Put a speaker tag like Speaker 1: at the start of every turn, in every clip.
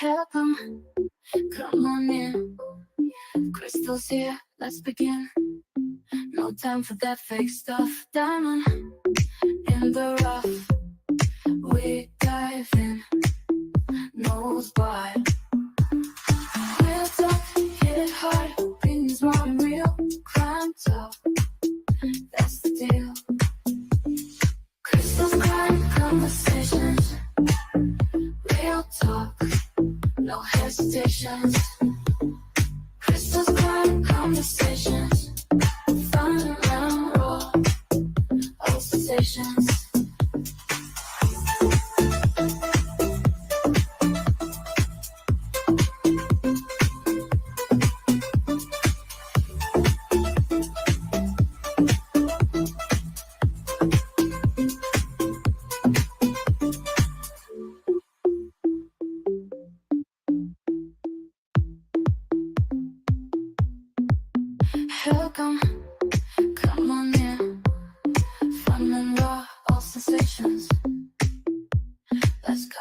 Speaker 1: Help 'em, come on in. Crystal's here, let's begin. No time for that fake stuff. Diamond in the rough, we dive in. Nose wide. Real talk, hit it hard. Opinions raw and real. Crime talk, that's the deal. Crystal's crime conversations. Real talk, no hesitations. Crystal's crime conversations. Fun around raw, all sensations. Welcome, come on in. Fun and raw, all sensations. Let's go.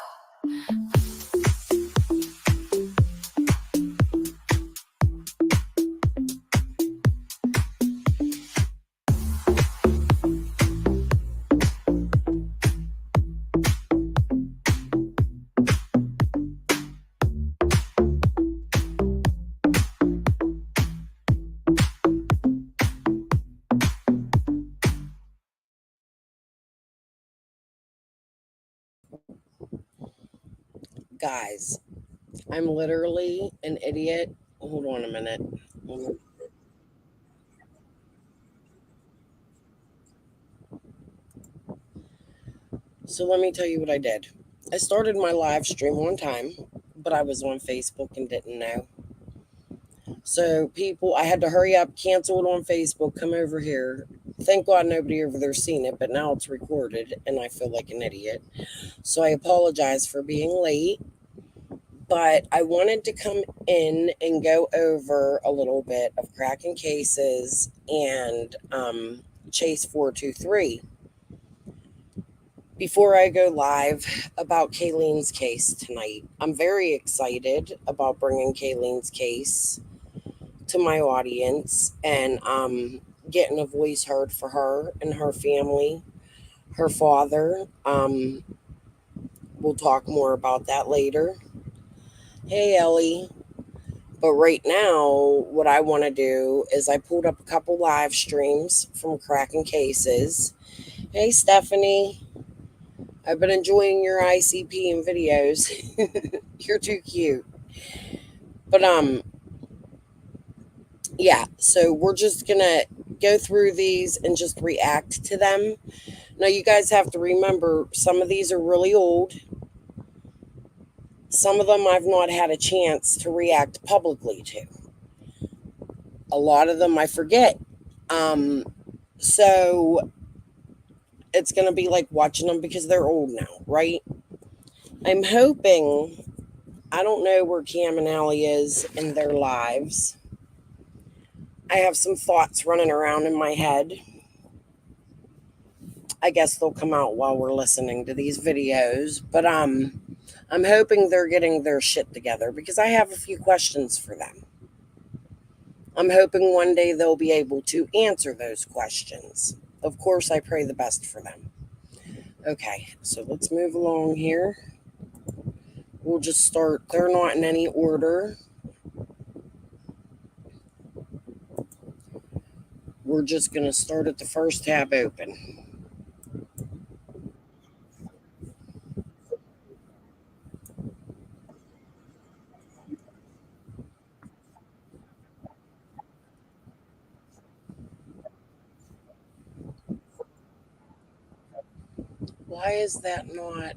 Speaker 2: Guys, I'm literally an idiot. Hold on a minute. So let me tell you what I did. I started my live stream one time, but I was on Facebook and didn't know. So people, I had to hurry up, cancel it on Facebook, come over here. Thank God nobody over there's seen it, but now it's recorded and I feel like an idiot. So I apologize for being late. But I wanted to come in and go over a little bit of cracking cases and Chase423 before I go live about Kaylene's case tonight. I'm very excited about bringing Kaylene's case to my audience and getting a voice heard for her and her family, her father. We'll talk more about that later. Hey, Ellie. But right now, what I want to do is I pulled up a couple live streams from Cracking Cases. Hey, Stephanie. I've been enjoying your ICP and videos. You're too cute. But, yeah, so we're just going to go through these and just react to them. Now, you guys have to remember, some of these are really old. Some of them I've not had a chance to react publicly to. A lot of them I forget. So it's going to be like watching them because they're old now, right? I'm hoping, I don't know where Cam and Allie is in their lives. I have some thoughts running around in my head. I guess they'll come out while we're listening to these videos, but I'm hoping they're getting their shit together because I have a few questions for them. I'm hoping one day they'll be able to answer those questions. Of course, I pray the best for them. Okay, so let's move along here. We'll just start. They're not in any order. We're just going to start at the first tab open. Why is that not?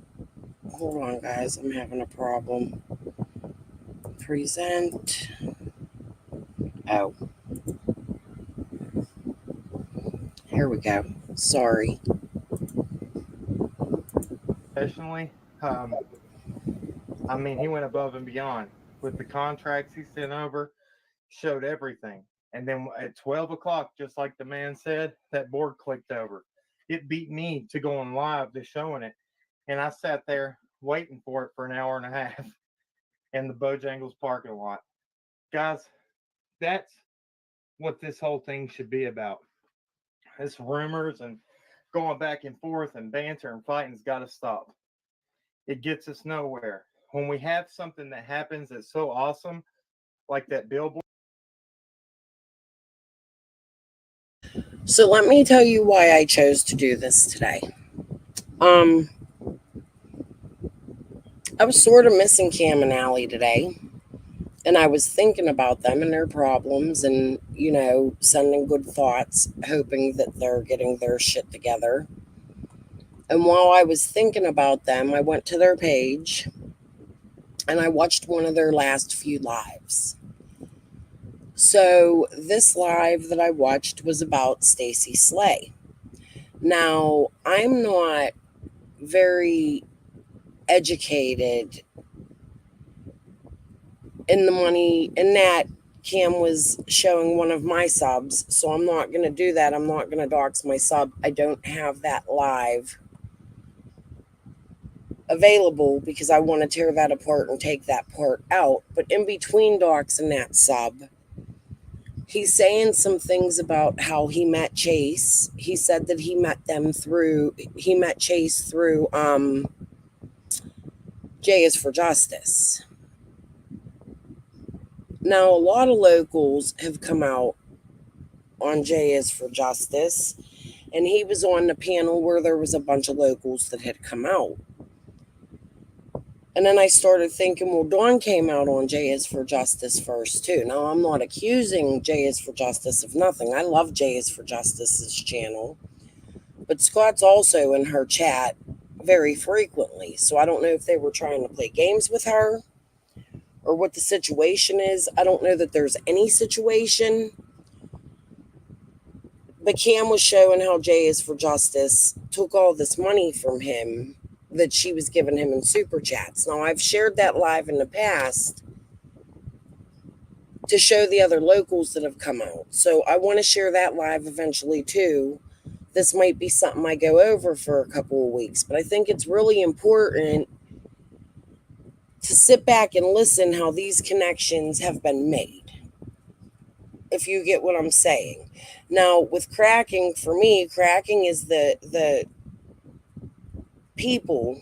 Speaker 2: Hold on, guys. I'm having a problem. Present. Oh. Here we go. Sorry.
Speaker 3: Professionally, I mean, he went above and beyond with the contracts he sent over, showed everything. And then at 12 o'clock, just like the man said, that board clicked over. It beat me to going live to showing it. And I sat there waiting for it for an hour and a half. in the Bojangles parking lot. Guys, that's what this whole thing should be about. This rumors and going back and forth and banter and fighting's got to stop. It gets us nowhere. When we have something that happens that's so awesome, like that Billboard.
Speaker 2: So let me tell you why I chose to do this today. I was sort of missing Cam and Allie today, and I was thinking about them and their problems and, sending good thoughts, hoping that they're getting their shit together. And while I was thinking about them, I went to their page and I watched one of their last few lives. So this live that I watched was about Stacy Slay. Now, I'm not very educated in the money in that Cam was showing one of my subs, so I'm not going to do that. I'm not going to dox my sub. I don't have that live available because I want to tear that apart and take that part out. But in between doxing that sub, he's saying some things about how he met Chase. He said that he met Chase through J is for Justice. Now, a lot of locals have come out on J is for Justice, and he was on the panel where there was a bunch of locals that had come out. And then I started thinking, well, Dawn came out on J is for Justice first, too. Now, I'm not accusing J is for Justice of nothing. I love J is for Justice's channel. But Scott's also in her chat very frequently. So I don't know if they were trying to play games with her or what the situation is. I don't know that there's any situation. But Cam was showing how J is for Justice took all this money from him that she was giving him in super chats. Now, I've shared that live in the past to show the other locals that have come out. So I want to share that live eventually too. This might be something I go over for a couple of weeks, but I think it's really important to sit back and listen how these connections have been made, if you get what I'm saying. Now, with cracking, for me, cracking is the people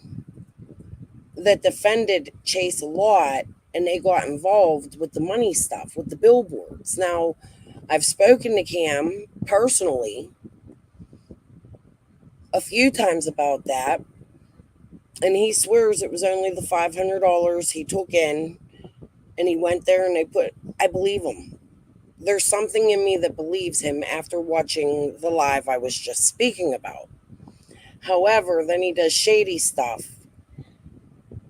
Speaker 2: that defended Chase a lot, and they got involved with the money stuff, with the billboards. Now, I've spoken to Cam personally a few times about that, and he swears it was only the $500 he took in, and he went there and I believe him. There's something in me that believes him after watching the live I was just speaking about. However, then he does shady stuff.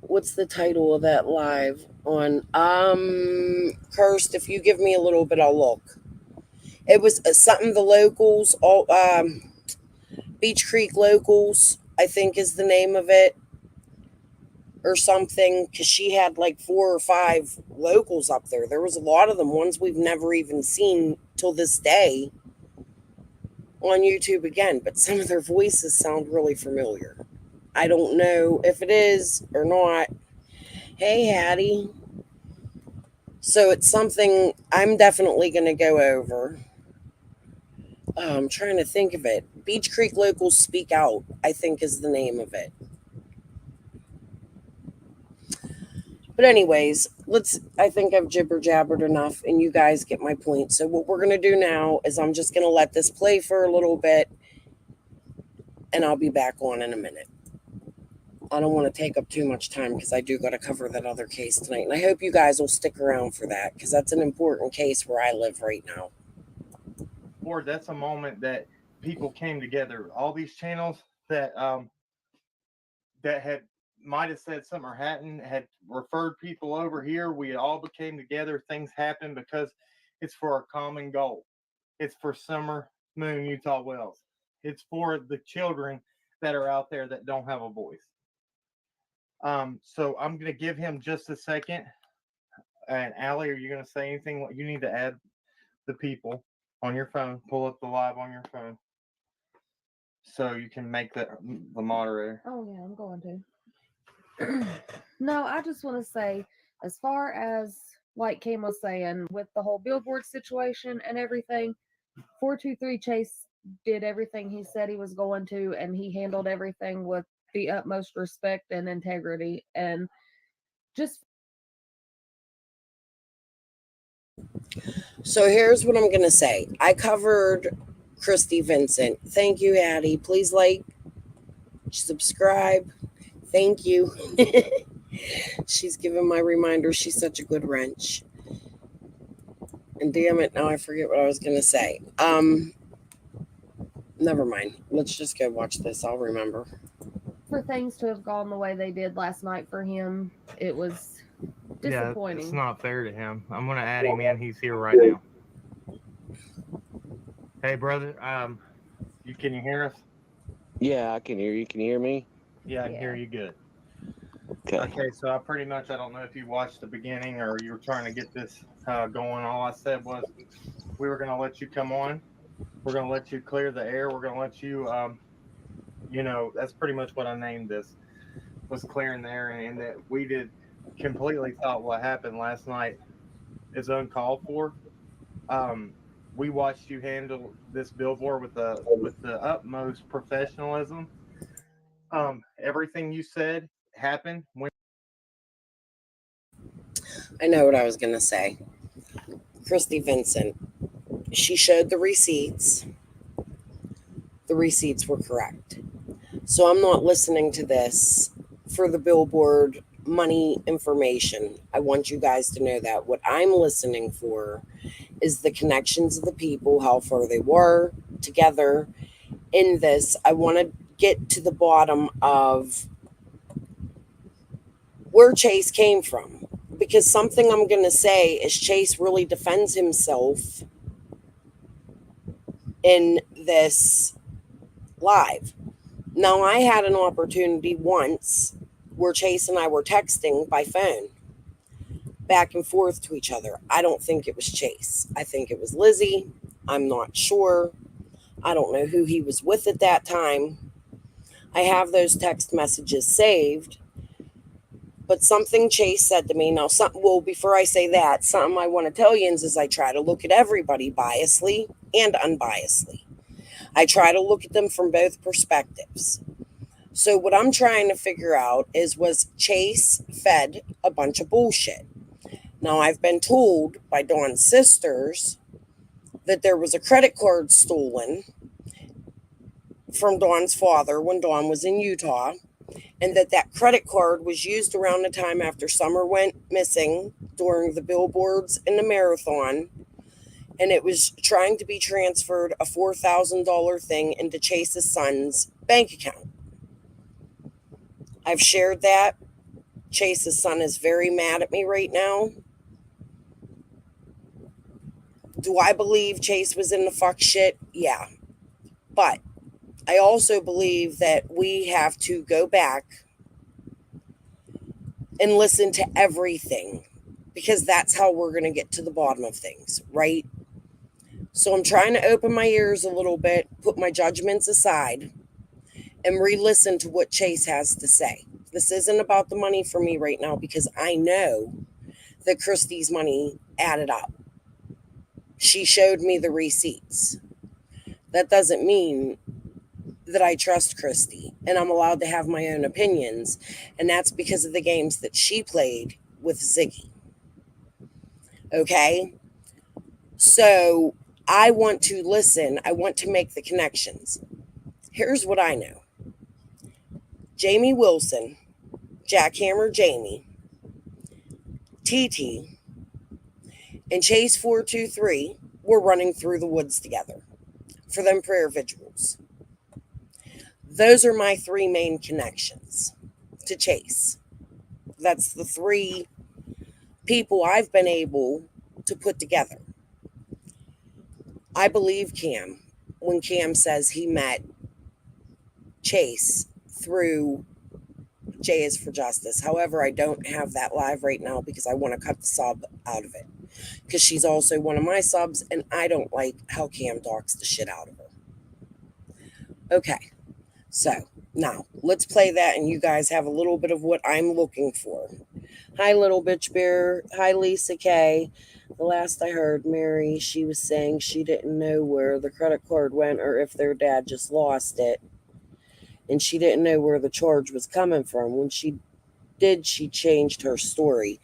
Speaker 2: What's the title of that live on Cursed? If you give me a little bit, I'll look. It was something the locals, all Beach Creek locals, I think is the name of it, or something, because she had like 4 or 5 locals up there. There was a lot of them, ones we've never even seen till this day on YouTube again, but some of their voices sound really familiar. I don't know if it is or not. Hey, Hattie. So it's something I'm definitely going to go over. I'm trying to think of it. Beach Creek Locals Speak Out, I think is the name of it. But anyways, I think I've jibber-jabbered enough and you guys get my point. So what we're going to do now is I'm just going to let this play for a little bit and I'll be back on in a minute. I don't want to take up too much time because I do got to cover that other case tonight. And I hope you guys will stick around for that because that's an important case where I live right now.
Speaker 3: Lord, that's a moment that people came together. All these channels that might have said something or hadn't, had referred people over here. We all became together. Things happened because it's for a common goal. It's for Summer Moon Utah Wells. It's for the children that are out there that don't have a voice. So I'm going to give him just a second. And Allie, are you going to say anything? You need to add the people on your phone. Pull up the live on your phone so you can make the moderator.
Speaker 4: Oh yeah, I'm going to. No, I just want to say As far as, like Cam was saying, with the whole Billboard situation and everything, 423 Chase did everything he said he was going to, and he handled everything with the utmost respect and integrity. And just
Speaker 2: So here's what I'm going to say. I covered Christy Vincent. Thank you, Addie. Please like, subscribe. Thank you. She's given my reminder. She's such a good wrench. And damn it, now I forget what I was going to say. Never mind. Let's just go watch this. I'll remember.
Speaker 4: for things to have gone the way they did last night for him, it was disappointing.
Speaker 3: Yeah, it's not fair to him. I'm gonna add him in. He's here right now. Hey, brother. Can you hear us?
Speaker 5: Yeah, I can hear you. Can you hear me?
Speaker 3: Yeah, I can hear you good.
Speaker 5: Okay.
Speaker 3: Okay, so I don't know if you watched the beginning or you were trying to get this going. All I said was we were gonna let you come on. We're gonna let you clear the air. We're gonna let you, that's pretty much what I named this, was clearing the air, and that we did completely thought what happened last night is uncalled for. We watched you handle this billboard with the utmost professionalism. Everything you said happened when.
Speaker 2: I know what I was going to say. Christy Vincent. She showed the receipts. The receipts were correct. So I'm not listening to this for the billboard money information. I want you guys to know that. What I'm listening for is the connections of the people, how far they were together in this. I want to get to the bottom of where Chase came from. Because something I'm going to say is Chase really defends himself in this live. Now, I had an opportunity once where Chase and I were texting by phone back and forth to each other. I don't think it was Chase. I think it was Lizzie. I'm not sure. I don't know who he was with at that time. I have those text messages saved. But something Chase said to me, before I say that, something I want to tell you is I try to look at everybody biasly and unbiasedly. I try to look at them from both perspectives. So what I'm trying to figure out is, was Chase fed a bunch of bullshit? Now, I've been told by Dawn's sisters that there was a credit card stolen from Dawn's father when Dawn was in Utah, and that credit card was used around the time after Summer went missing during the billboards and the marathon, and it was trying to be transferred a $4,000 thing into Chase's son's bank account. I've shared that. Chase's son is very mad at me right now. Do I believe Chase was in the fuck shit? Yeah. But I also believe that we have to go back and listen to everything, because that's how we're going to get to the bottom of things, right? So I'm trying to open my ears a little bit, put my judgments aside, and re-listen to what Chase has to say. This isn't about the money for me right now, because I know that Christy's money added up. She showed me the receipts. That doesn't mean that I trust Christy, and I'm allowed to have my own opinions, and that's because of the games that she played with Ziggy. Okay? So I want to listen. I want to make the connections. Here's what I know. Jamie Wilson, Jackhammer Jamie, TT, and Chase423 were running through the woods together for them prayer vigils. Those are my three main connections to Chase. That's the three people I've been able to put together. I believe Cam when Cam says he met Chase through J is for Justice. However, I don't have that live right now because I want to cut the sub out of it, because she's also one of my subs, and I don't like how Cam talks the shit out of her. Okay, so now let's play that, and you guys have a little bit of what I'm looking for. Hi, Little Bitch Bear. Hi, Lisa K. The last I heard, Mary, she was saying she didn't know where the credit card went or if their dad just lost it. And she didn't know where the charge was coming from. When she did, she changed her story.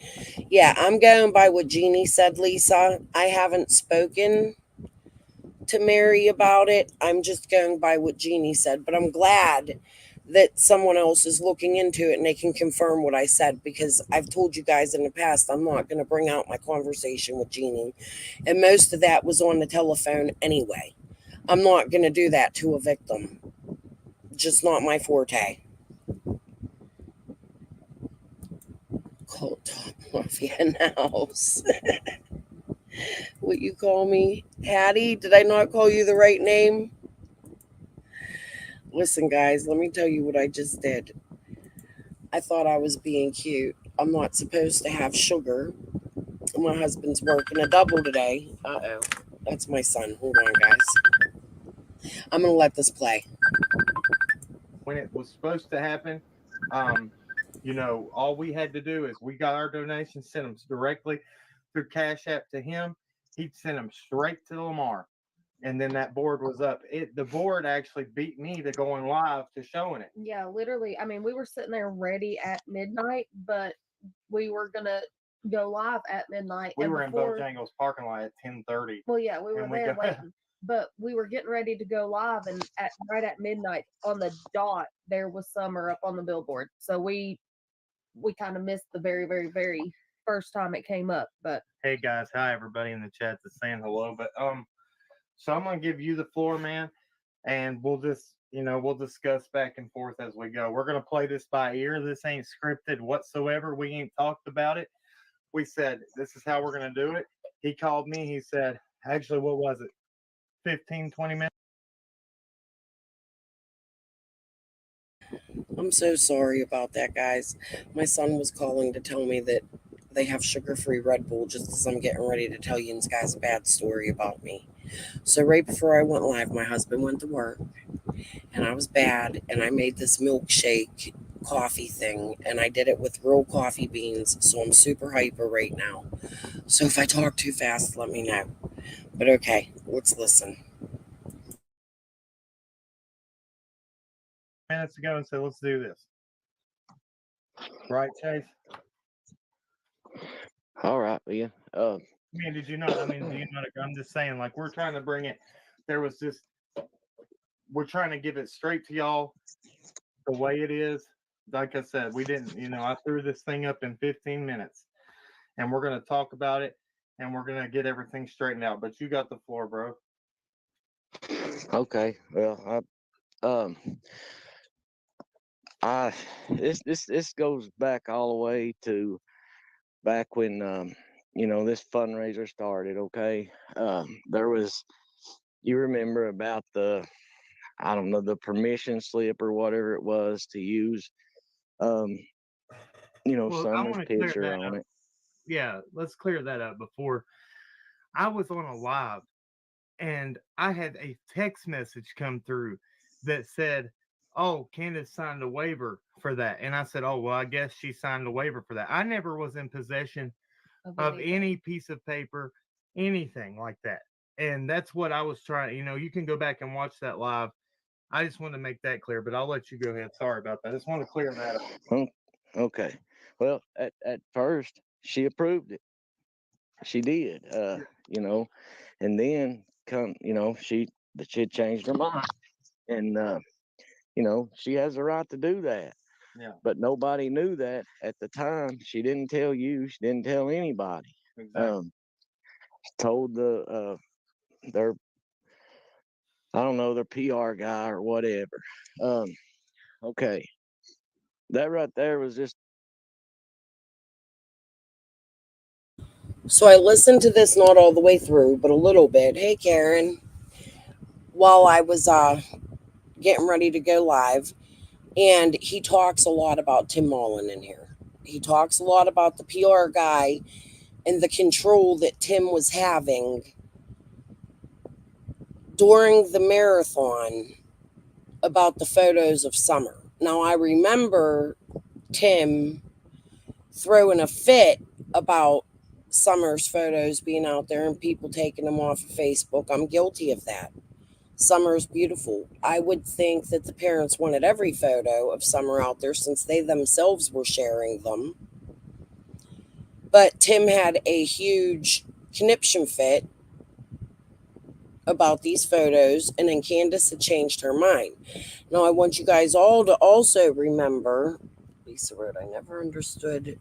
Speaker 2: Yeah, I'm going by what Jeannie said, Lisa. I haven't spoken to Mary about it. I'm just going by what Jeannie said. But I'm glad that someone else is looking into it and they can confirm what I said, because I've told you guys in the past I'm not going to bring out my conversation with Jeannie. And most of that was on the telephone anyway. I'm not going to do that to a victim. Just not my forte. Cold Top Mafia in the house. What you call me? Hattie? Did I not call you the right name? Listen, guys, let me tell you what I just did. I thought I was being cute. I'm not supposed to have sugar. My husband's working a double today. Uh-oh. That's my son. Hold on, guys. I'm going to let this play.
Speaker 3: When it was supposed to happen, you know, all we had to do is we got our donations, sent them directly through Cash App to him. He'd send them straight to Lamar. And then that board was up. The board actually beat me to going live to showing it.
Speaker 4: Yeah, literally. I mean, we were sitting there ready at midnight, but we were gonna go live at midnight.
Speaker 3: We
Speaker 4: and
Speaker 3: were in Bojangles parking lot at 10:30.
Speaker 4: Well, yeah, we were
Speaker 3: and we
Speaker 4: there
Speaker 3: go-
Speaker 4: waiting, but we were getting ready to go live, and right at midnight on the dot, there was Summer up on the billboard. So we kind of missed the very, very, very first time it came up. But
Speaker 3: Hey guys, hi everybody in the chat that's saying hello. But so I'm gonna give you the floor, man, and we'll just we'll discuss back and forth as we go. We're gonna play this by ear. This ain't scripted whatsoever. We ain't talked about it. We said this is how we're gonna do it. He called me. He said, actually, what was it? 15, 20 minutes.
Speaker 2: I'm so sorry about that, guys. My son was calling to tell me that they have sugar-free Red Bull just as I'm getting ready to tell you guys a bad story about me. So right before I went live, my husband went to work, and I was bad, and I made this milkshake coffee thing, and I did it with real coffee beans, so I'm super hyper right now. So if I talk too fast, let me know. But okay, let's listen.
Speaker 3: Minutes ago and said, let's do this. Right, Chase?
Speaker 5: All right, Ian.
Speaker 3: Man, did you not? I mean, do you not? I'm just saying, like, we're trying to bring it. There was just, we're trying to give it straight to y'all the way it is. Like I said, we didn't, I threw this thing up in 15 minutes and we're going to talk about it and we're going to get everything straightened out. But you got the floor, bro.
Speaker 5: Okay. Well, this goes back all the way to back when this fundraiser started. Okay. There was, you remember about the, I don't know, the permission slip or whatever it was to use Summer's picture on it.
Speaker 3: Yeah, let's clear that up. Before I was on a live and I had a text message come through that said, oh, Candace signed a waiver for that. And I said, oh, well, I guess she signed a waiver for that. I never was in possession of any piece of paper, anything like that. And that's what I was trying. You can go back and watch that live. I just want to make that clear, but I'll let you go ahead. Sorry about that. I just want to clear that up.
Speaker 5: Okay. Well, at first she approved it. She did. And then she changed her mind. And she has the right to do that.
Speaker 3: Yeah.
Speaker 5: But nobody knew that at the time. She didn't tell you. She didn't tell anybody.
Speaker 3: Exactly.
Speaker 5: Told their I don't know, their PR guy or whatever. Okay. That right there was just.
Speaker 2: So I listened to this not all the way through, but a little bit. Hey, Karen. While I was getting ready to go live, and he talks a lot about Tim Mullen in here. He talks a lot about the PR guy and the control that Tim was having during the marathon about the photos of Summer. Now, I remember Tim throwing a fit about Summer's photos being out there and people taking them off of Facebook. I'm guilty of that. Summer is beautiful. I would think that the parents wanted every photo of Summer out there since they themselves were sharing them. But Tim had a huge conniption fit about these photos, and then Candace had changed her mind. Now, I want you guys all to also remember, Lisa wrote, I never understood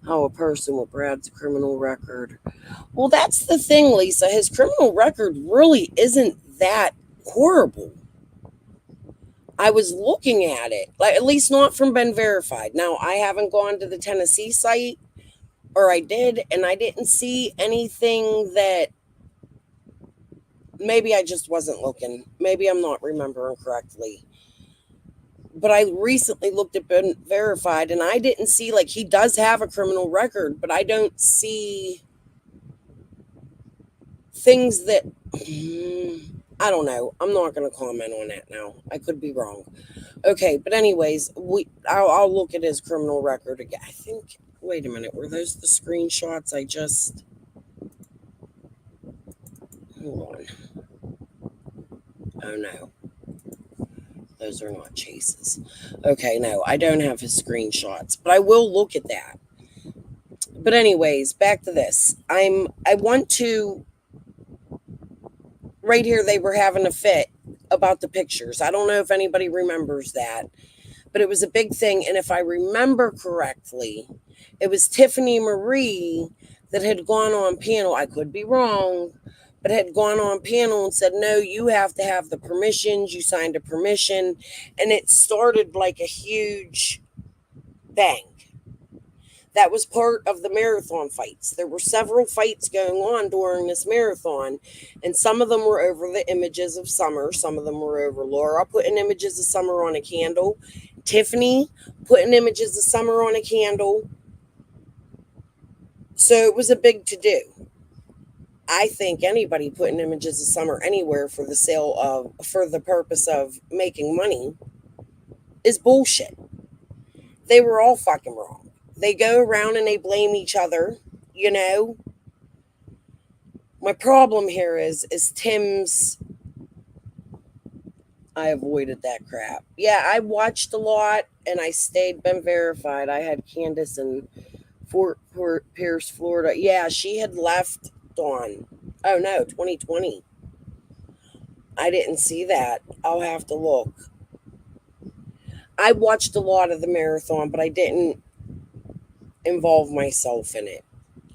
Speaker 2: how a person with Brad's criminal record. Well, that's the thing, Lisa. His criminal record really isn't that horrible. I was looking at it, like at least not from Been Verified. Now, I haven't gone to the Tennessee site, or I did, and I didn't see anything that maybe I just wasn't looking. Maybe I'm not remembering correctly. But I recently looked at Been Verified, and I didn't see, like, he does have a criminal record, but I don't see things that I don't know. I'm not going to comment on that now. I could be wrong. Okay, but anyways, I'll look at his criminal record again. I think. Wait a minute. Were those the screenshots I just? Hold on. Oh no. Those are not Chase's. Okay, no, I don't have his screenshots, but I will look at that. But anyways, back to this. I want to. Right here, they were having a fit about the pictures. I don't know if anybody remembers that, but it was a big thing. And if I remember correctly, it was Tiffany Marie that had gone on panel. I could be wrong, but had gone on panel and said, no, you have to have the permissions. You signed a permission. And it started like a huge bang. That was part of the marathon fights. There were several fights going on during this marathon, and some of them were over the images of Summer. Some of them were over Laura putting images of Summer on a candle, Tiffany putting images of Summer on a candle. So it was a big to-do. I think anybody putting images of Summer anywhere for the purpose of making money is bullshit. They were all fucking wrong. They go around and they blame each other, you know. My problem here is Tim's. I avoided that crap. Yeah, I watched a lot and I stayed Been Verified. I had Candace in Fort Pierce, Florida. Yeah, she had left Dawn. Oh no, 2020. I didn't see that. I'll have to look. I watched a lot of the marathon, but I didn't involve myself in it.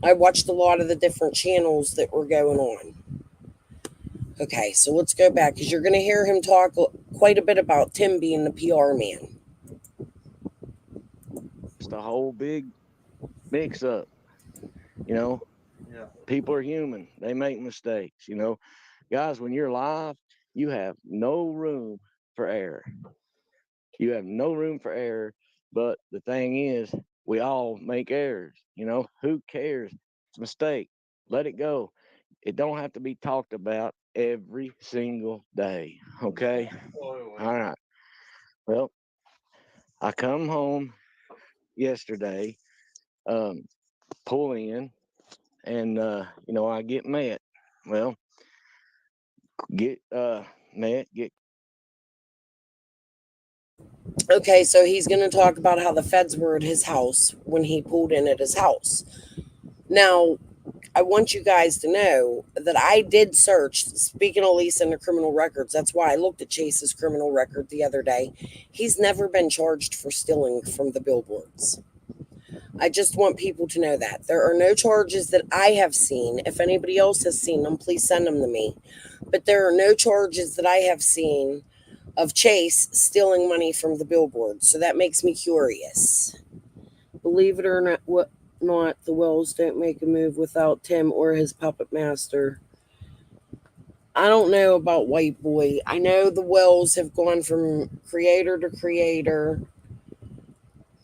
Speaker 2: I watched a lot of the different channels that were going on. Okay, so let's go back because you're going to hear him talk quite a bit about Tim being the PR man.
Speaker 5: It's the whole big mix up, you know.
Speaker 3: Yeah.
Speaker 5: People are human. They make mistakes, you know. Guys, when you're live, you have no room for error. You have no room for error. But the thing is, we all make errors, you know. Who cares? It's a mistake. Let it go. It don't have to be talked about every single day. Okay. All right. Well, I come home yesterday, pull in, and you know, I get met. Well, get met, get.
Speaker 2: Okay, so he's going to talk about how the feds were at his house when he pulled in at his house. Now, I want you guys to know that I did search, speaking of Lisa in the criminal records, that's why I looked at Chase's criminal record the other day. He's never been charged for stealing from the billboards. I just want people to know that. There are no charges that I have seen. If anybody else has seen them, please send them to me. But there are no charges that I have seen of Chase stealing money from the billboard. So that makes me curious. Believe it or not, the Wells don't make a move without Tim or his puppet master. I don't know about White Boy. I know the Wells have gone from creator to creator.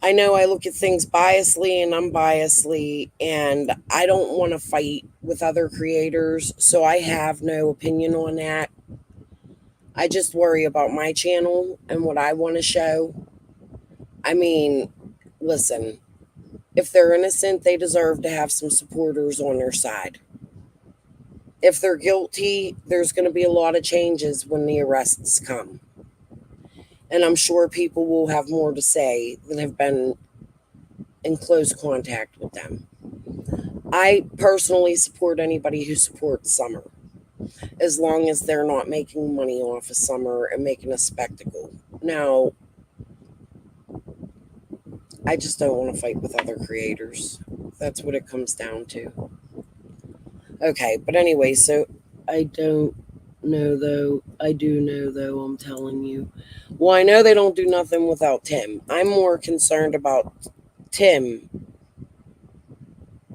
Speaker 2: I know I look at things biasly and unbiasedly, and I don't want to fight with other creators, so I have no opinion on that. I just worry about my channel and what I want to show. I mean, listen, If they're innocent, they deserve to have some supporters on their side. If they're guilty, there's going to be a lot of changes when the arrests come. And I'm sure people will have more to say that have been in close contact with them. I personally support anybody who supports Summer, as long as they're not making money off of Summer and making a spectacle. Now, I just don't want to fight with other creators. That's what it comes down to. Okay, but anyway, so I don't know though. I do know though, I'm telling you. Well, I know they don't do nothing without Tim. I'm more concerned about Tim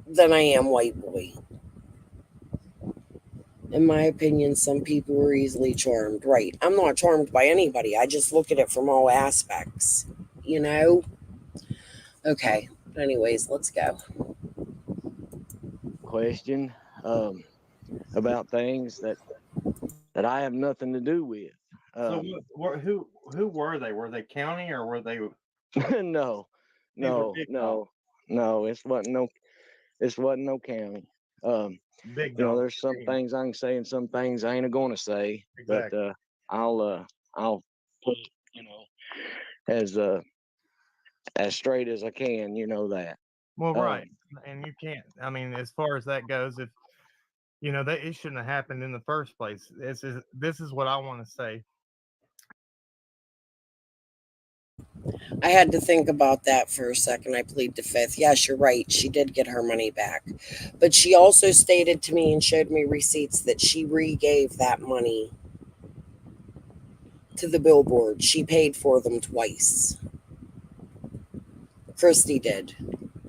Speaker 2: than I am White Boy. In my opinion, some people are easily charmed. Right. I'm not charmed by anybody. I just look at it from all aspects. You know? Okay. But anyways, let's go.
Speaker 5: Question about things that I have nothing to do with.
Speaker 3: So who were they? Were they county or were they?
Speaker 5: No,
Speaker 3: These were
Speaker 5: no,
Speaker 3: big
Speaker 5: no, no. It wasn't no county.
Speaker 3: big
Speaker 5: You know,
Speaker 3: dogs.
Speaker 5: there's some things I can say and some things I ain't gonna say.
Speaker 3: Exactly.
Speaker 5: But I'll put it, you know, as straight as I can. You know that.
Speaker 3: Well, right, and you can't. I mean, as far as that goes, if you know that it shouldn't have happened in the first place. This is what I want to say.
Speaker 2: I had to think about that for a second. I plead the fifth. Yes, you're right. She did get her money back. But she also stated to me and showed me receipts that she regave that money to the Billboard. She paid for them twice. Christy did.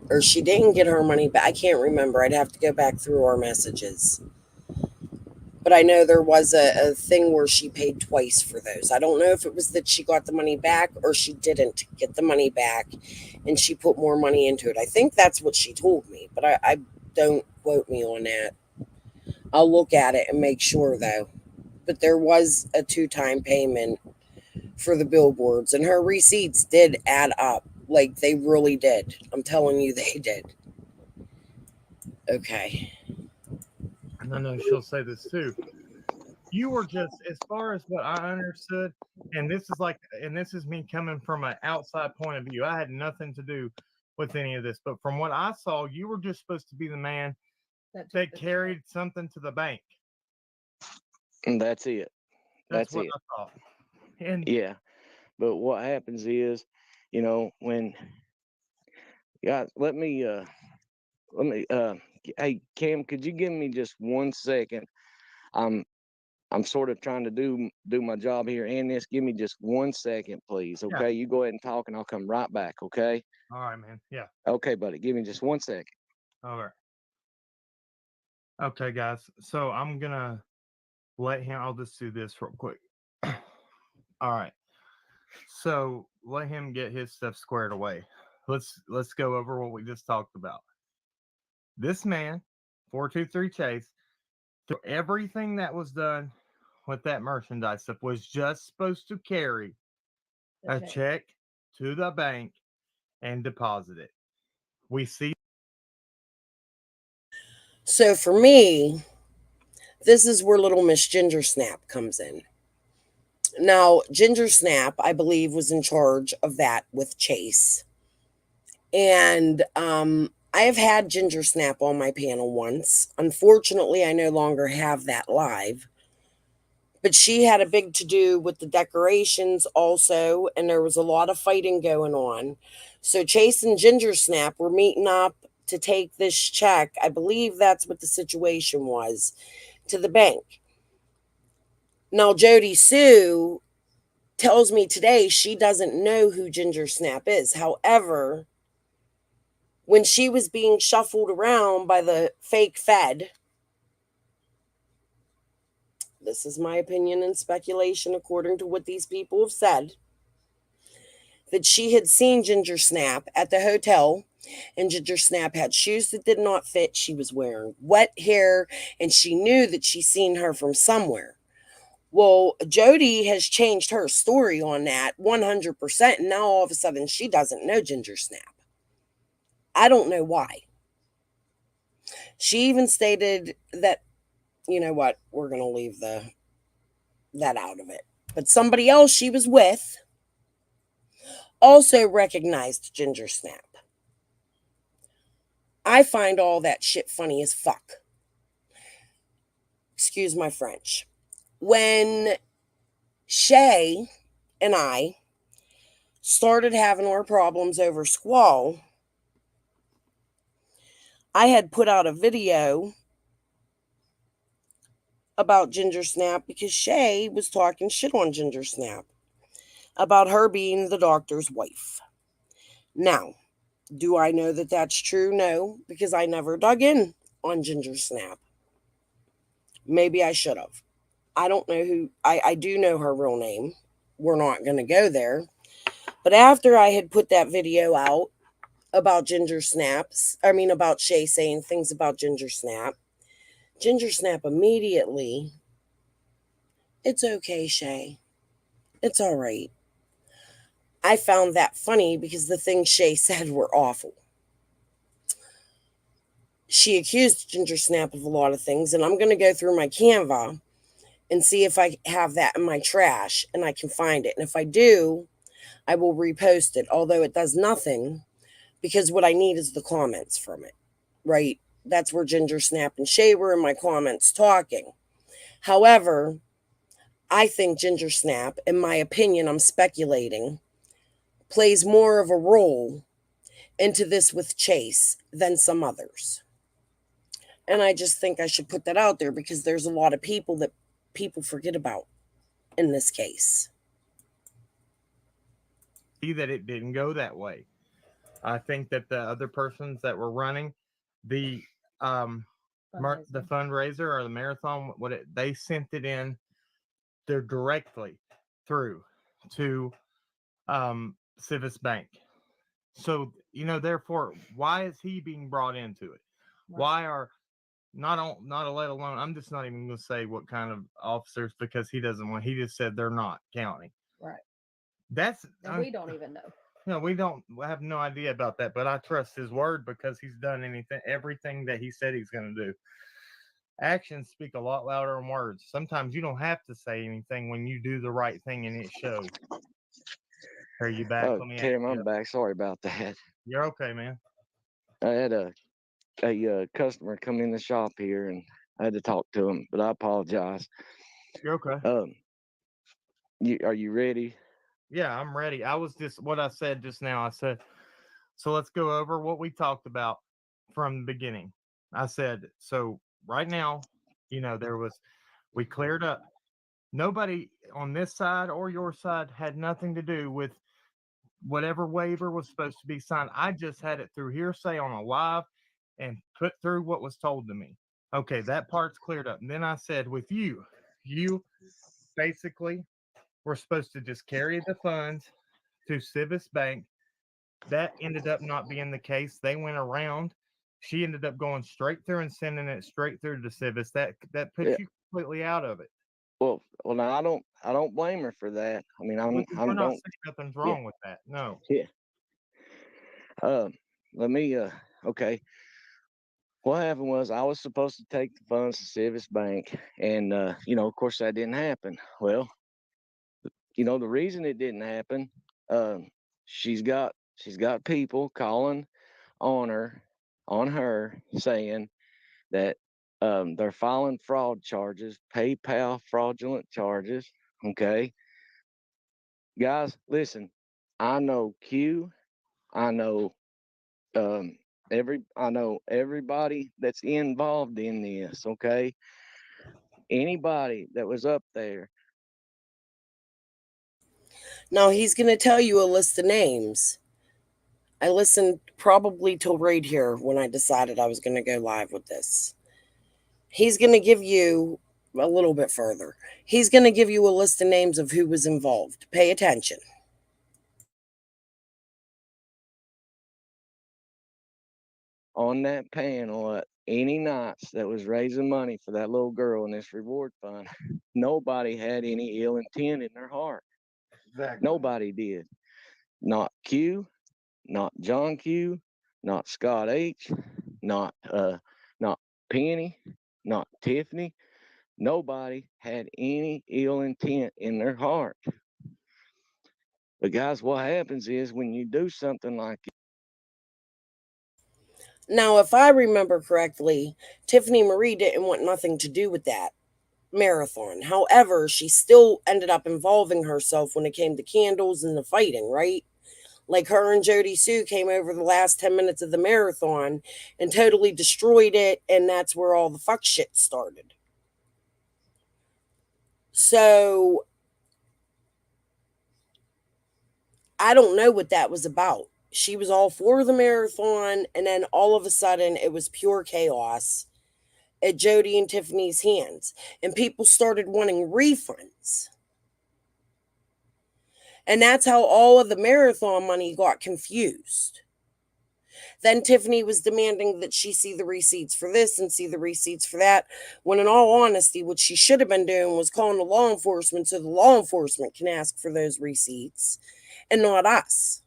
Speaker 2: Or she didn't get her money back. I can't remember. I'd have to go back through our messages. But I know there was a thing where she paid twice for those. I don't know if it was that she got the money back or she didn't get the money back and she put more money into it. I think that's what she told me, but I don't quote me on that. I'll look at it and make sure though. But there was a 2-time payment for the billboards and her receipts did add up. Like they really did. I'm telling you they did. Okay.
Speaker 3: And I know she'll say this too. You were just, as far as what I understood, and this is me coming from an outside point of view. I had nothing to do with any of this, but from what I saw, you were just supposed to be the man that carried something to the bank.
Speaker 5: And that's it.
Speaker 3: That's what
Speaker 5: it.
Speaker 3: I thought. And
Speaker 5: Yeah. But what happens is, you know, when guys, hey Cam, could you give me just 1 second? I'm sort of trying to do my job here and this. Give me just 1 second, please. Okay.
Speaker 3: Yeah.
Speaker 5: You go ahead and talk and I'll come right back. Okay.
Speaker 3: All right, man. Yeah.
Speaker 5: Okay, buddy. Give me just 1 second.
Speaker 3: All right. Okay, guys. So I'm gonna let him. I'll just do this real quick. All right. So let him get his stuff squared away. Let's go over what we just talked about. This man, 423 Chase, through everything that was done with that merchandise stuff, was just supposed to carry a check to the bank and deposit it. We see.
Speaker 2: So for me, this is where little Miss Ginger Snap comes in. Now, Ginger Snap, I believe, was in charge of that with Chase. And I have had Ginger Snap on my panel once. Unfortunately, I no longer have that live. But she had a big to-do with the decorations also, and there was a lot of fighting going on. So Chase and Ginger Snap were meeting up to take this check. I believe that's what the situation was, to the bank. Now, Jody Sue tells me today she doesn't know who Ginger Snap is. However, when she was being shuffled around by the fake Fed, this is my opinion and speculation according to what these people have said, that she had seen Ginger Snap at the hotel, and Ginger Snap had shoes that did not fit. She was wearing wet hair, and she knew that she seen her from somewhere. Well, Jody has changed her story on that 100%, and now all of a sudden she doesn't know Ginger Snap. I don't know why. She even stated that, you know what, we're going to leave that out of it. But somebody else she was with also recognized Ginger Snap. I find all that shit funny as fuck. Excuse my French. When Shay and I started having our problems over Squall, I had put out a video about Ginger Snap because Shay was talking shit on Ginger Snap about her being the doctor's wife. Now, do I know that that's true? No, because I never dug in on Ginger Snap. Maybe I should have. I don't know who, I do know her real name. We're not going to go there. But after I had put that video out about about Shay saying things about Ginger Snap immediately, it's okay, Shay. It's all right. I found that funny because the things Shay said were awful. She accused Ginger Snap of a lot of things, and I'm going to go through my Canva and see if I have that in my trash and I can find it. And if I do, I will repost it, although it does nothing because what I need is the comments from it, right? That's where Ginger Snap and Shay were in my comments talking. However, I think Ginger Snap, in my opinion, I'm speculating, plays more of a role into this with Chase than some others. And I just think I should put that out there because there's a lot of people that people forget about in this case.
Speaker 3: See that it didn't go that way. I think that the other persons that were running the the fundraiser or the marathon, they sent it in there directly through to Civis Bank. So, therefore, why is he being brought into it? Right. Why are not let alone, I'm just not even going to say what kind of officers, because he doesn't want, he just said they're not counting.
Speaker 4: Right.
Speaker 3: And
Speaker 4: we don't even know.
Speaker 3: No, we have no idea about that, but I trust his word because he's done everything that he said he's going to do. Actions speak a lot louder than words. Sometimes you don't have to say anything when you do the right thing and it shows. Are you back?
Speaker 5: Oh, Tim, I'm back. Sorry about that.
Speaker 3: You're okay, man.
Speaker 5: I had a customer come in the shop here and I had to talk to him, but I apologize.
Speaker 3: You're okay.
Speaker 5: Are you ready?
Speaker 3: Yeah, I'm ready. I was just what I said just now. I said, so let's go over what we talked about from the beginning. I said, so right now, we cleared up. Nobody on this side or your side had nothing to do with whatever waiver was supposed to be signed. I just had it through hearsay on a live and put through what was told to me. Okay, that part's cleared up. And then I said, with you basically were supposed to just carry the funds to Civis Bank. That ended up not being the case. They went around. She ended up going straight through and sending it straight through to Civis. That puts you completely out of it.
Speaker 5: Well, now I don't blame her for that. I mean,
Speaker 3: we're not saying nothing's wrong with that. No.
Speaker 5: Yeah. Let me. Okay. What happened was I was supposed to take the funds to Civis Bank, and of course that didn't happen. Well, the reason it didn't happen, she's got people calling on her saying that they're filing fraud charges, PayPal fraudulent charges. Okay, guys, listen. I know Q. I know everybody that's involved in this. Okay, anybody that was up there.
Speaker 2: Now he's going to tell you a list of names. I listened probably till right here when I decided I was going to go live with this. He's going to give you a little bit further. He's going to give you a list of names of who was involved. Pay attention.
Speaker 5: On that panel, any nights that was raising money for that little girl in this reward fund, nobody had any ill intent in their heart. Exactly. Nobody did. Not Q, not John Q, not Scott H, not Penny, not Tiffany. Nobody had any ill intent in their heart. But guys, what happens is when you do something like
Speaker 2: Now, if I remember correctly, Tiffany Marie didn't want nothing to do with that marathon. However, she still ended up involving herself when it came to candles and the fighting, right? Like her and Jody Sue came over the last 10 minutes of the marathon and totally destroyed it, and that's where all the fuck shit started. So I don't know what that was about. She was all for the marathon, and then all of a sudden it was pure chaos at Jody and Tiffany's hands, and people started wanting refunds. And that's how all of the marathon money got confused. Then Tiffany was demanding that she see the receipts for this and see the receipts for that, when in all honesty, what she should have been doing was calling the law enforcement so the law enforcement can ask for those receipts and not us.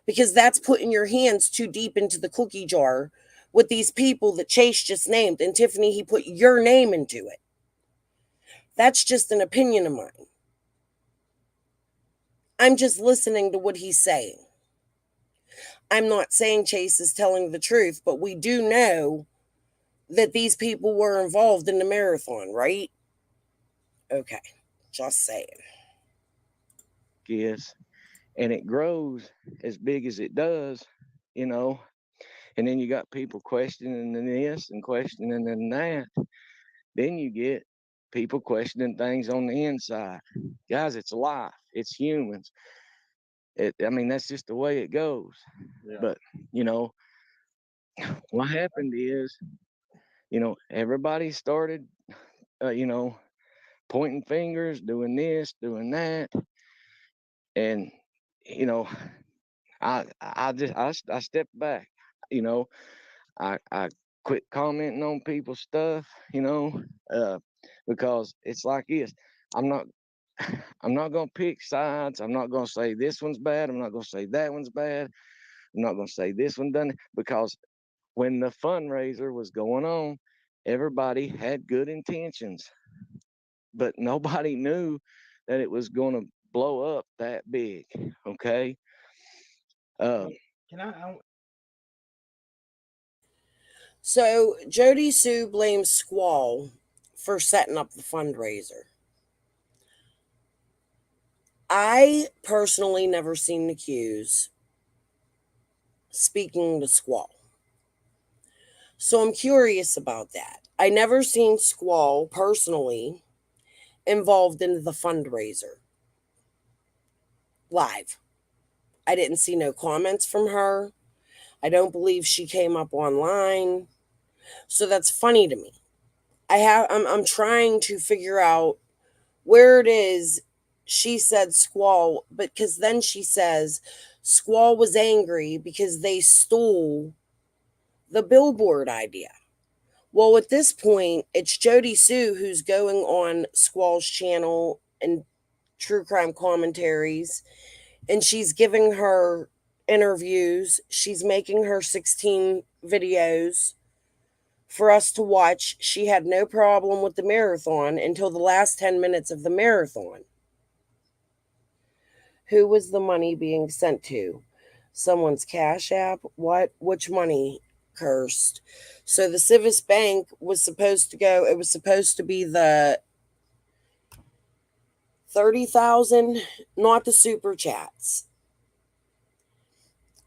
Speaker 2: Because that's putting your hands too deep into the cookie jar with these people that Chase just named. And Tiffany, he put your name into it. That's just an opinion of mine. I'm just listening to what he's saying. I'm not saying Chase is telling the truth, but we do know that these people were involved in the marathon, right? Okay, just saying.
Speaker 5: is, and it grows as big as it does, you know, and then you got people questioning this and questioning that. Then you get people questioning things on the inside. Guys, it's life. It's humans. I mean, that's just the way it goes.
Speaker 3: Yeah.
Speaker 5: But, you know, what happened is, you know, everybody started, you know, pointing fingers, doing this, doing that. And, you know, I stepped back, you know, I quit commenting on people's stuff, you know, because it's like this. I'm not I'm not gonna pick sides. I'm not gonna say this one's bad. I'm not gonna say that one's bad. I'm not gonna say this one done it, because when the fundraiser was going on, everybody had good intentions, but nobody knew that it was gonna blow up that big. Okay.
Speaker 3: Can I
Speaker 2: So Jody Sue blames Squall for setting up the fundraiser. I personally never seen the cues speaking to Squall. So I'm curious about that. I never seen Squall personally involved in the fundraiser live. I didn't see no comments from her. I don't believe she came up online. So that's funny to me. I'm trying to figure out where it is she said Squall, but because then she says Squall was angry because they stole the Billboard idea. Well, at this point, it's Jody Sue who's going on Squall's channel and true crime commentaries, and she's giving her interviews. She's making her 16 videos for us to watch. She had no problem with the marathon until the last 10 minutes of the marathon. Who was the money being sent to? Someone's Cash App? What? Which money? Cursed. So the Civis Bank was supposed to go, it was supposed to be the 30,000, not the super chats.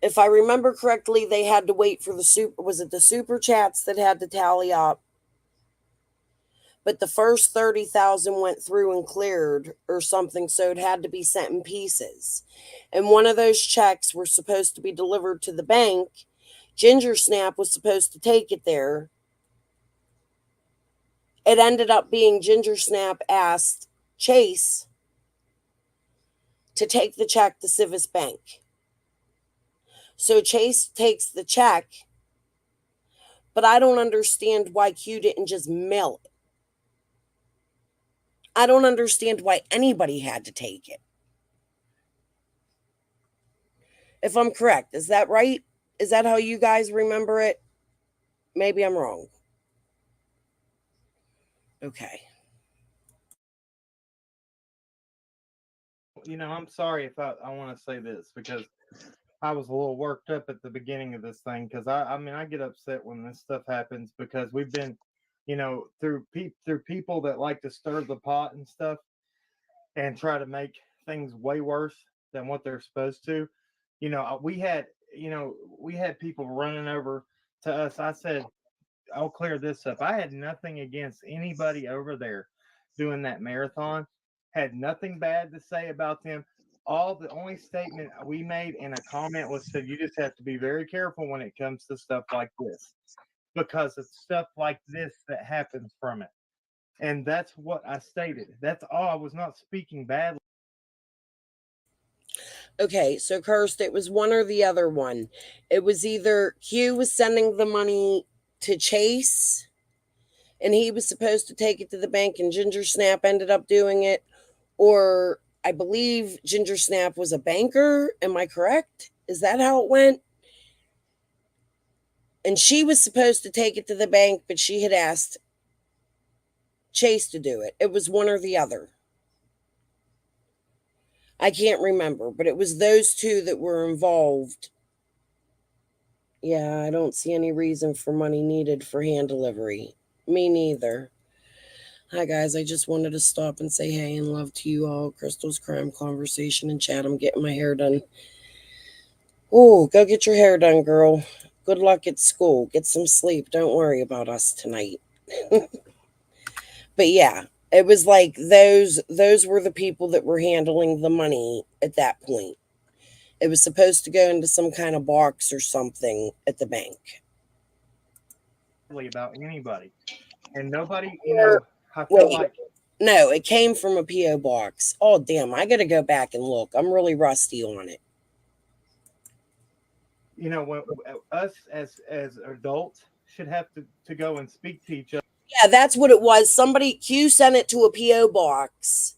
Speaker 2: If I remember correctly, they had to wait for was it the super chats that had to tally up? But the first 30,000 went through and cleared or something, so it had to be sent in pieces. And one of those checks were supposed to be delivered to the bank. Ginger Snap was supposed to take it there. It ended up being Ginger Snap asked Chase to take the check to Civis Bank. So Chase takes the check, but I don't understand why Q didn't just mail it. I don't understand why anybody had to take it. If I'm correct, is that right? Is that how you guys remember it? Maybe I'm wrong. Okay.
Speaker 3: I'm sorry if I want to say this because I was a little worked up at the beginning of this thing because I get upset when this stuff happens because we've been, through people that like to stir the pot and stuff and try to make things way worse than what they're supposed to. We had people running over to us. I said, I'll clear this up. I had nothing against anybody over there doing that marathon. Had nothing bad to say about them. The only statement we made in a comment was said you just have to be very careful when it comes to stuff like this because of stuff like this that happens from it. And that's what I stated. That's all. I was not speaking badly.
Speaker 2: Okay, so Cursed, it was one or the other one. It was either Q was sending the money to Chase and he was supposed to take it to the bank and Ginger Snap ended up doing it, or I believe Ginger Snap was a banker. Am I correct? Is that how it went? And she was supposed to take it to the bank, but she had asked Chase to do it. It was one or the other. I can't remember, but it was those two that were involved. Yeah, I don't see any reason for money needed for hand delivery. Me neither. Hi, guys. I just wanted to stop and say hey and love to you all. Crystal's Crime Conversation and chat. I'm getting my hair done. Oh, go get your hair done, girl. Good luck at school. Get some sleep. Don't worry about us tonight. But yeah, it was like those were the people that were handling the money at that point. It was supposed to go into some kind of box or something at the bank.
Speaker 3: About anybody. And nobody, I feel
Speaker 2: Wait,
Speaker 3: like.
Speaker 2: no, it came from a P.O. box. Oh, damn, I got to go back and look. I'm really rusty on it.
Speaker 3: When us as adults should have to go and speak to each other.
Speaker 2: Yeah, that's what it was. Q sent it to a P.O. box.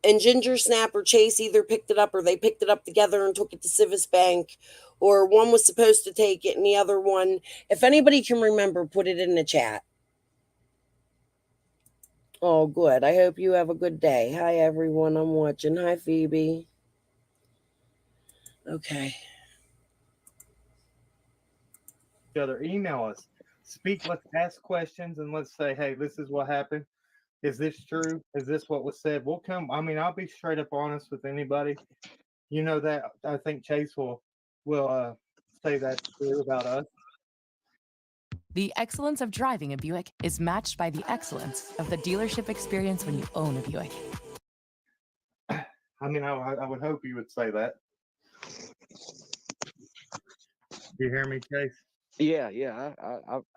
Speaker 2: And Ginger Snap or Chase either picked it up or they picked it up together and took it to Civis Bank. Or one was supposed to take it and the other one, if anybody can remember, put it in the chat. Oh, good. I hope you have a good day. Hi, everyone. I'm watching. Hi, Phoebe. Okay.
Speaker 3: Email us, speak, let's ask questions, and let's say, hey, this is what happened. Is this true? Is this what was said? We'll come. I'll be straight up honest with anybody. That I think Chase will say that's true about us.
Speaker 1: The excellence of driving a Buick is matched by the excellence of the dealership experience when you own a Buick.
Speaker 3: I would hope you would say that. Do you hear me, Chase?
Speaker 5: Yeah,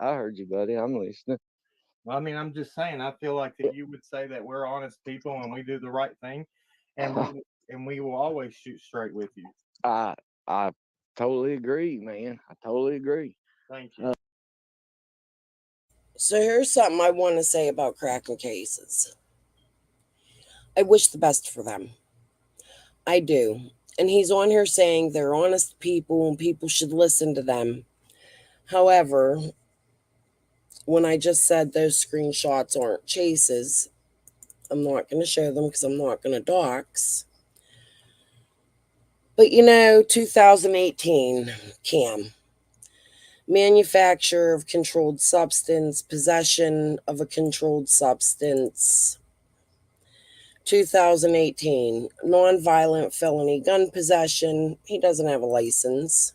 Speaker 5: I heard you, buddy. I'm listening.
Speaker 3: Well, I'm just saying. I feel like that you would say that we're honest people and we do the right thing, and we will always shoot straight with you.
Speaker 5: I totally agree, man. I totally agree.
Speaker 3: Thank you.
Speaker 2: So here's something I want to say about cracking cases. I wish the best for them. I do. And he's on here saying they're honest people and people should listen to them. However, when I just said those screenshots aren't Chase's, I'm not going to show them because I'm not going to dox. But 2018, Cam. Manufacture of controlled substance, possession of a controlled substance. 2018, nonviolent felony gun possession. He doesn't have a license.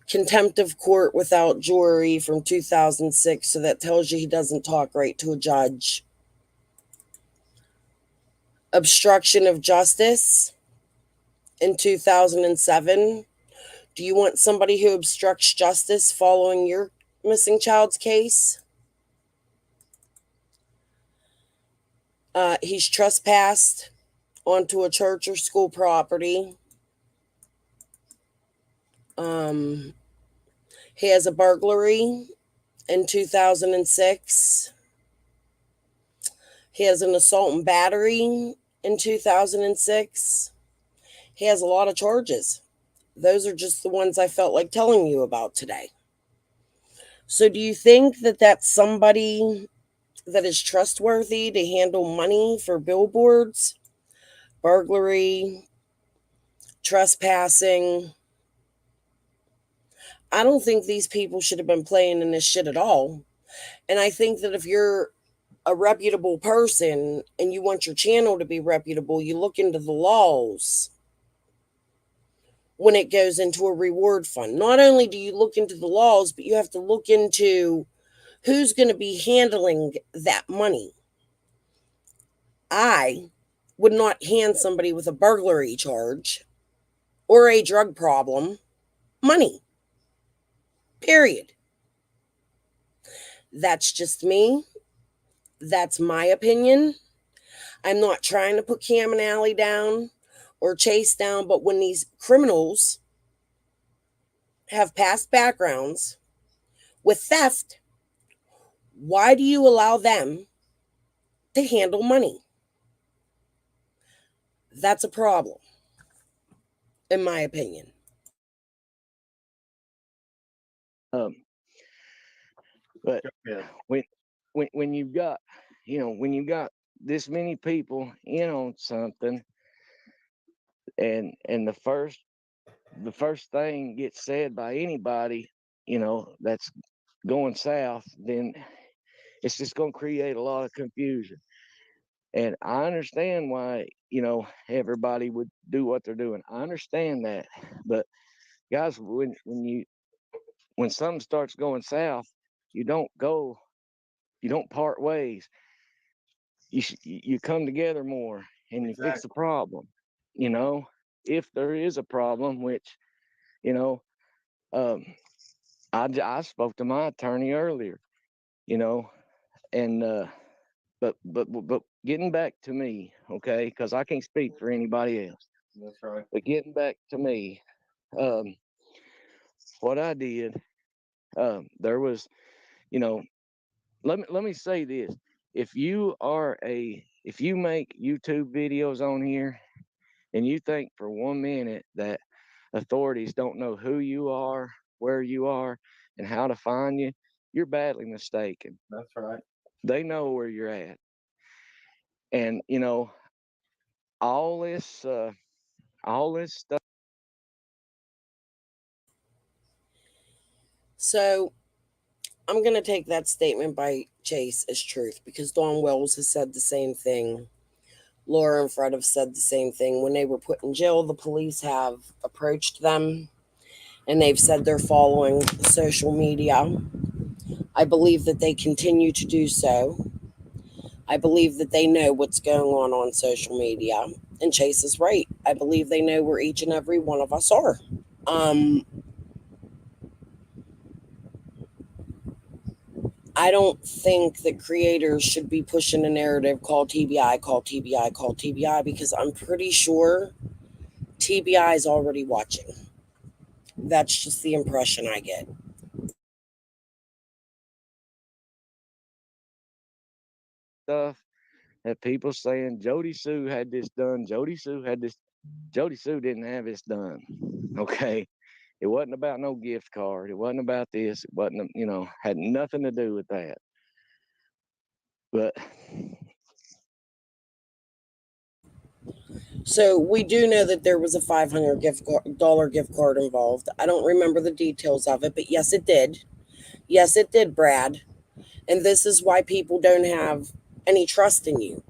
Speaker 2: Contempt of court without jury from 2006. So that tells you he doesn't talk right to a judge. Obstruction of justice in 2007. Do you want somebody who obstructs justice following your missing child's case? He's trespassed onto a church or school property. He has a burglary in 2006. He has an assault and battery in 2006. He has a lot of charges. Those are just the ones I felt like telling you about today. So do you think that that's somebody that is trustworthy to handle money for billboards, burglary, trespassing? I don't think these people should have been playing in this shit at all. And I think that if you're a reputable person and you want your channel to be reputable, you look into the laws when it goes into a reward fund. Not only do you look into the laws, but you have to look into who's going to be handling that money. I would not hand somebody with a burglary charge or a drug problem money. Period. That's just me. That's my opinion. I'm not trying to put Cam and Allie down or Chase down, but when these criminals have past backgrounds with theft, why do you allow them to handle money? That's a problem, in my opinion.
Speaker 5: But
Speaker 3: Yeah.
Speaker 5: when you've got, when you got this many people in on something, and the first thing gets said by anybody, that's going south, then it's just going to create a lot of confusion. And I understand why, everybody would do what they're doing. I understand that. But guys, when something starts going south, you don't part ways. You come together more and you fix the problem. If there is a problem, which, I spoke to my attorney earlier, and but getting back to me, okay, because I can't speak for anybody else.
Speaker 3: That's right.
Speaker 5: But getting back to me, what I did, there was, let me say this: if you make YouTube videos on here, and you think for 1 minute that authorities don't know who you are, where you are, and how to find you, you're badly mistaken.
Speaker 3: That's right.
Speaker 5: They know where you're at. And all this stuff.
Speaker 2: So I'm going to take that statement by Chase as truth, because Dawn Wells has said the same thing. Laura and Fred have said the same thing. When they were put in jail, the police have approached them and they've said they're following social media. I believe that they continue to do so. I believe that they know what's going on social media. And Chase is right. I believe they know where each and every one of us are. I don't think that creators should be pushing a narrative called TBI, called TBI, called TBI, because I'm pretty sure TBI is already watching. That's just the impression I get.
Speaker 5: Stuff that people saying Jody Sue had this done. Jody Sue didn't have this done. Okay. It wasn't about no gift card. It wasn't about this. It wasn't, had nothing to do with that. But
Speaker 2: so we do know that there was a $500 gift card involved. I don't remember the details of it, but yes, it did. Yes, it did, Brad. And this is why people don't have any trust in you.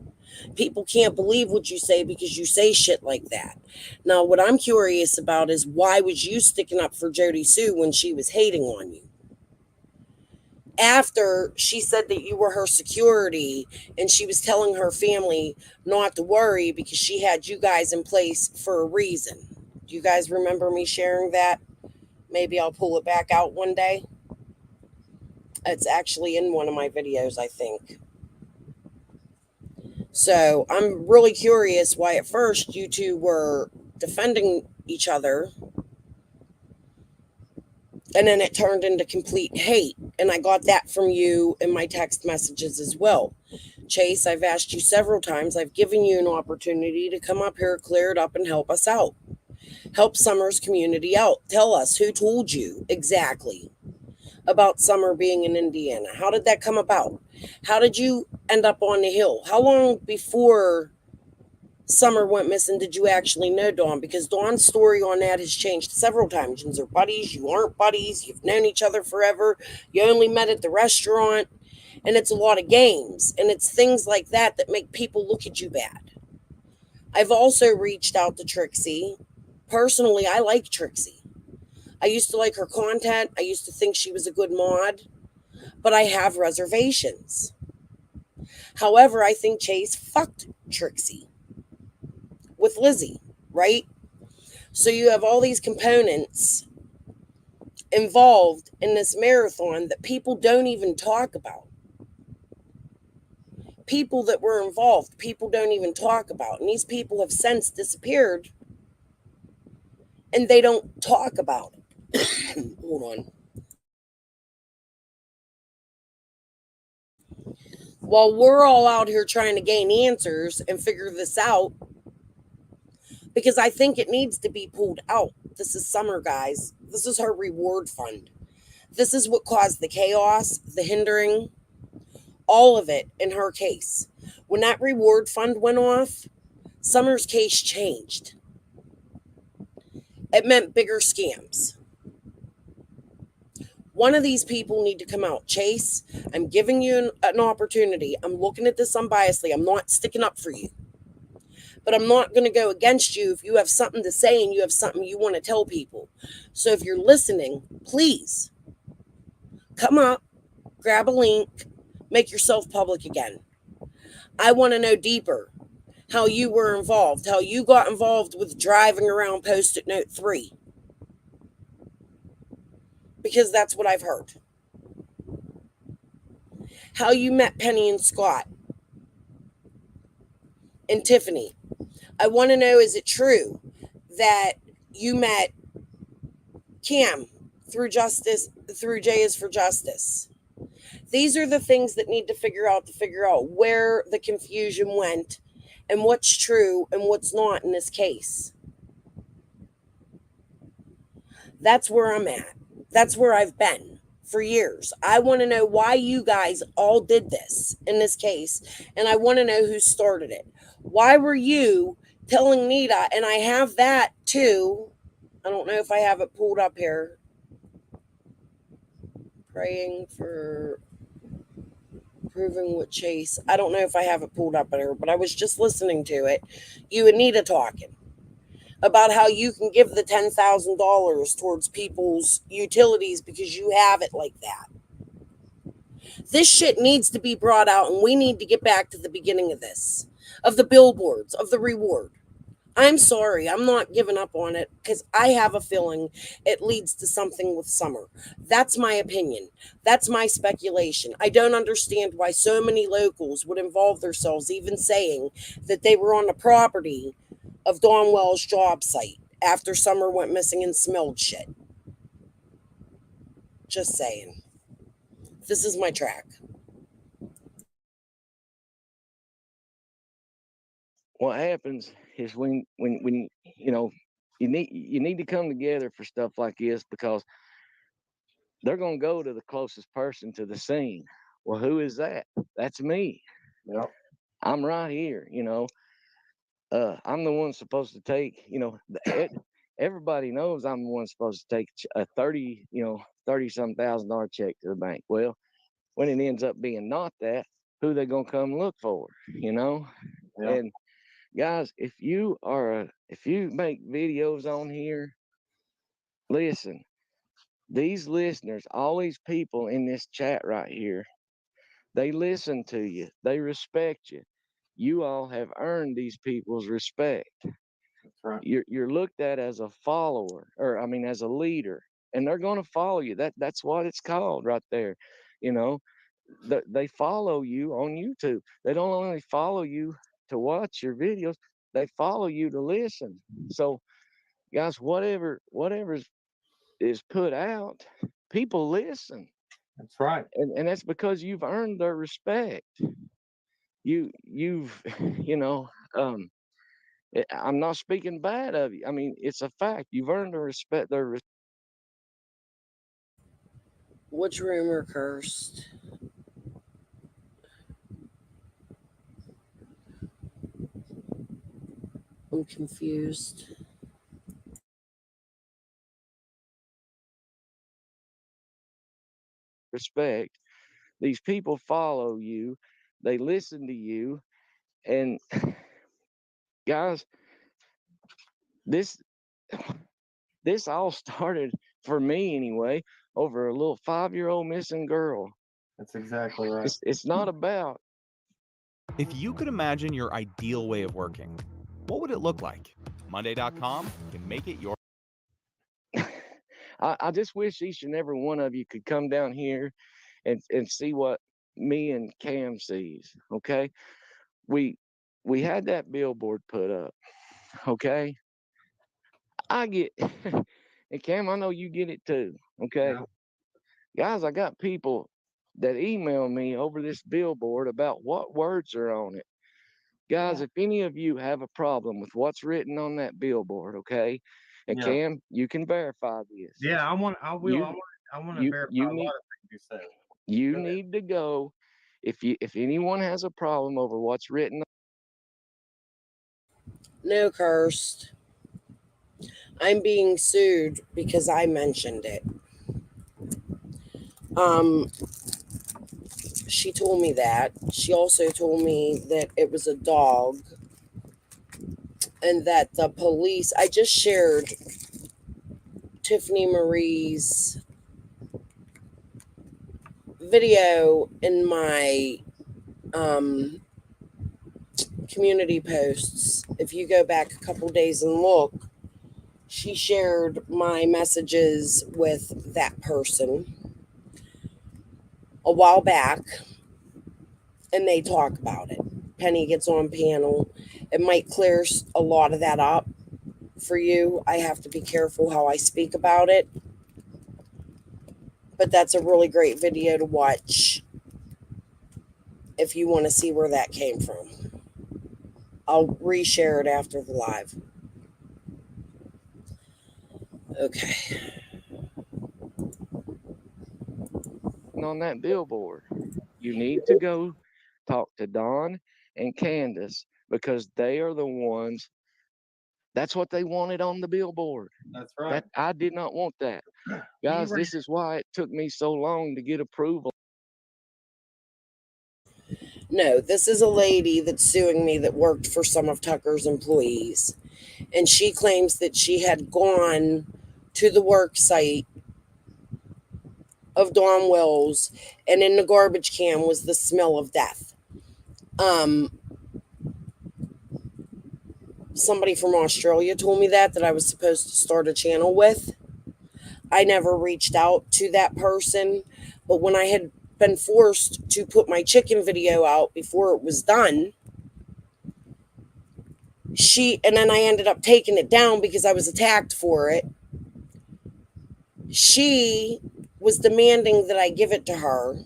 Speaker 2: People can't believe what you say because you say shit like that. Now, what I'm curious about is, why was you sticking up for Jody Sue when she was hating on you? After she said that you were her security and she was telling her family not to worry because she had you guys in place for a reason. Do you guys remember me sharing that? Maybe I'll pull it back out one day. It's actually in one of my videos, I think. So I'm really curious why at first you two were defending each other, and then it turned into complete hate. And I got that from you in my text messages as well. Chase, I've asked you several times. I've given you an opportunity to come up here, clear it up, and help us out. Help Summer's community out. Tell us who told you exactly about Summer being in Indiana. How did that come about? How did you end up on the hill? How long before Summer went missing did you actually know Dawn? Because Dawn's story on that has changed several times. You're buddies, you aren't buddies, you've known each other forever, you only met at the restaurant, and it's a lot of games. And it's things like that that make people look at you bad. I've also reached out to Trixie. Personally, I like Trixie. I used to like her content. I used to think she was a good mod, but I have reservations. However, I think Chase fucked Trixie with Lizzie, right? So you have all these components involved in this marathon that people don't even talk about. People that were involved, people don't even talk about. And these people have since disappeared and they don't talk about it. Hold on. While we're all out here trying to gain answers and figure this out, because I think it needs to be pulled out. This is Summer, guys. This is her reward fund. This is what caused the chaos, the hindering, all of it in her case. When that reward fund went off, Summer's case changed. It meant bigger scams. One of these people need to come out. Chase, I'm giving you an opportunity. I'm looking at this unbiasedly. I'm not sticking up for you. But I'm not going to go against you if you have something to say and you have something you want to tell people. So if you're listening, please come up, grab a link, make yourself public again. I want to know deeper how you were involved, how you got involved with driving around Post-it Note 3. Because that's what I've heard. How you met Penny and Scott and Tiffany. I want to know, is it true that you met Cam through J is for Justice? These are the things that need to figure out where the confusion went and what's true and what's not in this case. That's where I'm at. That's where I've been for years. I want to know why you guys all did this in this case, and I want to know who started it. Why were you telling Nita, and I have that too. I don't know if I have it pulled up here. Praying for proving with Chase. I don't know if I have it pulled up here, but I was just listening to it. You and Nita talking about how you can give the $10,000 towards people's utilities because you have it like that. This shit needs to be brought out, and we need to get back to the beginning of this, of the billboards, of the reward. I'm sorry, I'm not giving up on it because I have a feeling it leads to something with Summer. That's my opinion. That's my speculation. I don't understand why so many locals would involve themselves even saying that they were on the property of Dawn Wells' job site after Summer went missing and smelled shit. Just saying. This is my track.
Speaker 5: What happens is when you know you need to come together for stuff like this, because they're going to go to the closest person to the scene. Well, who is that? That's me.
Speaker 3: Yep.
Speaker 5: I'm right here. I'm the one supposed to take, everybody knows I'm the one supposed to take a 30 some $1,000 check to the bank. Well, when it ends up being not that, who they going to come look for,
Speaker 3: Yep.
Speaker 5: And guys, if you make videos on here, listen, these listeners, all these people in this chat right here, they listen to you, they respect you. You all have earned these people's respect.
Speaker 3: That's right.
Speaker 5: You're looked at as a follower, or I mean as a leader, and they're going to follow you. That's what it's called right there. They follow you on YouTube. They don't only follow you to watch your videos, they follow you to listen. So guys, whatever is put out, people listen.
Speaker 3: That's right.
Speaker 5: And that's because you've earned their respect. You've I'm not speaking bad of you. I mean, it's a fact. You've earned their respect.
Speaker 2: Which rumor cursed? I'm confused.
Speaker 5: Respect. These people follow you. They listen to you. And guys, this all started for me anyway over a little 5-year-old missing girl.
Speaker 3: That's exactly right.
Speaker 5: It's not about.
Speaker 6: If you could imagine your ideal way of working, what would it look like? Monday.com can make it your.
Speaker 5: I just wish each and every one of you could come down here and see what me and Cam sees. Okay, we had that billboard put up. Okay, I get, and Cam, I know you get it too. Okay,
Speaker 3: Yeah.
Speaker 5: guys, I got people that email me over this billboard about what words are on it. Guys,
Speaker 4: Yeah.
Speaker 5: if any of you have a problem with what's written on that billboard, okay, and
Speaker 3: Yeah.
Speaker 5: Cam, you can verify this.
Speaker 3: Yeah, I want to
Speaker 5: You
Speaker 3: verify
Speaker 5: you
Speaker 3: a lot
Speaker 5: need
Speaker 3: of things you said.
Speaker 5: you
Speaker 3: Go ahead.
Speaker 5: need to go if anyone has a problem over what's written.
Speaker 2: No, cursed. I'm being sued because I mentioned it. She told me that. She also told me that it was a dog and that the police. I just shared Tiffany Marie's video in my community posts. If you go back a couple days and look, she shared my messages with that person a while back, and they talk about it. Penny gets on panel. It might clear a lot of that up for you. I have to be careful how I speak about it. But that's a really great video to watch if you want to see where that came from. I'll reshare it after the live. Okay.
Speaker 5: On that billboard, you need to go talk to Don and Candace because they are the ones. That's what they wanted on the billboard.
Speaker 3: That's right.
Speaker 5: That I did not want that. Guys, this is why it took me so long to get approval.
Speaker 2: No, this is a lady that's suing me that worked for some of Tucker's employees. And she claims that she had gone to the work site of Dawn Wells, and in the garbage can was the smell of death. Somebody from Australia told me that I was supposed to start a channel with. I never reached out to that person, but when I had been forced to put my chicken video out before it was done, and then I ended up taking it down because I was attacked for it. She was demanding that I give it to her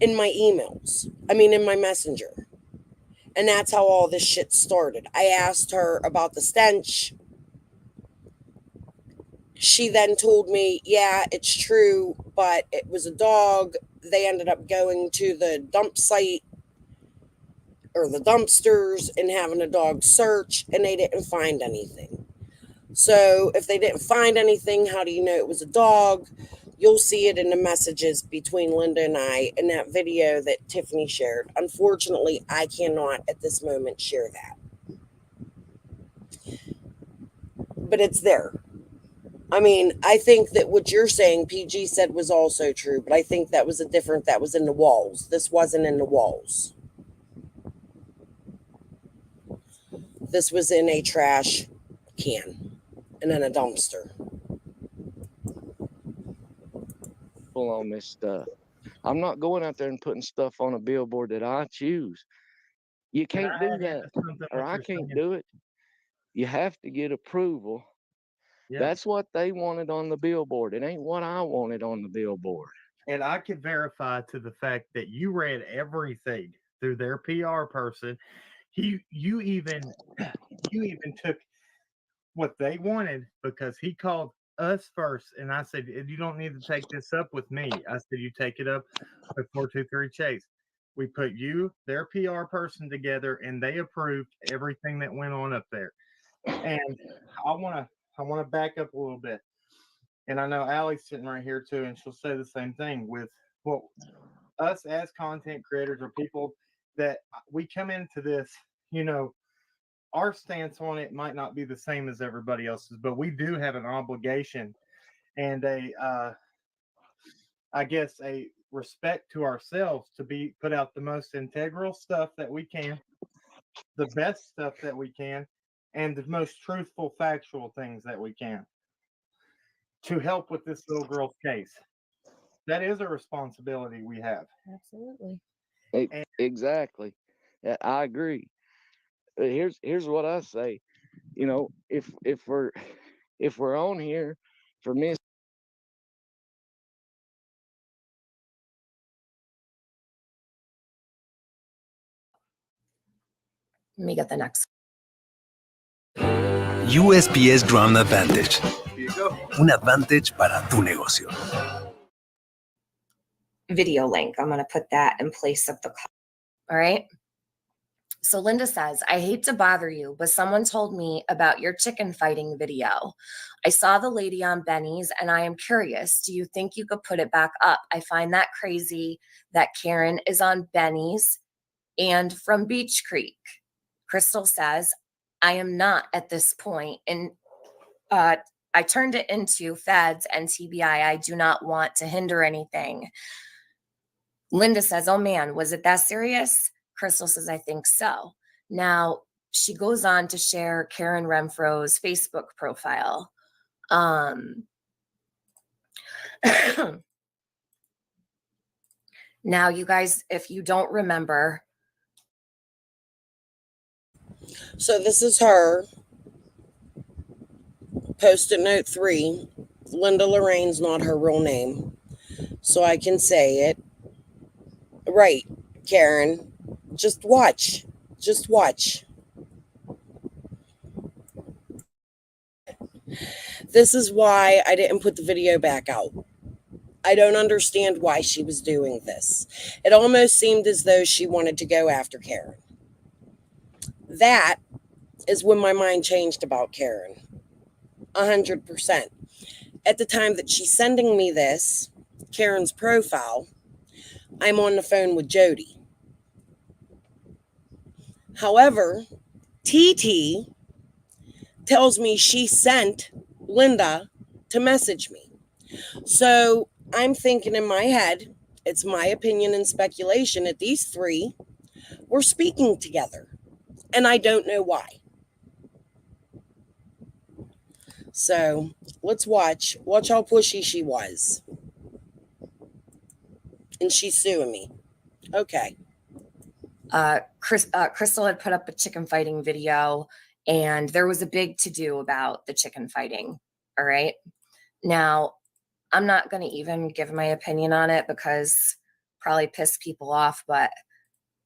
Speaker 2: in my emails. In my messenger. And that's how all this shit started. I asked her about the stench. She then told me, yeah, it's true, but it was a dog. They ended up going to the dump site or the dumpsters and having a dog search, and they didn't find anything. So if they didn't find anything, how do you know it was a dog? You'll see it in the messages between Linda and I in that video that Tiffany shared. Unfortunately, I cannot at this moment share that. But it's there. I think that what you're saying, PG said, was also true, but I think that was that was in the walls. This wasn't in the walls. This was in a trash can and in a dumpster.
Speaker 5: On this stuff. I'm not going out there and putting stuff on a billboard that I choose. You can't do that, or I can't do it. You have to get approval. Yeah. That's what they wanted on the billboard. It ain't what I wanted on the billboard.
Speaker 3: And I can verify to the fact that you read everything through their PR person. you even took what they wanted because he called us first, and I said, you don't need to take this up with me. I said, you take it up with 423 Chase. We put you, their PR person, together, and they approved everything that went on up there. And I want to back up a little bit. And I know Allie's sitting right here too, and she'll say the same thing with what us as content creators or people that we come into this, you know, our stance on it might not be the same as everybody else's, but we do have an obligation and I guess a respect to ourselves to put out the most integral stuff that we can, the best stuff that we can, and the most truthful, factual things that we can to help with this little girl's case. That is a responsibility we have.
Speaker 4: Absolutely.
Speaker 5: Exactly. Yeah, I agree. Here's what I say. You know, if we're on here for miss.
Speaker 1: Let me get the next.
Speaker 7: USPS Ground Advantage. Un advantage para tu negocio.
Speaker 1: Video link. I'm going to put that in place of the call. All right. So Linda says, I hate to bother you, but someone told me about your chicken fighting video. I saw the lady on Benny's and I am curious. Do you think you could put it back up? I find that crazy that Karen is on Benny's and from Beach Creek. Crystal says, I am not at this point. And I turned it into feds and TBI. I do not want to hinder anything. Linda says, oh man, was it that serious? Crystal says, I think so. Now, she goes on to share Karen Renfro's Facebook profile. Now, you guys, if you don't remember.
Speaker 2: So this is her. Post-it note 3. Linda Lorraine's not her real name. So I can say it. Right, Karen. Just watch. Just watch. This is why I didn't put the video back out. I don't understand why she was doing this. It almost seemed as though she wanted to go after Karen. That is when my mind changed about Karen. 100%. At the time that she's sending me this, Karen's profile, I'm on the phone with Jody. However, TT tells me she sent Linda to message me. So I'm thinking in my head, it's my opinion and speculation that these three were speaking together. And I don't know why. So let's watch. Watch how pushy she was. And she's suing me. Okay.
Speaker 1: Crystal had put up a chicken fighting video, and there was a big to-do about the chicken fighting. All right. Now, I'm not going to even give my opinion on it because probably piss people off, but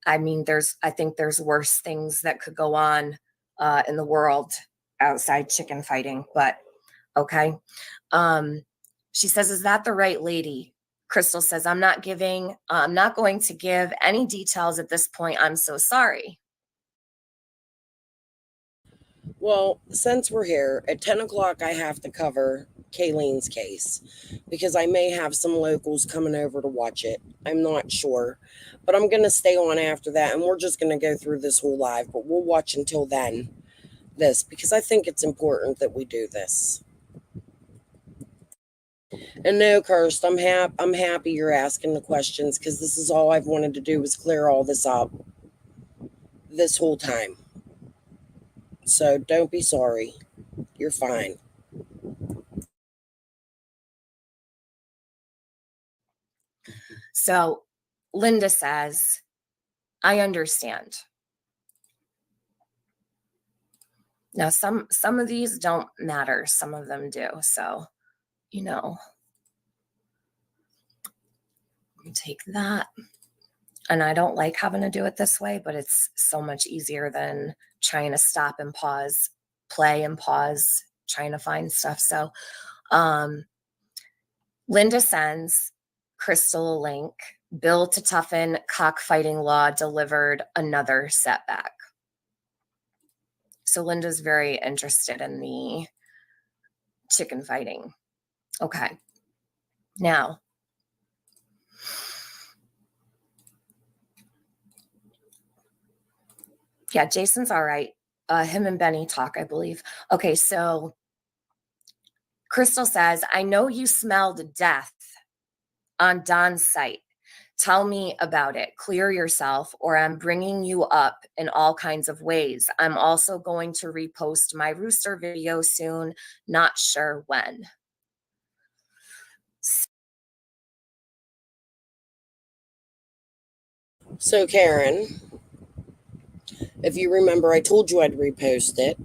Speaker 1: I mean, I think there's worse things that could go on in the world outside chicken fighting, but okay. She says, is that the right lady? Crystal says, I'm not going to give any details at this point. I'm so sorry.
Speaker 2: Well, since we're here, at 10 o'clock, I have to cover Kaylene's case because I may have some locals coming over to watch it. I'm not sure, but I'm going to stay on after that, and we're just going to go through this whole live, but we'll watch until then because I think it's important that we do this. And no, Kirst, I'm happy you're asking the questions because this is all I've wanted to do was clear all this up this whole time. So don't be sorry. You're fine.
Speaker 1: So Linda says, I understand. Now, some of these don't matter. Some of them do. So, you know, let me take that. And I don't like having to do it this way, but it's so much easier than trying to stop and pause, play and pause, trying to find stuff. So Linda sends Crystal a link. Bill to toughen cockfighting law delivered another setback. So Linda's very interested in the chicken fighting. Okay. Now, yeah, Jason's all right. Him and Benny talk, I believe. Okay, so Crystal says, I know you smelled death on Don's site. Tell me about it. Clear yourself, or I'm bringing you up in all kinds of ways. I'm also going to repost my rooster video soon. Not sure when.
Speaker 2: So, Karen, if you remember, I told you I'd repost it.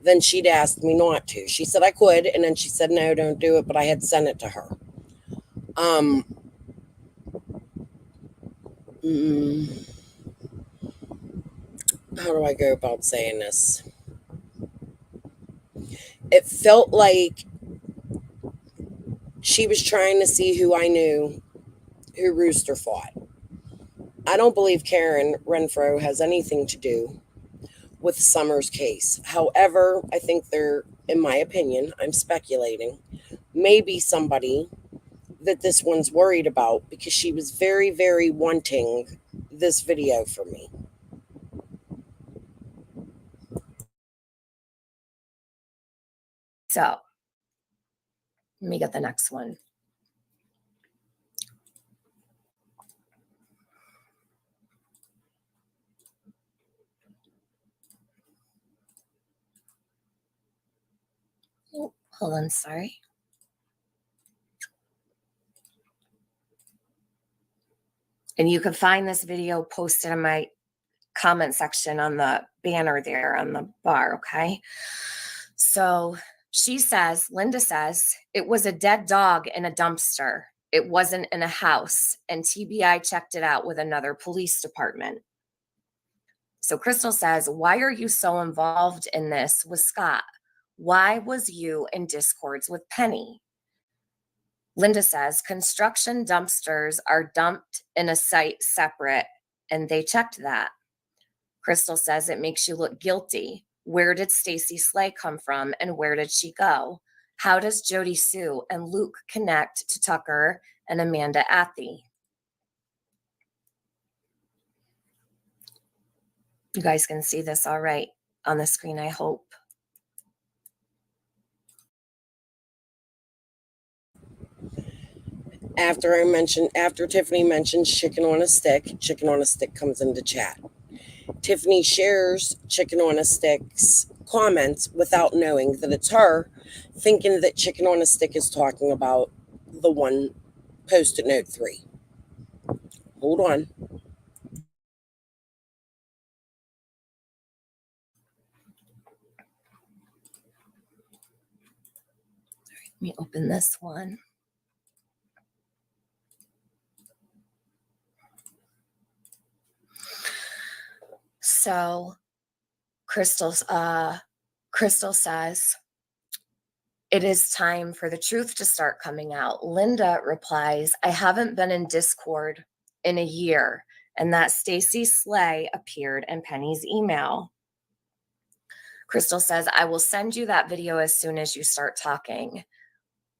Speaker 2: Then she'd asked me not to. She said I could, and then she said, no, don't do it, but I had sent it to her. How do I go about saying this? It felt like she was trying to see who I knew who Rooster fought. I don't believe Karen Renfro has anything to do with Summer's case. However, I think there, in my opinion, I'm speculating, maybe somebody that this one's worried about, because she was very, very wanting this video for me.
Speaker 1: So let me get the next one. Oh, hold on, sorry. And you can find this video posted in my comment section on the banner there on the bar, okay? So she says, Linda says, it was a dead dog in a dumpster. It wasn't in a house, and TBI checked it out with another police department. So Crystal says, why are you so involved in this with Scott? Why was you in discords with Penny? Linda says, construction dumpsters are dumped in a site separate, and they checked that. Crystal says, it makes you look guilty. Where did Stacy Slay come from, and where did she go? How does Jody Sue and Luke connect to Tucker and Amanda Athey? You guys can see this all right on the screen, I hope.
Speaker 2: After Tiffany mentions chicken on a stick comes into chat. Tiffany shares chicken on a stick's comments without knowing that it's her, thinking that chicken on a stick is talking about the one post-it note 3. Hold on.
Speaker 1: Let me open this one. So Crystal says, it is time for the truth to start coming out. Linda replies, I haven't been in Discord in a year, and that Stacy Slay appeared in Penny's email. Crystal says, I will send you that video as soon as you start talking.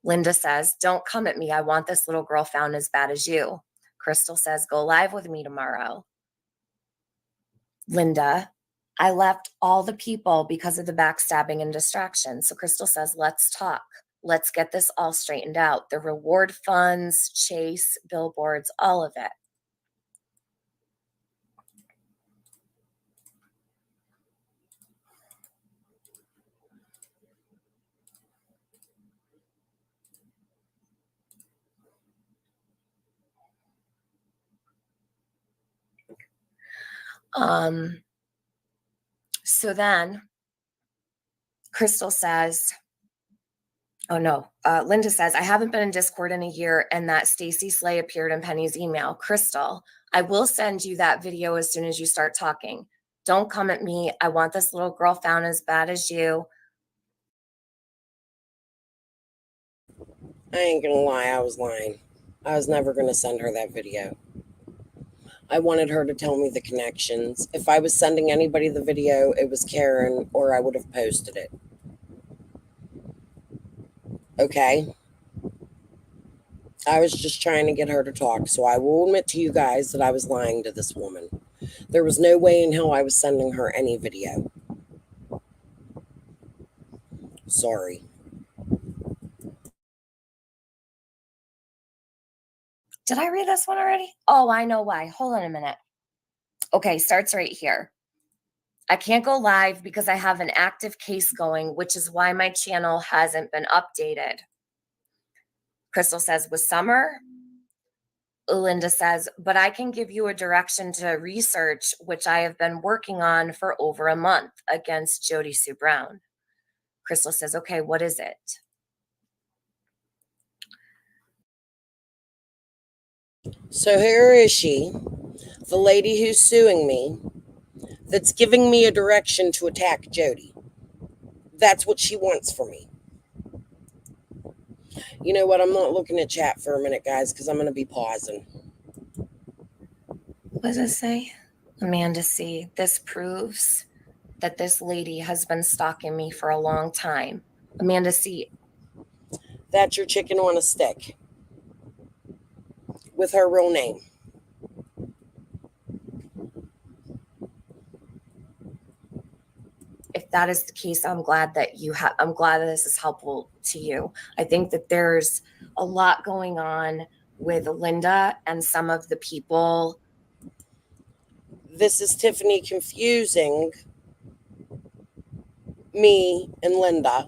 Speaker 1: Linda says, don't come at me. I want this little girl found as bad as you. Crystal says, go live with me tomorrow. Linda, I left all the people because of the backstabbing and distraction. So Crystal says, let's talk. Let's get this all straightened out. The reward funds, Chase, billboards, all of it. So then Crystal says, Linda says, I haven't been in Discord in a year, and that Stacy Slay appeared in Penny's email. Crystal,
Speaker 8: I will send you that video as soon as you start talking. Don't come at me. I want this little girl found as bad as you.
Speaker 2: I ain't gonna lie, I was lying. I was never gonna send her that video. I wanted her to tell me the connections. If I was sending anybody the video, it was Karen, or I would have posted it. Okay? I was just trying to get her to talk, so I will admit to you guys that I was lying to this woman. There was no way in hell I was sending her any video. Sorry.
Speaker 8: Did I read this one already? Oh, I know why. Hold on a minute. Okay, starts right here. I can't go live because I have an active case going, which is why my channel hasn't been updated. Crystal says, with Summer. Linda says, but I can give you a direction to research, which I have been working on for over a month against Jody Sue Brown. Crystal says, okay, what is it?
Speaker 2: So here is she, the lady who's suing me, that's giving me a direction to attack Jody. That's what she wants from me. You know what? I'm not looking at chat for a minute, guys, because I'm going to be pausing.
Speaker 8: What does it say? Amanda C. This proves that this lady has been stalking me for a long time. Amanda C.
Speaker 2: That's your chicken on a stick. With her real name.
Speaker 8: If that is the case, I'm glad that this is helpful to you. I think that there's a lot going on with Linda and some of the people.
Speaker 2: This is Tiffany confusing me and Linda,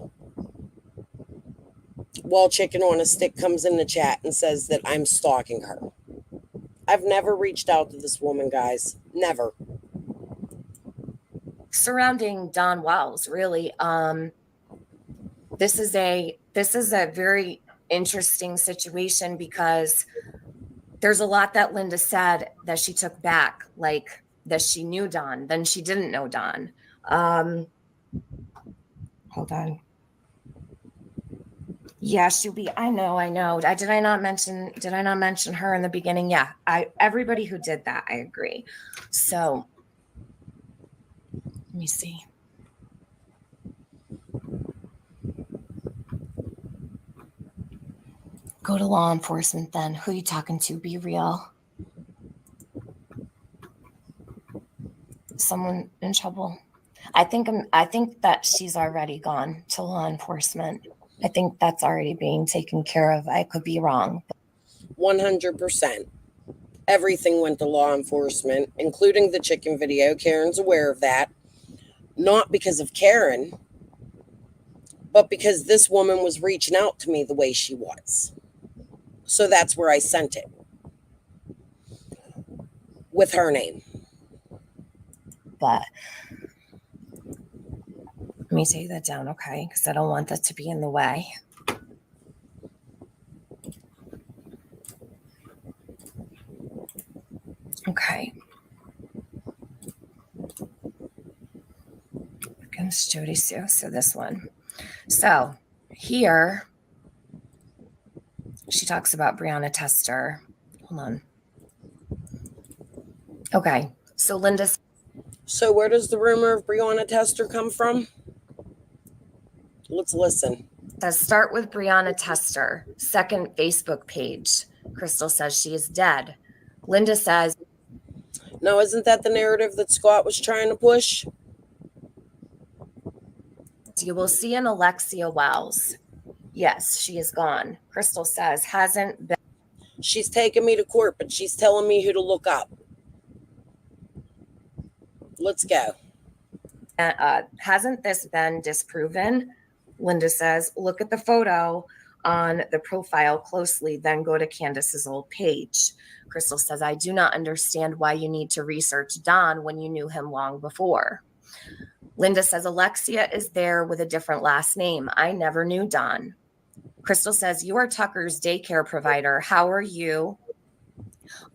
Speaker 2: while Chicken on a Stick comes in the chat and says that I'm stalking her. I've never reached out to this woman, guys. Never.
Speaker 8: Surrounding Don Wells, really. This is a very interesting situation because there's a lot that Linda said that she took back, like that she knew Don, then she didn't know Don. Hold on. Yeah, I know. Did I not mention her in the beginning? Yeah, everybody who did that, I agree. So let me see. Go to law enforcement then. Who are you talking to? Be real. Someone in trouble? I think that she's already gone to law enforcement. I think that's already being taken care of. I could be wrong.
Speaker 2: 100%. Everything went to law enforcement, including the chicken video. Karen's aware of that. Not because of Karen, but because this woman was reaching out to me the way she was. So that's where I sent it. With her name.
Speaker 8: But let me take that down, okay? Because I don't want that to be in the way. Okay. Against Jody Sue. So this one. So here, she talks about Breonna Tester. Hold on. Okay. So Linda.
Speaker 2: So where does the rumor of Breonna Tester come from? Let's listen.
Speaker 8: Says start with Breonna Tester, second Facebook page. Crystal says she is dead. Linda says.
Speaker 2: No, isn't that the narrative that Scott was trying to push?
Speaker 8: You will see an Alexia Wells. Yes, she is gone. Crystal says hasn't been.
Speaker 2: She's taking me to court, but she's telling me who to look up. Let's go.
Speaker 8: Hasn't this been disproven? Linda says, look at the photo on the profile closely, then go to Candace's old page. Crystal says, I do not understand why you need to research Don when you knew him long before. Linda says, Alexia is there with a different last name. I never knew Don. Crystal says, you are Tucker's daycare provider. How are you?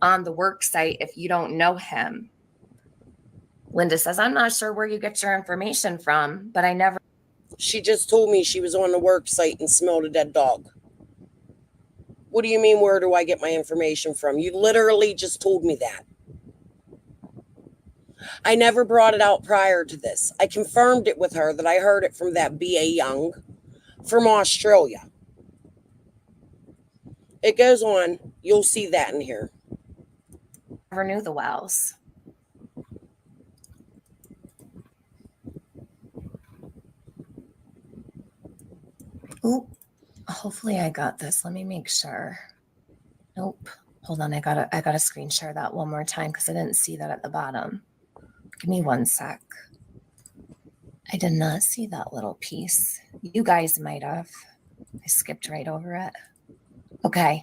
Speaker 8: on the work site if you don't know him? Linda says, I'm not sure where you get your information from, but I never.
Speaker 2: She just told me she was on the work site and smelled a dead dog. What do you mean, where do I get my information from? You literally just told me that. I never brought it out prior to this. I confirmed it with her that I heard it from that B.A. Young from Australia. It goes on. You'll see that in here.
Speaker 8: Never knew the Wells. Oop. Hopefully I got this. Let me make sure. Nope. Hold on. I gotta screen share that one more time because I didn't see that at the bottom. Give me one sec. I did not see that little piece. You guys might have. I skipped right over it. Okay.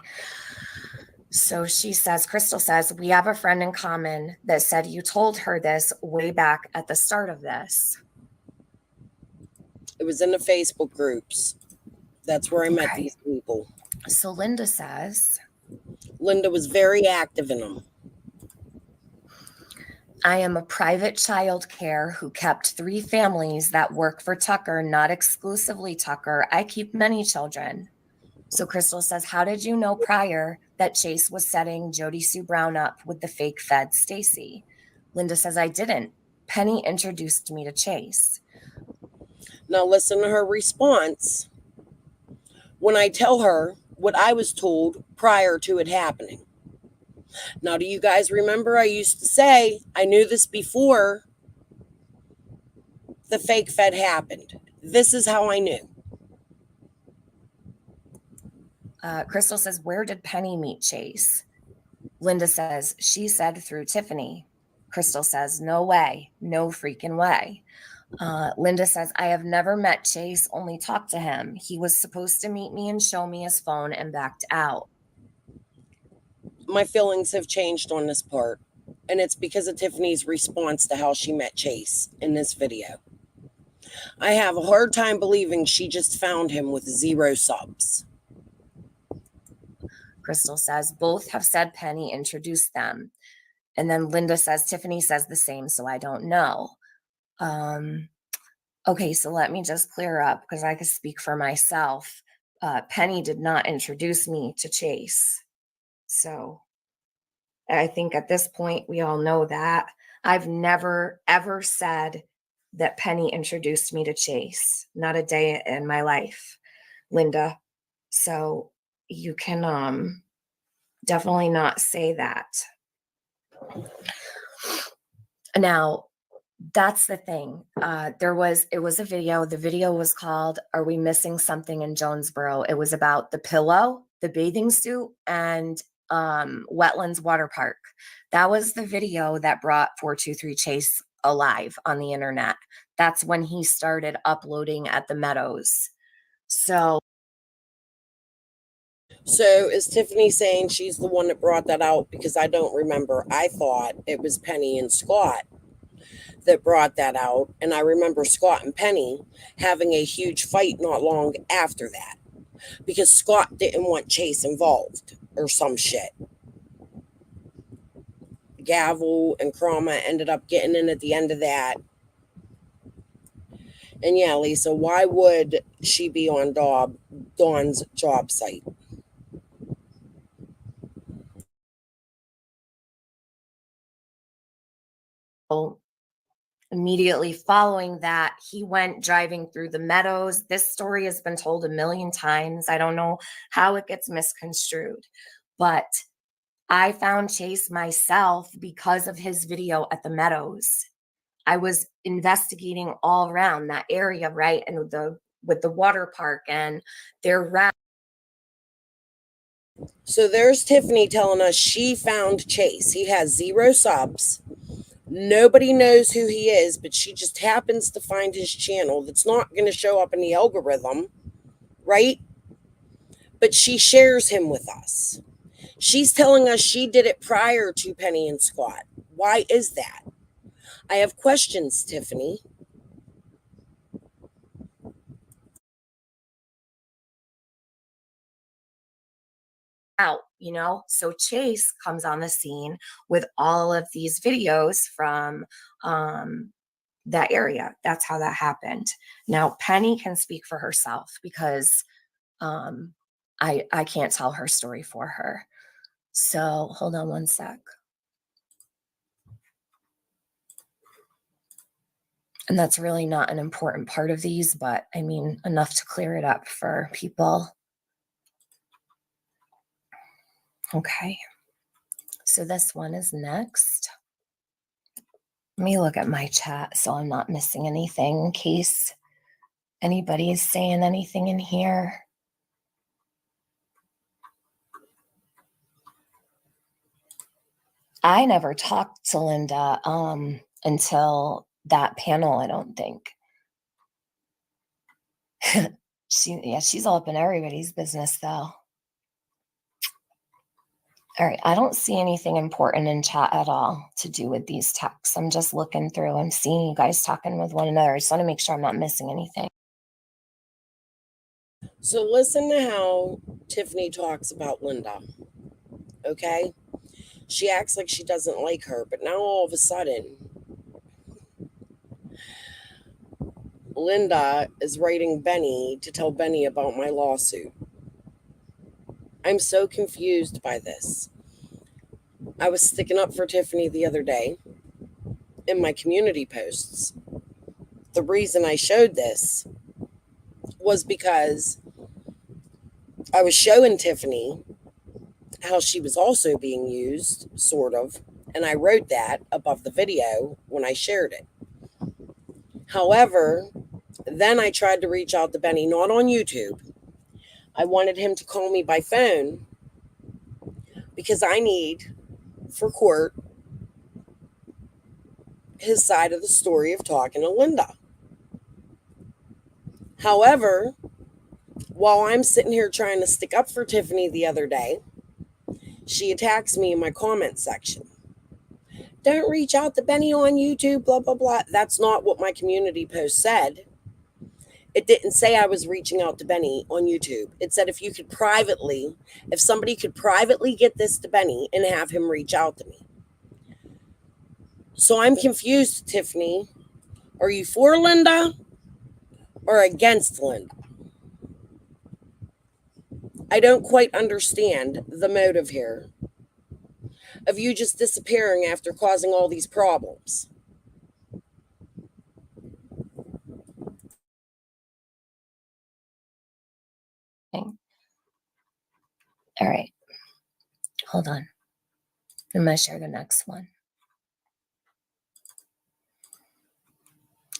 Speaker 8: So she says, Crystal says, we have a friend in common that said you told her this way back at the start of this.
Speaker 2: It was in the Facebook groups. That's where I met
Speaker 8: Okay.
Speaker 2: these people.
Speaker 8: So Linda says,
Speaker 2: Linda was very active in them.
Speaker 8: I am a private child care who kept 3 families that work for Tucker, not exclusively Tucker. I keep many children. So Crystal says, how did you know prior that Chase was setting Jody Sue Brown up with the fake Fed Stacy? Linda says, I didn't. Penny introduced me to Chase.
Speaker 2: Now listen to her response when I tell her what I was told prior to it happening. Now, do you guys remember I used to say I knew this before the fake Fed happened? This is how I knew.
Speaker 8: Crystal says, where did Penny meet Chase? Linda says, she said through Tiffany. Crystal says, no way, no freaking way. Linda says, I have never met Chase, only talked to him. He was supposed to meet me and show me his phone and backed out.
Speaker 2: My feelings have changed on this part, and it's because of Tiffany's response to how she met Chase in this video. I have a hard time believing she just found him with 0 subs.
Speaker 8: Crystal says, both have said Penny introduced them. And then Linda says, Tiffany says the same, so I don't know. Okay, so let me just clear up because I can speak for myself. Penny did not introduce me to Chase. So I think at this point, we all know that. I've never, ever said that Penny introduced me to Chase. Not a day in my life, Linda. So you can definitely not say that. Now, that's the thing. It was a video. The video was called, Are We Missing Something in Jonesboro? It was about the pillow, the bathing suit, and Wetlands Water Park. That was the video that brought 423 Chase alive on the internet. That's when he started uploading at the Meadows. So
Speaker 2: is Tiffany saying she's the one that brought that out? Because I don't remember. I thought it was Penny and Scott that brought that out. And I remember Scott and Penny having a huge fight not long after that. Because Scott didn't want Chase involved or some shit. Gavel and Krama ended up getting in at the end of that. And yeah, Lisa, why would she be on Dawn's job site?
Speaker 8: immediately following that, he went driving through the Meadows. This story has been told a million times. I don't know how it gets misconstrued, but I found Chase myself because of his video at the Meadows. I was investigating all around that area, right? And with the water park and their route.
Speaker 2: So there's Tiffany telling us she found Chase. He has 0 subs. Nobody knows who he is, but she just happens to find his channel that's not going to show up in the algorithm, right? But she shares him with us. She's telling us she did it prior to Penny and Scott. Why is that? I have questions, Tiffany.
Speaker 8: Out you know? So Chase comes on the scene with all of these videos from that area. That's how that happened. Now, Penny can speak for herself because I can't tell her story for her. So hold on one sec. And that's really not an important part of these, but I mean, enough to clear it up for people. Okay. So this one is next. Let me look at my chat so I'm not missing anything in case anybody is saying anything in here. I never talked to Linda until that panel, I don't think. She's all up in everybody's business though. All right, I don't see anything important in chat at all to do with these texts. I'm just looking through. I'm seeing you guys talking with one another. I just want to make sure I'm not missing anything.
Speaker 2: So listen to how Tiffany talks about Linda, okay? She acts like she doesn't like her, but now all of a sudden, Linda is writing Benny to tell Benny about my lawsuit. I'm so confused by this. I was sticking up for Tiffany the other day in my community posts. The reason I showed this was because I was showing Tiffany how she was also being used, sort of, and I wrote that above the video when I shared it. However, then I tried to reach out to Benny, not on YouTube. I wanted him to call me by phone because I need, for court, his side of the story of talking to Linda. However, while I'm sitting here trying to stick up for Tiffany the other day, she attacks me in my comment section. Don't reach out to Benny on YouTube, blah, blah, blah. That's not what my community post said. It didn't say I was reaching out to Benny on YouTube. It said if somebody could privately get this to Benny and have him reach out to me. So I'm confused, Tiffany. Are you for Linda or against Linda? I don't quite understand the motive here of you just disappearing after causing all these problems.
Speaker 8: All right, hold on. I'm gonna share the next one.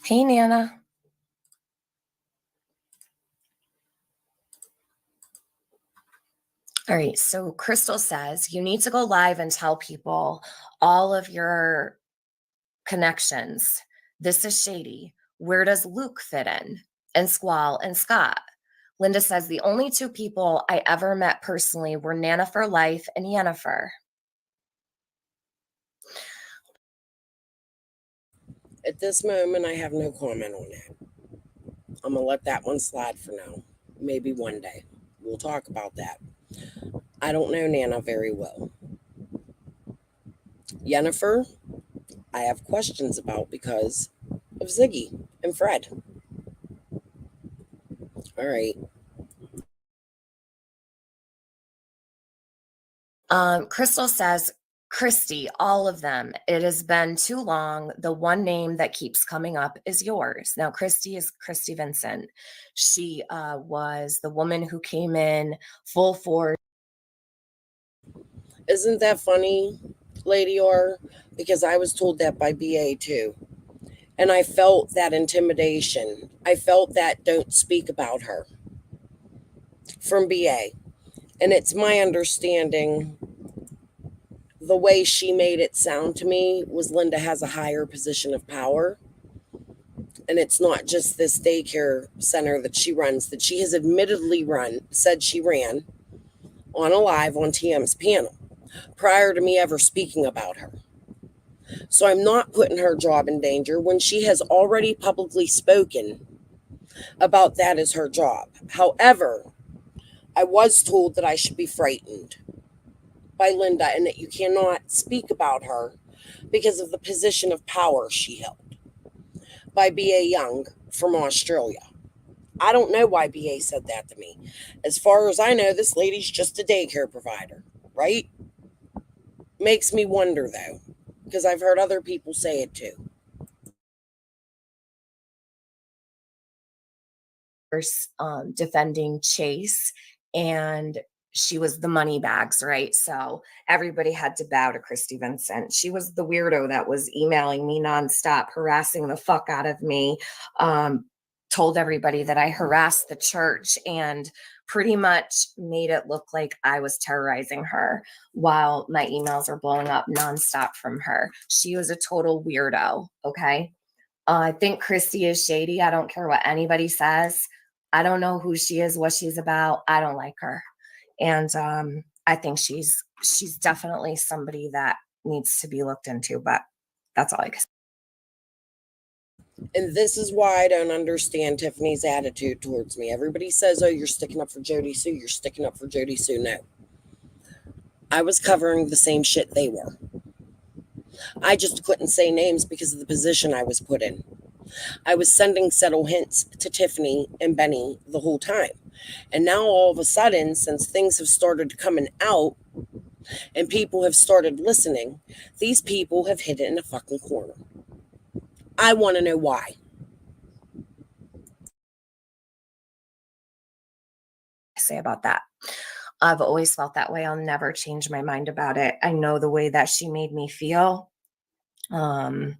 Speaker 8: Hey, Nana. All right, so Crystal says you need to go live and tell people all of your connections. This is shady. Where does Luke fit in? And Squall and Scott. Linda says the only two people I ever met personally were Nana for Life and Yennefer.
Speaker 2: At this moment, I have no comment on that. I'm going to let that one slide for now. Maybe one day. We'll talk about that. I don't know Nana very well. Yennefer, I have questions about because of Ziggy and Fred. All right.
Speaker 8: Crystal says, Christy, all of them. It has been too long. The one name that keeps coming up is yours. Now, Christy is Christy Vincent. She was the woman who came in full force.
Speaker 2: Isn't that funny, Lady R? Because I was told that by BA too. And I felt that intimidation. I felt that don't speak about her from BA. And it's my understanding the way she made it sound to me was Linda has a higher position of power. And it's not just this daycare center that she runs, that she has admittedly said she ran on a live on TM's panel prior to me ever speaking about her. So I'm not putting her job in danger when she has already publicly spoken about that as her job. However, I was told that I should be frightened by Linda and that you cannot speak about her because of the position of power she held by B.A. Young from Australia. I don't know why B.A. said that to me. As far as I know, this lady's just a daycare provider, right? Makes me wonder, though, because I've heard other people say it too.
Speaker 8: Defending Chase, and she was the money bags, right? So everybody had to bow to Christy Vincent. She was the weirdo that was emailing me nonstop, harassing the fuck out of me, told everybody that I harassed the church, and pretty much made it look like I was terrorizing her while my emails are blowing up nonstop from her. She was a total weirdo, okay? I think Christy is shady. I don't care what anybody says. I don't know who she is, what she's about. I don't like her. And I think she's definitely somebody that needs to be looked into, but that's all I can say.
Speaker 2: And this is why I don't understand Tiffany's attitude towards me. Everybody says, oh, you're sticking up for Jody Sue. You're sticking up for Jody Sue. No. I was covering the same shit they were. I just couldn't say names because of the position I was put in. I was sending subtle hints to Tiffany and Benny the whole time. And now all of a sudden, since things have started coming out and people have started listening, these people have hid it in a fucking corner. I want to know why.
Speaker 8: Say about that. I've always felt that way. I'll never change my mind about it. I know the way that she made me feel. And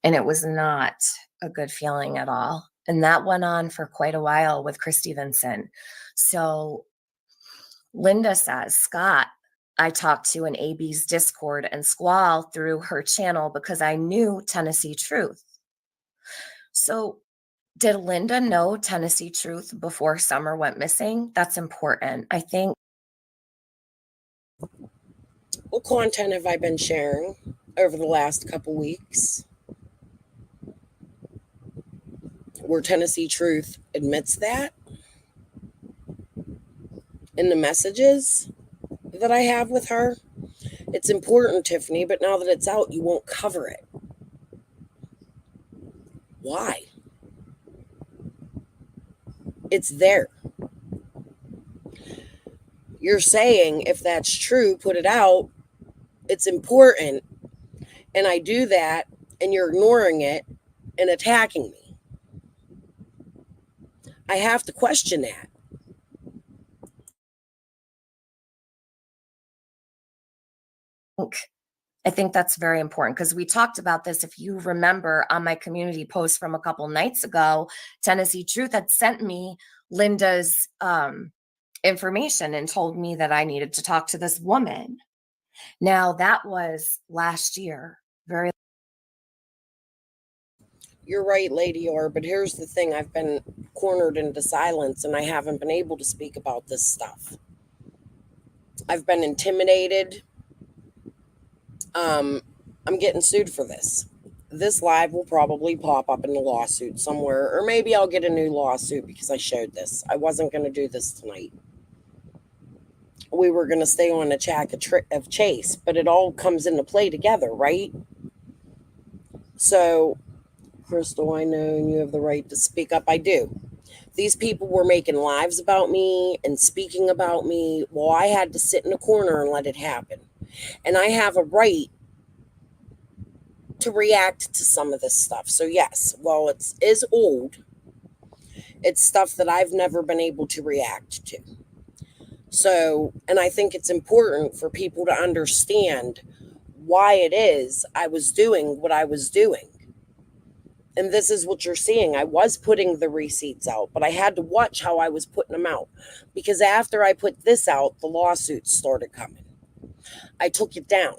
Speaker 8: it was not a good feeling at all. And that went on for quite a while with Christy Vincent. So Linda says, Scott, I talked to an AB's Discord and Squall through her channel because I knew Tennessee Truth. So did Linda know Tennessee Truth before Summer went missing? That's important. I think.
Speaker 2: What content have I been sharing over the last couple weeks where Tennessee Truth admits that in the messages that I have with her? It's important, Tiffany, but now that it's out, you won't cover it. Why? It's there. You're saying if that's true, put it out. It's important. And I do that, and you're ignoring it and attacking me. I have to question that.
Speaker 8: I think that's very important because we talked about this. If you remember on my community post from a couple nights ago, Tennessee Truth had sent me Linda's information and told me that I needed to talk to this woman. Now that was last year.
Speaker 2: You're right, Lady R, but here's the thing. I've been cornered into silence and I haven't been able to speak about this stuff. I've been intimidated. I'm getting sued for this. This live will probably pop up in a lawsuit somewhere, or maybe I'll get a new lawsuit because I showed this. I wasn't going to do this tonight. We were going to stay on the track of Chase, but it all comes into play together, right? So, Crystal, I know you have the right to speak up. I do. These people were making lives about me and speaking about me. Well, I had to sit in a corner and let it happen. And I have a right to react to some of this stuff. So yes, while it is old, it's stuff that I've never been able to react to. So, and I think it's important for people to understand why it is I was doing what I was doing. And this is what you're seeing. I was putting the receipts out, but I had to watch how I was putting them out. Because after I put this out, the lawsuits started coming. I took it down.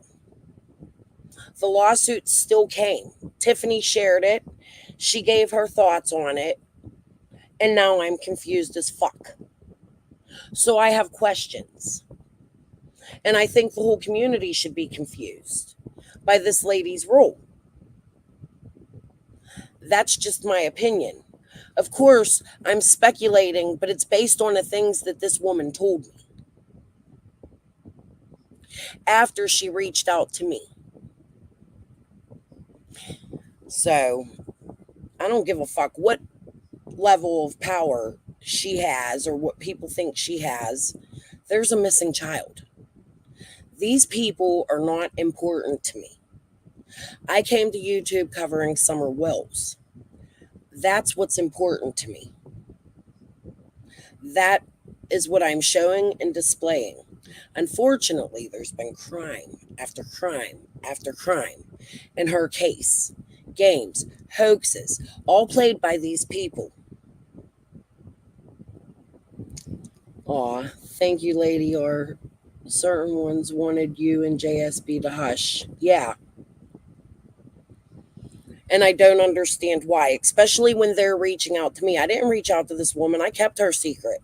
Speaker 2: The lawsuits still came. Tiffany shared it. She gave her thoughts on it. And now I'm confused as fuck. So I have questions. And I think the whole community should be confused by this lady's rule. That's just my opinion. Of course, I'm speculating, but it's based on the things that this woman told me. after she reached out to me. So I don't give a fuck what level of power she has or what people think she has. There's a missing child. These people are not important to me. I came to YouTube covering Summer Wells. That's what's important to me. That is what I'm showing and displaying. Unfortunately, there's been crime after crime after crime in her case. Games, hoaxes, all played by these people. Aw, thank you, Lady R. Certain ones wanted you and JSB to hush. Yeah. And I don't understand why, especially when they're reaching out to me. I didn't reach out to this woman. I kept her secret.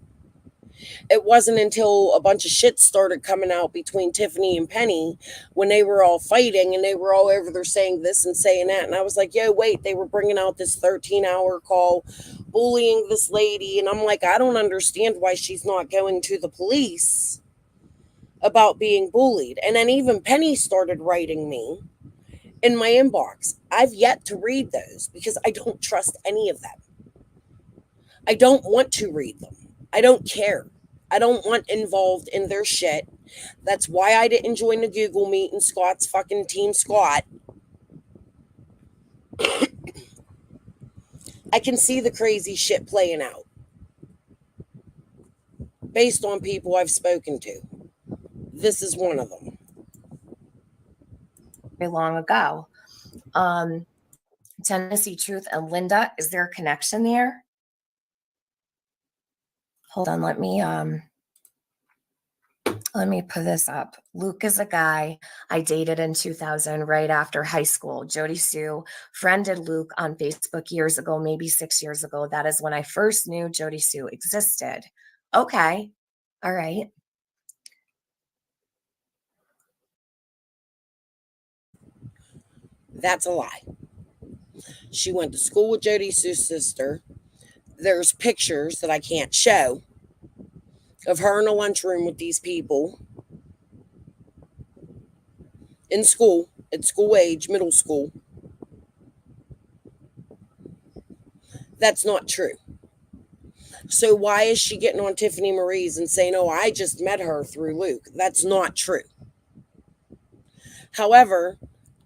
Speaker 2: It wasn't until a bunch of shit started coming out between Tiffany and Penny when they were all fighting and they were all over there saying this and saying that. And I was like, yo, wait, they were bringing out this 13-hour call bullying this lady. And I'm like, I don't understand why she's not going to the police about being bullied. And then even Penny started writing me in my inbox. I've yet to read those because I don't trust any of them. I don't want to read them. I don't care. I don't want involved in their shit. That's why I didn't join the Google Meet and Scott's fucking Team Scott. I can see the crazy shit playing out based on people I've spoken to. This is one of them.
Speaker 8: Very long ago. Tennessee Truth and Linda, is there a connection there? Hold on, let me put this up. Luke is a guy I dated in 2000, right after high school. Jody Sue friended Luke on Facebook years ago, maybe 6 years ago. That is when I first knew Jody Sue existed. Okay, all right.
Speaker 2: That's a lie. She went to school with Jody Sue's sister. There's pictures that I can't show of her in a lunchroom with these people in school, at school age, middle school. That's not true. So why is she getting on Tiffany Marie's and saying, oh, I just met her through Luke? That's not true. However,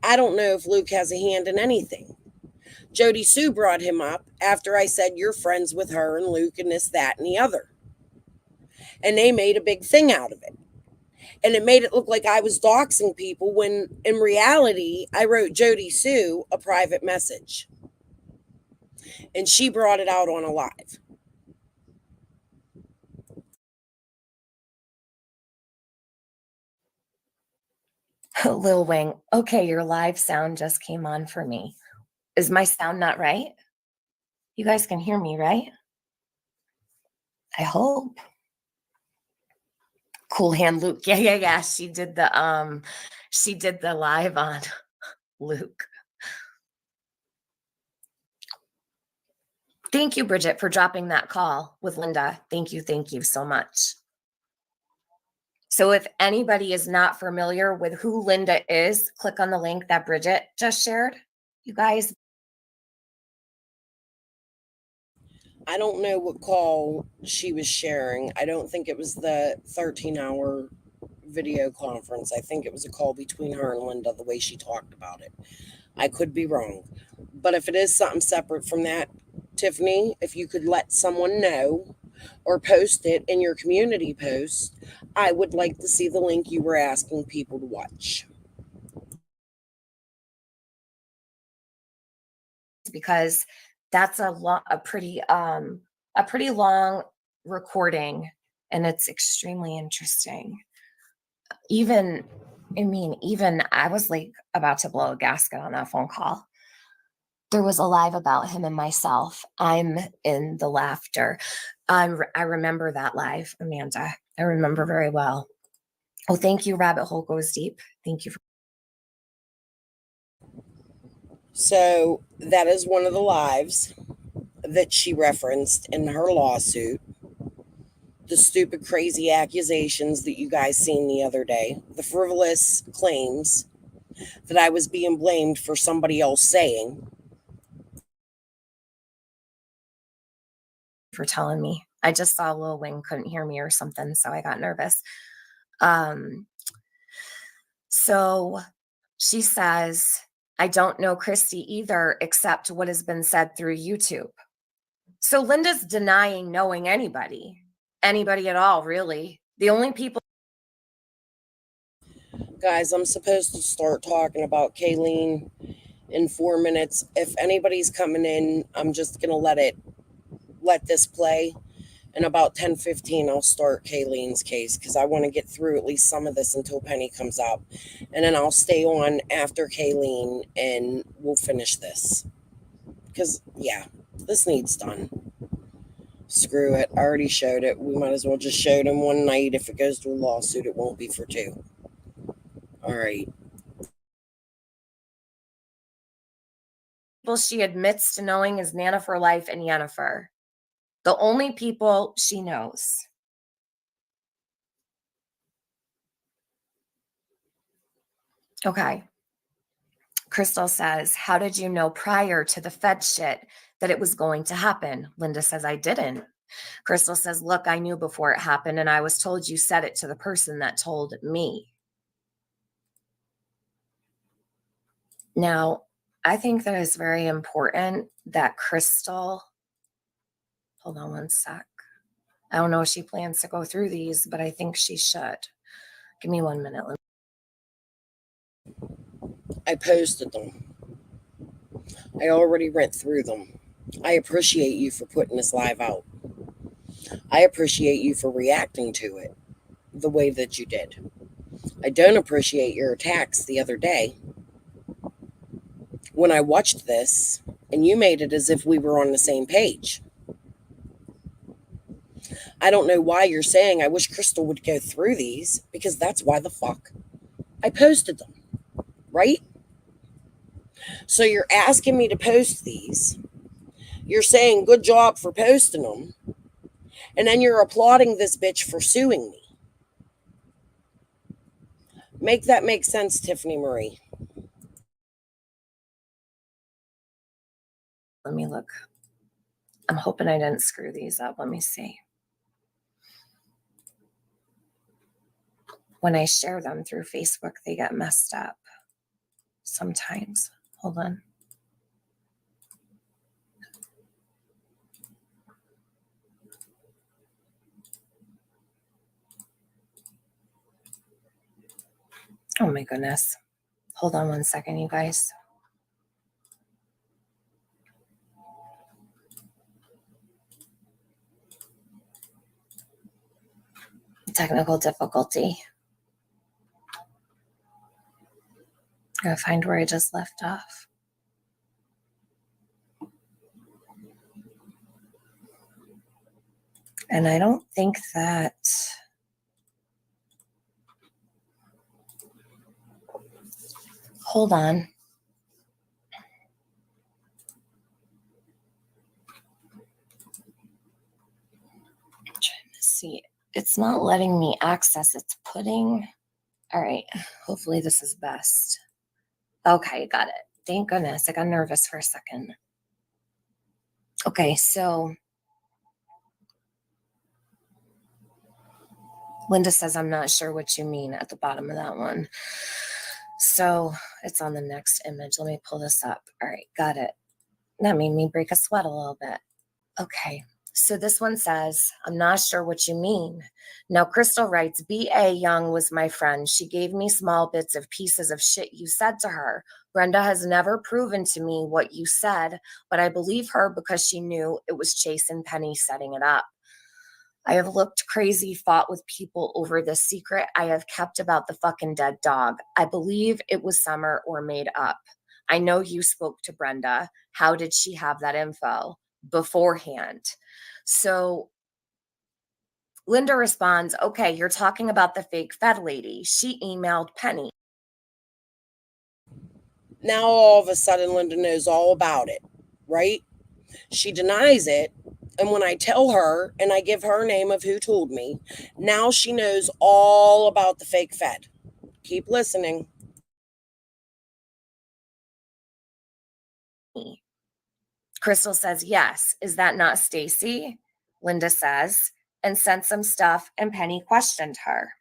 Speaker 2: I don't know if Luke has a hand in anything. Jody Sue brought him up after I said you're friends with her and Luke and this, that, and the other. And they made a big thing out of it. And it made it look like I was doxing people when in reality, I wrote Jody Sue a private message. And she brought it out on a live.
Speaker 8: Lil Wing, okay, your live sound just came on for me. Is my sound not right? You guys can hear me, right? I hope. Cool Hand Luke. Yeah. She did the live on Luke. Thank you, Bridget, for dropping that call with Linda. Thank you so much. So if anybody is not familiar with who Linda is, click on the link that Bridget just shared. You guys.
Speaker 2: I don't know what call she was sharing. I don't think it was the 13-hour video conference. I think it was a call between her and Linda, the way she talked about it. I could be wrong. But if it is something separate from that, Tiffany, if you could let someone know or post it in your community post, I would like to see the link you were asking people to watch.
Speaker 8: Because that's a pretty long recording, and it's extremely interesting. Even I was like about to blow a gasket on that phone call. There was a live about him and myself. I'm in the laughter. I remember that live, Amanda. I remember very well. Oh, thank you. Rabbit Hole Goes Deep. Thank you.
Speaker 2: So that is one of the lives that she referenced in her lawsuit. the stupid, crazy accusations that you guys seen the other day, the frivolous claims that I was being blamed for somebody else saying.
Speaker 8: For telling me. I just saw Lil Wing couldn't hear me or something, so I got nervous. So she says, I don't know Christy either, except what has been said through YouTube. So Linda's denying knowing anybody at all, really. The only people.
Speaker 2: Guys, I'm supposed to start talking about Kaylene in 4 minutes. If anybody's coming in, I'm just going to let this play. In about 10:15, I'll start Kaylene's case because I want to get through at least some of this until Penny comes up. And then I'll stay on after Kaylene and we'll finish this. Because, yeah, this needs done. Screw it. I already showed it. We might as well just show them one night. If it goes to a lawsuit, it won't be for 2. All right.
Speaker 8: People she admits to knowing is Nana for Life and Yennefer. The only people she knows. Okay. Crystal says, how did you know prior to the Fed shit that it was going to happen? Linda says, I didn't. Crystal says, look, I knew before it happened, and I was told you said it to the person that told me. Now, I think that it's very important that Crystal, hold on one sec. I don't know if she plans to go through these, but I think she should. Give me 1 minute.
Speaker 2: I posted them. I already went through them. I appreciate you for putting this live out. I appreciate you for reacting to it the way that you did. I don't appreciate your attacks the other day when I watched this and you made it as if we were on the same page. I don't know why you're saying I wish Crystal would go through these, because that's why the fuck I posted them, right? So you're asking me to post these. You're saying good job for posting them. And then you're applauding this bitch for suing me. Make that make sense, Tiffany Marie.
Speaker 8: Let me look. I'm hoping I didn't screw these up. Let me see. When I share them through Facebook, they get messed up sometimes. Hold on. Oh my goodness. Hold on 1 second, you guys. Technical difficulty. I gotta find where I just left off. And I don't think that. Hold on. I'm trying to see. It's not letting me access. It's putting. All right. Hopefully this is best. Okay, got it. Thank goodness. I got nervous for a second. Okay, so Linda says, I'm not sure what you mean at the bottom of that one. So it's on the next image. Let me pull this up. All right, got it. That made me break a sweat a little bit. Okay, so this one says, I'm not sure what you mean. Now, Crystal writes, B.A. Young was my friend. She gave me small bits of pieces of shit you said to her. Brenda has never proven to me what you said, but I believe her because she knew it was Chase and Penny setting it up. I have looked crazy, fought with people over the secret I have kept about the fucking dead dog. I believe it was summer or made up. I know you spoke to Brenda. How did she have that info beforehand? So Linda responds, okay, you're talking about the fake Fed lady. She emailed Penny.
Speaker 2: Now all of a sudden Linda knows all about it, right? She denies it, And when I tell her and I give her name of who told me, now she knows all about the fake Fed. Keep listening.
Speaker 8: Crystal says, yes. Is that not Stacy? Linda says, and sent some stuff, and Penny questioned her.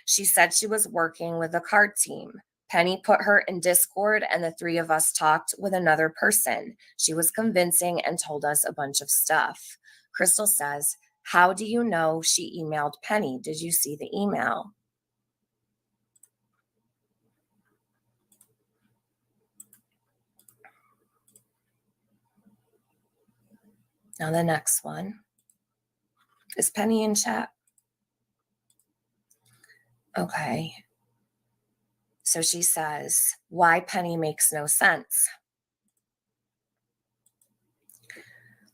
Speaker 8: She said she was working with a card team. Penny put her in Discord, and the three of us talked with another person. She was convincing and told us a bunch of stuff. Crystal says, how do you know she emailed Penny? Did you see the email? Now the next one. Is Penny in chat? Okay. So she says, why Penny makes no sense.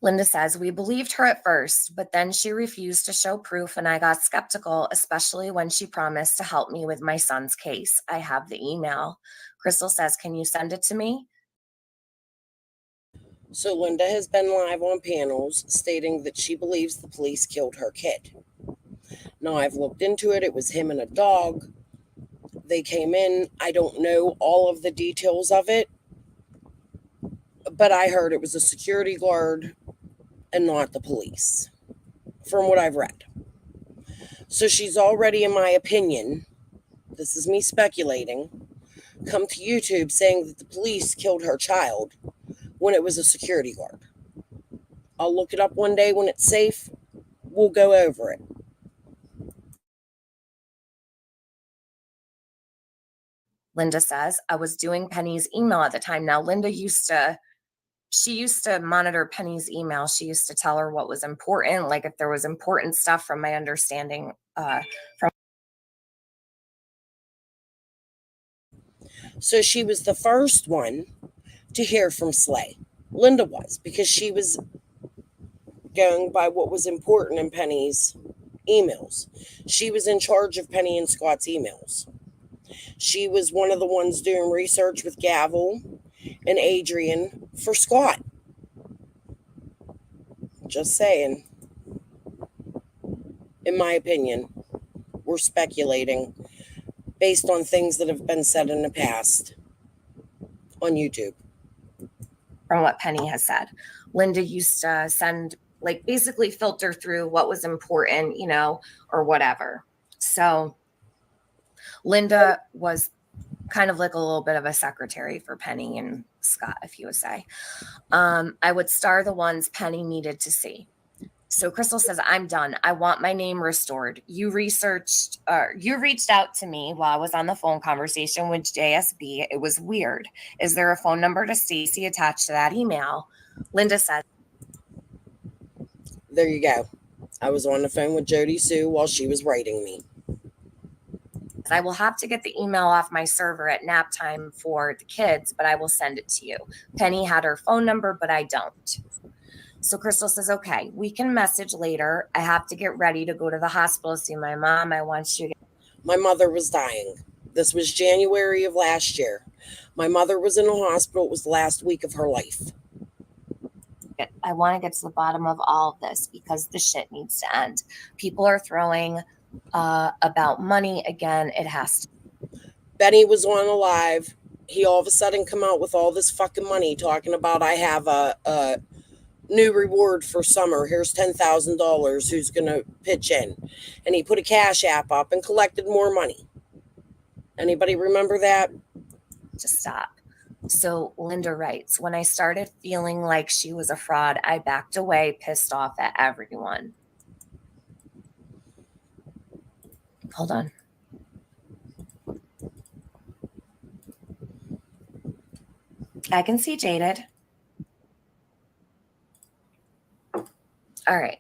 Speaker 8: Linda says, we believed her at first, but then she refused to show proof and I got skeptical, especially when she promised to help me with my son's case. I have the email. Crystal says, can you send it to me?
Speaker 2: So Linda has been live on panels stating that she believes the police killed her kid. Now I've looked into it. It was him and a dog. They came in. I don't know all of the details of it, but I heard it was a security guard and not the police, from what I've read. So she's already, in my opinion, this is me speculating, come to YouTube saying that the police killed her child when it was a security guard. I'll look it up one day when it's safe. We'll go over it.
Speaker 8: Linda says, I was doing Penny's email at the time. Now, Linda used to monitor Penny's email. She used to tell her what was important, like if there was important stuff, from my understanding.
Speaker 2: So she was the first one to hear from Slay. Linda was, because she was going by what was important in Penny's emails. She was in charge of Penny and Scott's emails. She was one of the ones doing research with Gavel and Adrian for Scott. Just saying. In my opinion, we're speculating based on things that have been said in the past on YouTube.
Speaker 8: From what Penny has said. Linda used to send, like, basically filter through what was important, or whatever. So Linda was kind of like a little bit of a secretary for Penny and Scott, if you would say. I would star the ones Penny needed to see. So Crystal says, I'm done. I want my name restored. You reached out to me while I was on the phone conversation with JSB. It was weird. Is there a phone number to Stacy attached to that email? Linda said,
Speaker 2: there you go. I was on the phone with Jody Sue while she was writing me.
Speaker 8: I will have to get the email off my server at nap time for the kids, but I will send it to you. Penny had her phone number, but I don't. So Crystal says, okay, we can message later. I have to get ready to go to the hospital to see my mom. I want you to.
Speaker 2: My mother was dying. This was January of last year. My mother was in the hospital. It was the last week of her life.
Speaker 8: I want to get to the bottom of all of this because the shit needs to end. People are throwing about money again. It has to.
Speaker 2: Benny was on a live. He all of a sudden come out with all this fucking money talking about I have a new reward for summer. Here's $10,000. Who's going to pitch in? And he put a cash app up and collected more money. Anybody remember that?
Speaker 8: Just stop. So Linda writes, when I started feeling like she was a fraud, I backed away, pissed off at everyone. Hold on. I can see Jaded. All right.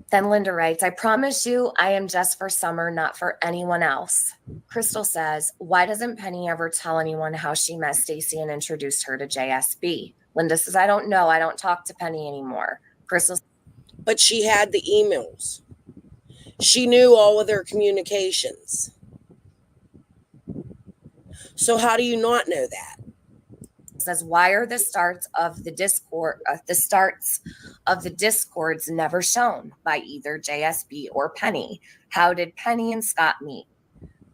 Speaker 8: Then Linda writes, I promise you I am just for Summer, not for anyone else. Crystal says, why doesn't Penny ever tell anyone how she met Stacy and introduced her to JSB? Linda says, I don't know. I don't talk to Penny anymore. Crystal,
Speaker 2: but she had the emails. She knew all of their communications. So how do you not know that?
Speaker 8: says, why are the starts of the discords never shown by either JSB or Penny? How did Penny and Scott meet?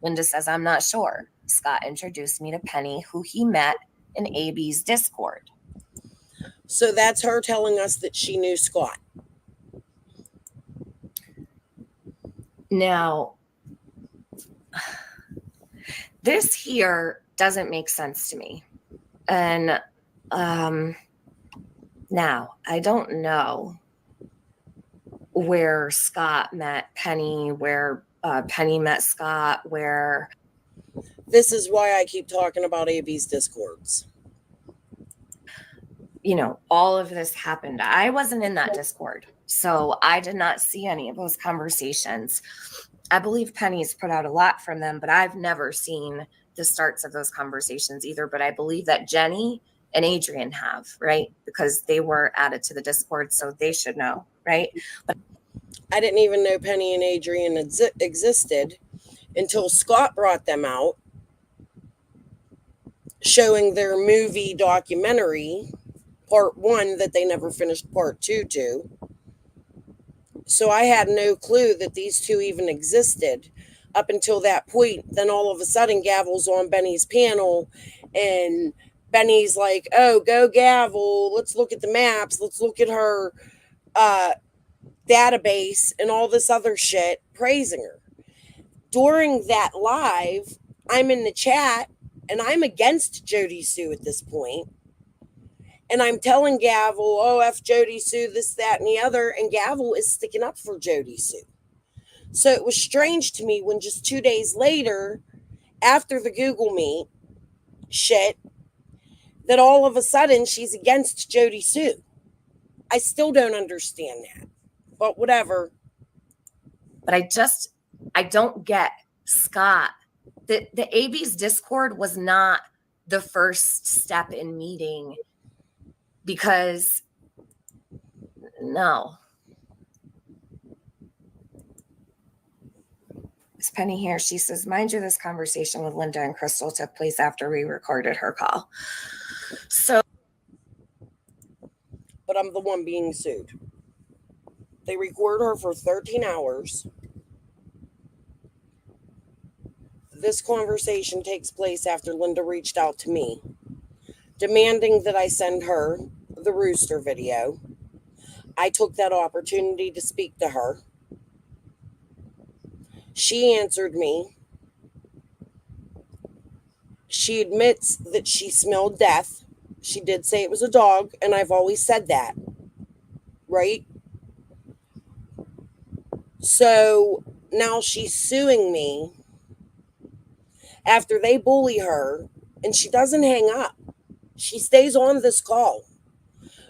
Speaker 8: Linda says, I'm not sure. Scott introduced me to Penny, who he met in AB's Discord.
Speaker 2: So that's her telling us that she knew Scott.
Speaker 8: Now, this here doesn't make sense to me. And now, I don't know where Scott met Penny, where Penny met Scott, where...
Speaker 2: This is why I keep talking about AB's Discords.
Speaker 8: You know, all of this happened. I wasn't in that Discord, so I did not see any of those conversations. I believe Penny's put out a lot from them, but I've never seen the starts of those conversations either. But I believe that Jenny and Adrian have, right? Because they were added to the Discord, so they should know, right? But
Speaker 2: I didn't even know Penny and Adrian existed until Scott brought them out, showing their movie documentary, part 1, that they never finished part 2 to. So I had no clue that these two even existed up until that point. Then all of a sudden, Gavel's on Benny's panel, and Benny's like, oh, go Gavel, let's look at the maps, let's look at her database and all this other shit, praising her. During that live, I'm in the chat, and I'm against Jody Sue at this point. And I'm telling Gavel, oh, F Jody Sue, this, that, and the other. And Gavel is sticking up for Jody Sue. So it was strange to me when just 2 days later, after the Google Meet shit, that all of a sudden she's against Jody Sue. I still don't understand that. But whatever.
Speaker 8: But I don't get Scott. The AB's Discord was not the first step in meeting, because no. It's Penny here. She says, mind you, this conversation with Linda and Crystal took place after we recorded her call. So.
Speaker 2: But I'm the one being sued. They record her for 13 hours. This conversation takes place after Linda reached out to me, demanding that I send her the rooster video. I took that opportunity to speak to her. She answered me. She admits that she smelled death. She did say it was a dog, and I've always said that, right? So now she's suing me after they bully her, and she doesn't hang up. She stays on this call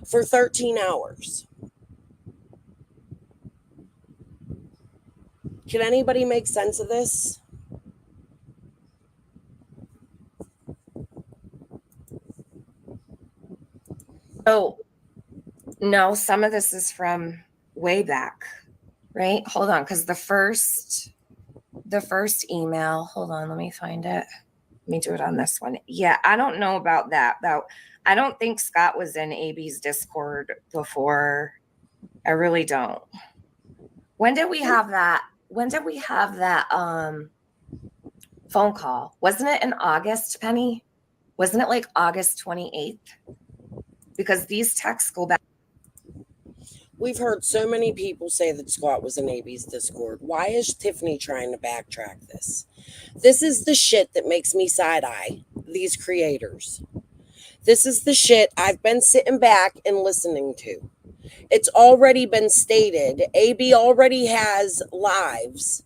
Speaker 2: for 13 hours. Can anybody make sense of this?
Speaker 8: Oh, no, some of this is from way back, right? Hold on, because the first email, hold on, let me find it. Let me do it on this one. Yeah, I don't know about that. I don't think Scott was in AB's Discord before. I really don't. When did we have that? Phone call? Wasn't it in August, Penny? Wasn't it like August 28th? Because these texts go back.
Speaker 2: We've heard so many people say that Scott was in AB's Discord. Why is Tiffany trying to backtrack this? This is the shit that makes me side-eye these creators. This is the shit I've been sitting back and listening to. It's already been stated. AB already has lives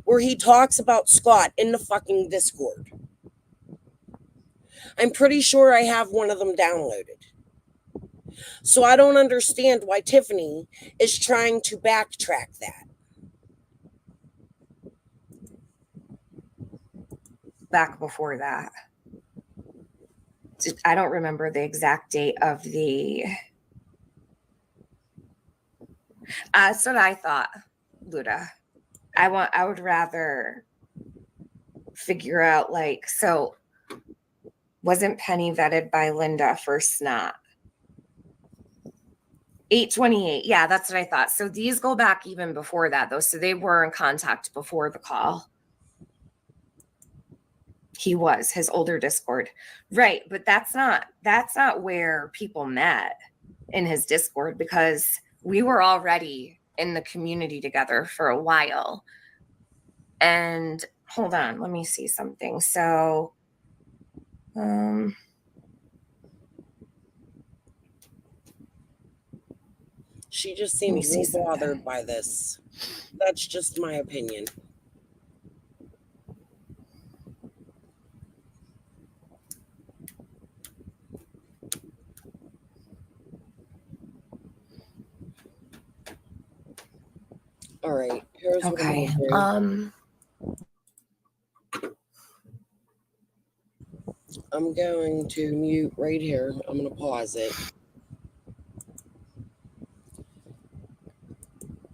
Speaker 2: where he talks about Scott in the fucking Discord. I'm pretty sure I have one of them downloaded. So I don't understand why Tiffany is trying to backtrack that.
Speaker 8: Back before that. I don't remember the exact date of the... That's what I thought, Luda. I would rather figure out, like, so Wasn't Penny vetted by Linda for snot? 828. Yeah, that's what I thought. So these go back even before that, though. So they were in contact before the call. He was his older Discord. Right. But that's not where people met, in his Discord, because we were already in the community together for a while. And hold on, let me see something. So
Speaker 2: she just seemed real bothered by this. That's just my opinion. All right, here's what I'm gonna do. I'm going to mute right here. I'm going to pause it.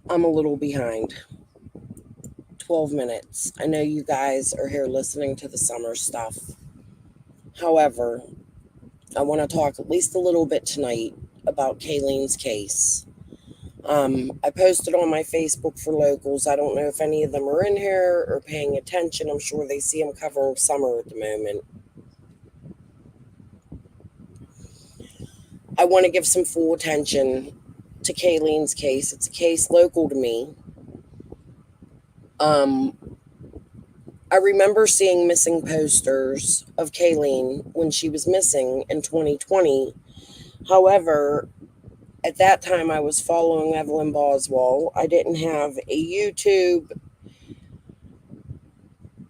Speaker 2: I'm a little behind. 12 minutes. I know you guys are here listening to the summer stuff. However, I want to talk at least a little bit tonight about Kaylene's case. I posted on my Facebook for locals. I don't know if any of them are in here or paying attention. I'm sure they see I'm covering summer at the moment. I want to give some full attention to Kaylene's case. It's a case local to me. I remember seeing missing posters of Kaylene when she was missing in 2020. However, at that time I was following Evelyn Boswell. I didn't have a YouTube.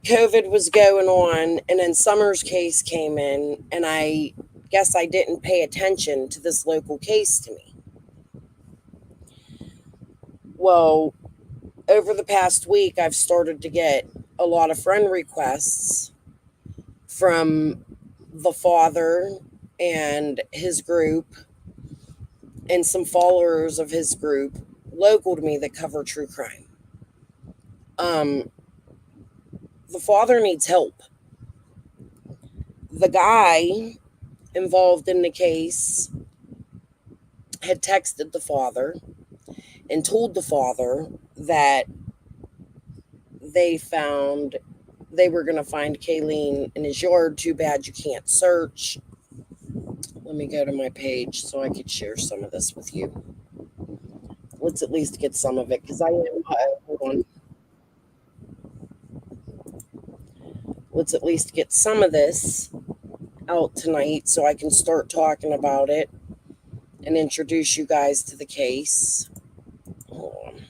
Speaker 2: COVID was going on, and then Summer's case came in, and I guess I didn't pay attention to this local case to me. Well, over the past week, I've started to get a lot of friend requests from the father and his group and some followers of his group local to me that cover true crime. The father needs help. The guy involved in the case had texted the father and told the father that they were going to find Kaylene in his yard. Too bad you can't search. Let me go to my page so I could share some of this with you. Let's at least get some of it, because I am, hold on. Let's at least get some of this out tonight so I can start talking about it and introduce you guys to the case. Hold on.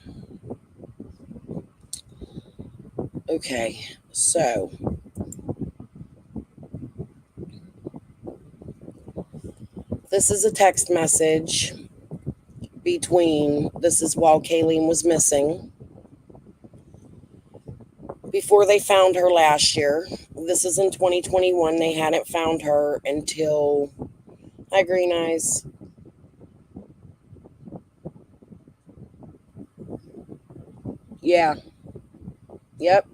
Speaker 2: Okay, so this is a text message this is while Kaylene was missing, before they found her last year. This is in 2021. They hadn't found her until, hi Green Eyes. Yeah. Yep.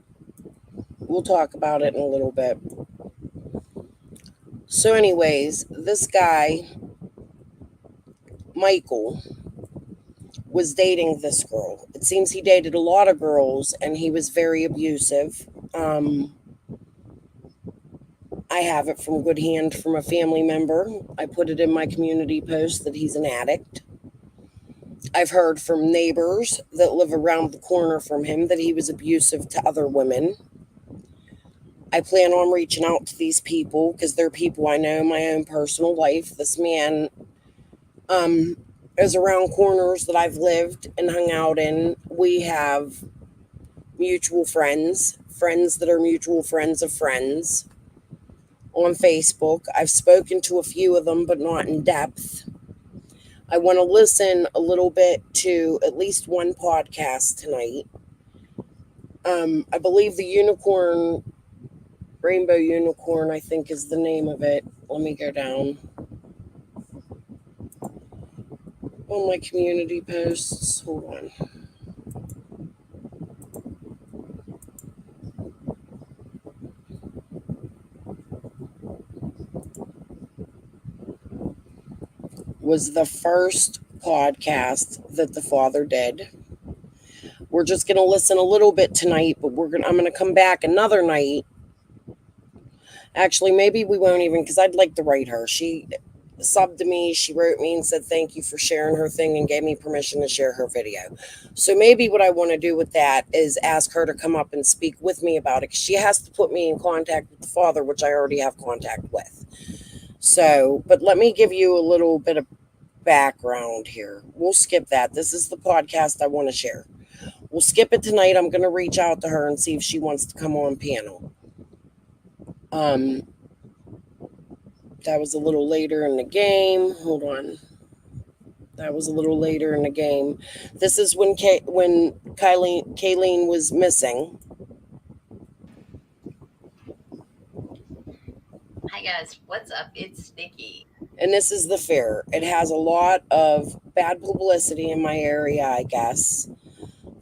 Speaker 2: We'll talk about it in a little bit. So anyways, this guy, Michael, was dating this girl. It seems he dated a lot of girls, and he was very abusive. I have it from good hand from a family member. I put it in my community post that he's an addict. I've heard from neighbors that live around the corner from him that he was abusive to other women. I plan on reaching out to these people because they're people I know in my own personal life. This man is around corners that I've lived and hung out in. We have mutual friends that are mutual friends of friends on Facebook. I've spoken to a few of them, but not in depth. I want to listen a little bit to at least one podcast tonight. I believe the Rainbow Unicorn, I think is the name of it. Let me go down on my community posts. Hold on. was the first podcast that the father did. We're just going to listen a little bit tonight, but I'm going to come back another night. Actually, maybe we won't even, because I'd like to write her. She subbed to me, she wrote me and said thank you for sharing her thing and gave me permission to share her video. So maybe what I want to do with that is ask her to come up and speak with me about it, because she has to put me in contact with the father, which I already have contact with. So, but let me give you a little bit of background here. We'll skip that. This is the podcast I want to share. We'll skip it tonight. I'm going to reach out to her and see if she wants to come on panel. That was a little later in the game. Hold on. That was a little later in the game. This is when Kaylene was missing.
Speaker 9: Hi guys, what's up? It's Nikki.
Speaker 2: And this is the fair. It has a lot of bad publicity in my area, I guess.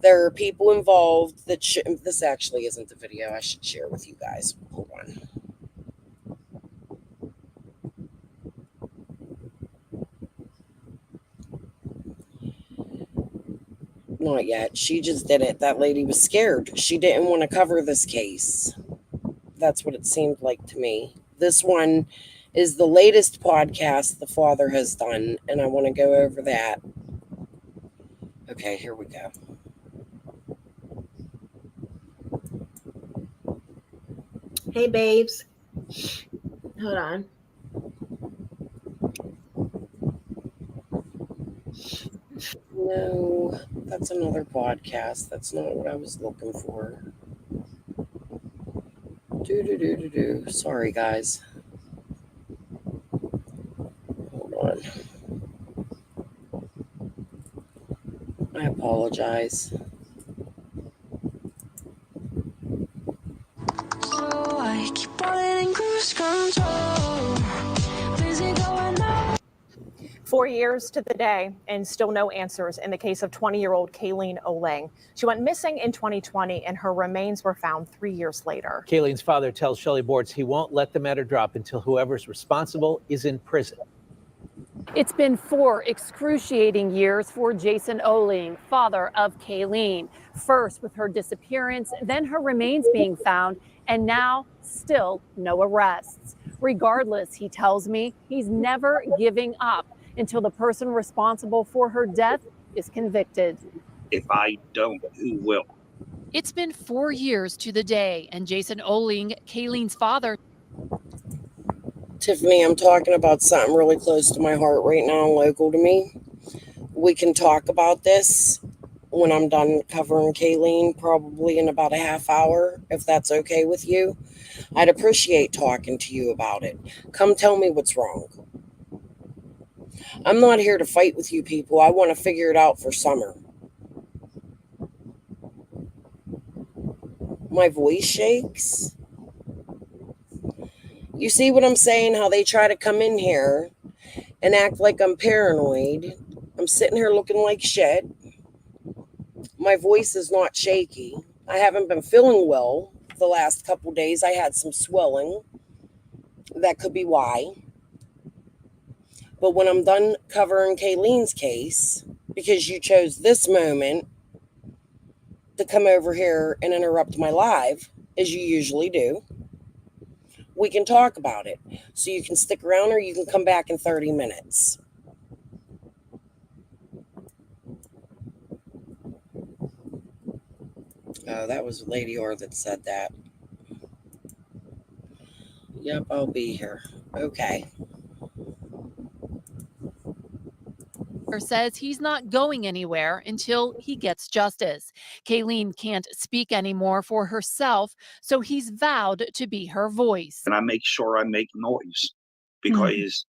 Speaker 2: There are people involved that this actually isn't the video I should share with you guys. Hold on. Not yet. She just did it. That lady was scared. She didn't want to cover this case. That's what it seemed like to me. This one is the latest podcast the father has done, and I want to go over that. Okay, here we go.
Speaker 10: Hey, babes. Hold on.
Speaker 2: No, that's another podcast. That's not what I was looking for. Sorry, guys. Hold on. I apologize.
Speaker 1: So I keep falling in cruise control. Busy going out.
Speaker 11: 4 years to the day and still no answers in the case of 20-year-old Kaylene Oling. She went missing in 2020 and her remains were found 3 years later.
Speaker 12: Kaylene's father tells Shelley Boards he won't let the matter drop until whoever's responsible is in prison.
Speaker 13: It's been 4 excruciating years for Jason Oling, father of Kaylene. First with her disappearance, then her remains being found, and now still no arrests. Regardless, he tells me, he's never giving up until the person responsible for her death is convicted.
Speaker 14: If I don't, who will?
Speaker 13: It's been 4 years to the day, and Jason Oling, Kaylene's father.
Speaker 2: Tiffany, I'm talking about something really close to my heart right now, local to me. We can talk about this when I'm done covering Kaylene, probably in about a half hour, if that's okay with you. I'd appreciate talking to you about it. Come tell me what's wrong. I'm not here to fight with you people. I want to figure it out for summer. My voice shakes. You see what I'm saying? How they try to come in here and act like I'm paranoid. I'm sitting here looking like shit. My voice is not shaky. I haven't been feeling well the last couple days. I had some swelling. That could be why. But when I'm done covering Kaylene's case, because you chose this moment to come over here and interrupt my live, as you usually do, we can talk about it. So you can stick around or you can come back in 30 minutes. Oh, that was Lady R that said that. Yep, I'll be here. Okay.
Speaker 13: Says he's not going anywhere until he gets justice. Kaylene can't speak anymore for herself, so he's vowed to be her voice.
Speaker 14: And I make sure I make noise because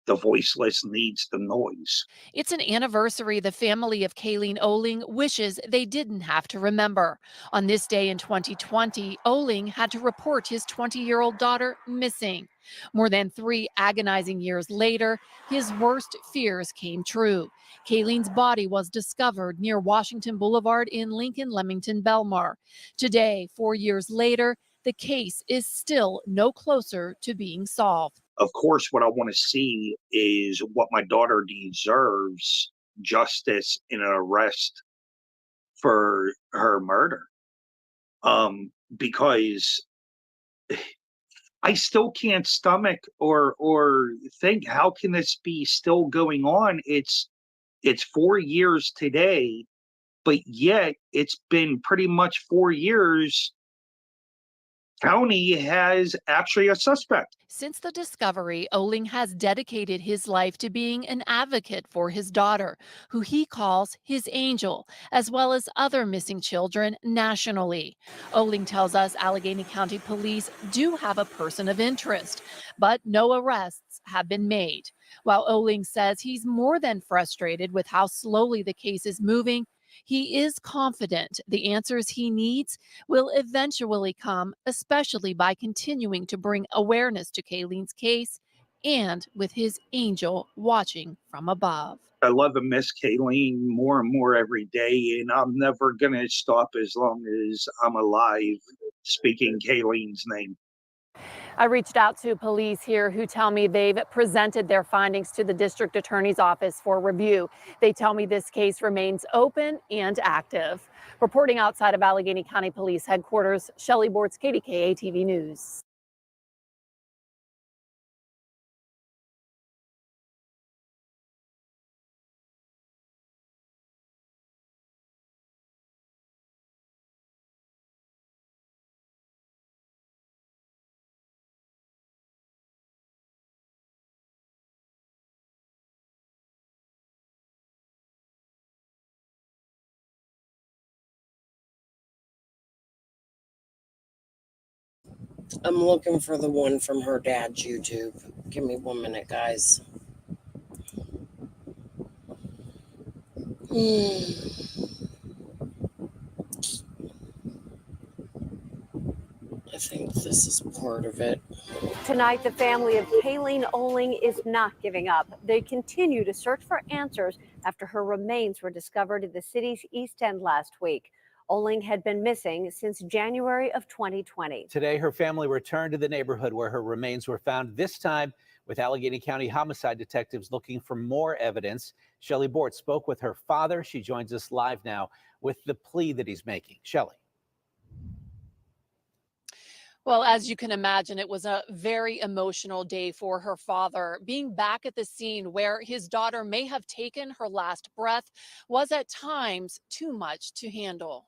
Speaker 14: the voiceless needs the noise.
Speaker 13: It's an anniversary the family of Kaylene Oling wishes they didn't have to remember. On this day in 2020, Oling had to report his 20-year-old daughter missing. More than 3 agonizing years later, his worst fears came true. Kaylene's body was discovered near Washington Boulevard in Lincoln, Leamington, Belmar. Today, 4 years later, the case is still no closer to being solved.
Speaker 14: Of course, what I want to see is what my daughter deserves, justice and an arrest for her murder. Because I still can't stomach or think, how can this be still going on? It's 4 years today, but yet it's been pretty much 4 years. County has actually a suspect.
Speaker 13: Since the discovery, Oling has dedicated his life to being an advocate for his daughter, who he calls his angel, as well as other missing children nationally. Oling tells us Allegheny County Police do have a person of interest, but no arrests have been made. While Oling says he's more than frustrated with how slowly the case is moving, he is confident the answers he needs will eventually come, especially by continuing to bring awareness to Kaylene's case and with his angel watching from above.
Speaker 14: I love and miss Kaylene more and more every day, and I'm never going to stop as long as I'm alive speaking Kaylene's name.
Speaker 13: I reached out to police here who tell me they've presented their findings to the district attorney's office for review. They tell me this case remains open and active. Reporting outside of Allegheny County Police Headquarters, Shelley Bortz, KDKA TV News.
Speaker 2: I'm looking for the one from her dad's YouTube. Give me 1 minute, guys. I think this is part of it.
Speaker 15: Tonight, the family of Kaylene Oling is not giving up. They continue to search for answers after her remains were discovered in the city's East End last week. Oling had been missing since January of 2020.
Speaker 12: Today, her family returned to the neighborhood where her remains were found, this time with Allegheny County homicide detectives looking for more evidence. Shelley Bortz spoke with her father. She joins us live now with the plea that he's making. Shelley.
Speaker 13: Well, as you can imagine, it was a very emotional day for her father. Being back at the scene where his daughter may have taken her last breath was at times too much to handle.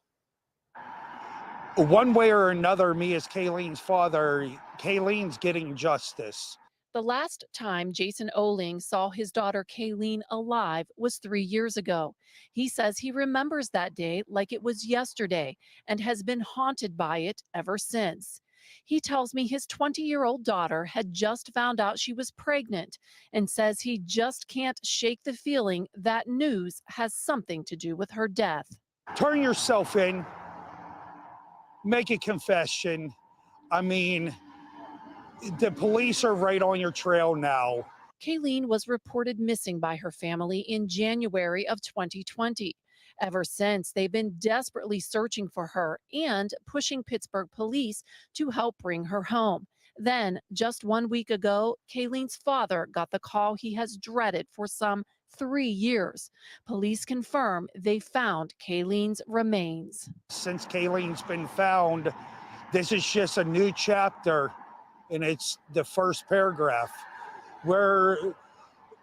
Speaker 16: One way or another, me as Kaylene's father, Kaylene's getting justice.
Speaker 13: The last time Jason Oling saw his daughter Kaylene alive was 3 years ago. He says he remembers that day like it was yesterday and has been haunted by it ever since. He tells me his 20-year-old daughter had just found out she was pregnant and says he just can't shake the feeling that news has something to do with her death.
Speaker 16: Turn yourself in, make a confession. I mean, the police are right on your trail now.
Speaker 13: Kaylene was reported missing by her family in January of 2020. Ever since, they've been desperately searching for her and pushing Pittsburgh police to help bring her home. Then, just 1 week ago, Kaylene's father got the call he has dreaded for some 3 years. Police confirm they found Kaylene's remains.
Speaker 16: Since Kaylene's been found, this is just a new chapter, and it's the first paragraph. We're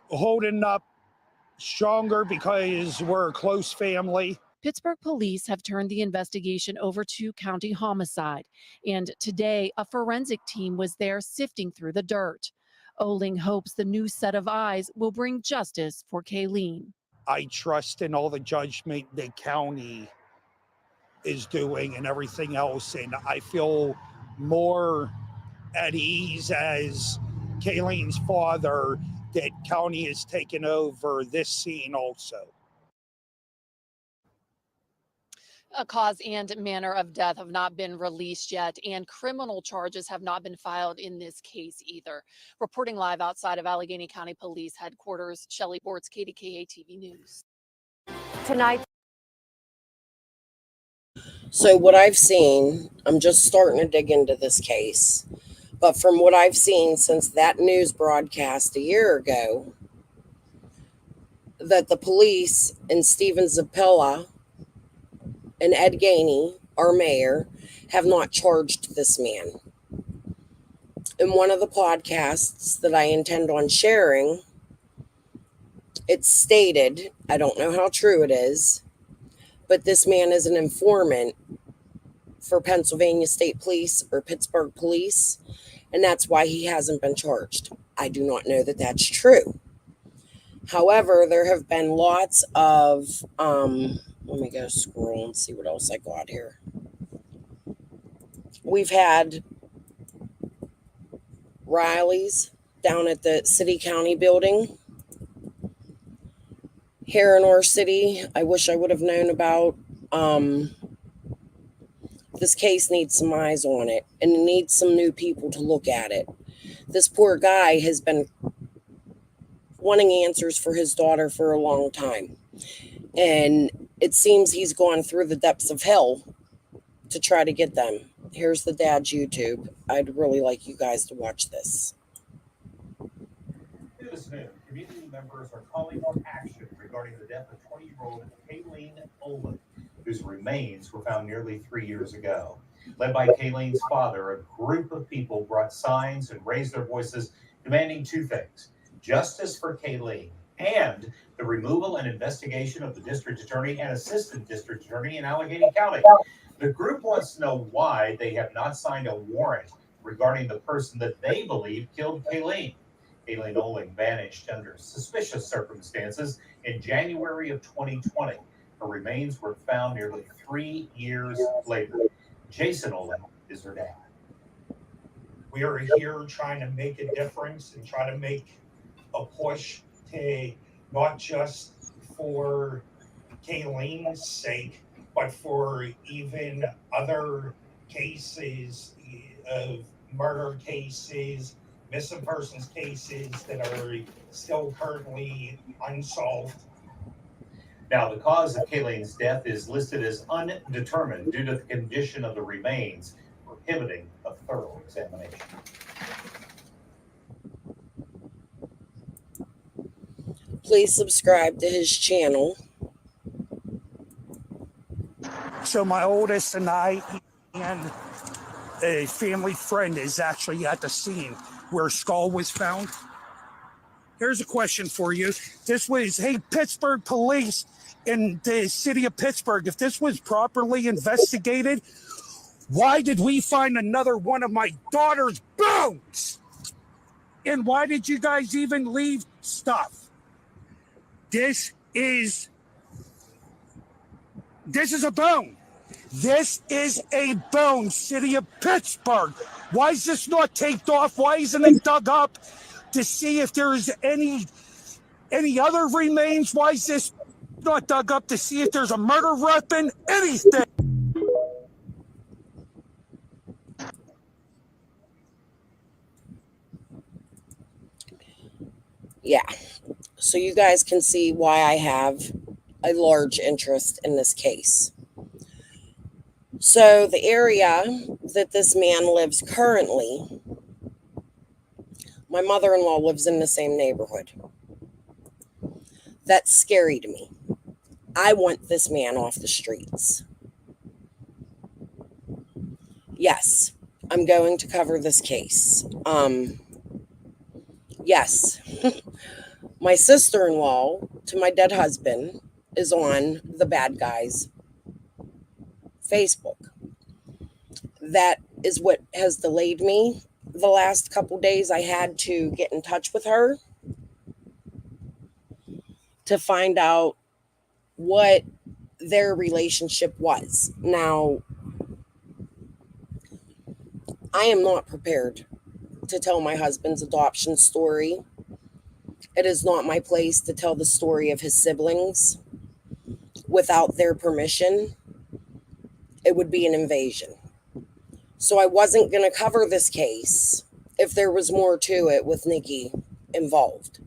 Speaker 16: holding up stronger because we're a close family.
Speaker 13: Pittsburgh police have turned the investigation over to county homicide, and today a forensic team was there sifting through the dirt. Oling hopes the new set of eyes will bring justice for Kaylene.
Speaker 16: I trust in all the judgment the county is doing and everything else, and I feel more at ease as Kaylene's father that county has taken over this scene also.
Speaker 13: A cause and manner of death have not been released yet, and criminal charges have not been filed in this case either. Reporting live outside of Allegheny County Police Headquarters, Shelley Bortz, KDKA TV News.
Speaker 15: Tonight.
Speaker 2: So what I've seen, I'm just starting to dig into this case, But from what I've seen since that news broadcast a year ago, that the police and Steven Zappella and Ed Gainey, our mayor, have not charged this man. In one of the podcasts that I intend on sharing, it's stated, I don't know how true it is, but this man is an informant for Pennsylvania State Police or Pittsburgh Police, and that's why he hasn't been charged. I do not know that that's true. However, there have been lots of, let me go scroll and see what else I got here. We've had rallies down at the city county building here in our city. I wish I would have known about. This case needs some eyes on it, and it needs some new people to look at it. This poor guy has been wanting answers for his daughter for a long time, and it seems he's gone through the depths of hell to try to get them. Here's the dad's YouTube. I'd really like you guys to watch this.
Speaker 17: This noon, community members are calling for action regarding the death of 20-year-old Kaylene Olin, whose remains were found nearly 3 years ago. Led by Kaylene's father, a group of people brought signs and raised their voices, demanding two things: justice for Kaylene and the removal and investigation of the district attorney and assistant district attorney in Allegheny County. The group wants to know why they have not signed a warrant regarding the person that they believe killed Kaylene. Kaylene Olin vanished under suspicious circumstances in January of 2020. Her remains were found nearly 3 years later. Jason Olin is her dad.
Speaker 16: We are here trying to make a difference and try to make a push to not just for Kaylene's sake, but for even other cases of murder cases, missing persons cases that are still currently unsolved.
Speaker 17: Now, the cause of Kaylene's death is listed as undetermined due to the condition of the remains, prohibiting a thorough examination.
Speaker 2: Please subscribe to his channel.
Speaker 16: So my oldest and I and a family friend is actually at the scene where Squall was found. Here's a question for you. This was, hey, Pittsburgh police in the city of Pittsburgh, if this was properly investigated, why did we find another one of my daughter's bones? And why did you guys even leave stuff? This is a bone. This is a bone, city of Pittsburgh. Why is this not taped off? Why isn't it dug up to see if there's any other remains? Why is this not dug up to see if there's a murder weapon? Anything.
Speaker 2: Yeah, so you guys can see why I have a large interest in this case. So the area that this man lives currently, my mother-in-law lives in the same neighborhood. That's scary to me. I want this man off the streets. Yes, I'm going to cover this case. Yes, my sister-in-law to my dead husband is on the bad guys Facebook. That is what has delayed me the last couple days. I had to get in touch with her to find out what their relationship was. Now, I am not prepared to tell my husband's adoption story. It is not my place to tell the story of his siblings without their permission. It would be an invasion. So I wasn't going to cover this case if there was more to it with Nikki involved.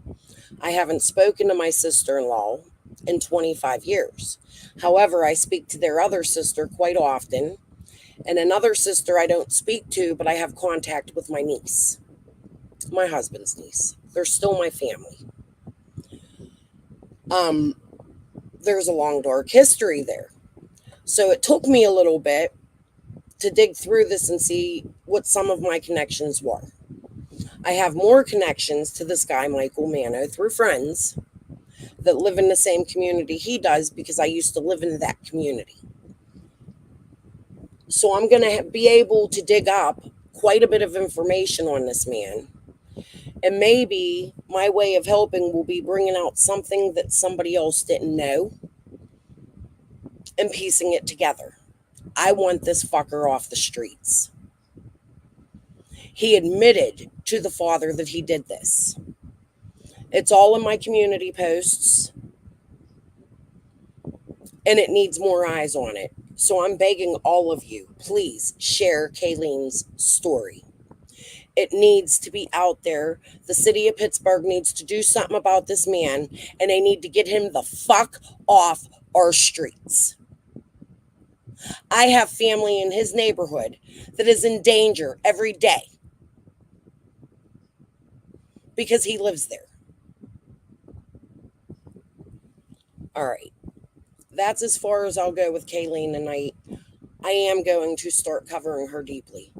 Speaker 2: I haven't spoken to my sister-in-law in 25 years. However, I speak to their other sister quite often, And another sister I don't speak to, but I have contact with my niece, my husband's niece. They're still my family. There's a long, dark history there. So it took me a little bit to dig through this and see what some of my connections were. I have more connections to this guy, Michael Mano, through friends that live in the same community he does because I used to live in that community. So I'm going to be able to dig up quite a bit of information on this man. And maybe my way of helping will be bringing out something that somebody else didn't know and piecing it together. I want this fucker off the streets. He admitted to the father that he did this. It's all in my community posts, and it needs more eyes on it. So I'm begging all of you, please share Kaylene's story. It needs to be out there. The city of Pittsburgh needs to do something about this man, and they need to get him the fuck off our streets. I have family in his neighborhood that is in danger every day because he lives there. All right. That's as far as I'll go with Kaylene tonight. I am going to start covering her deeply.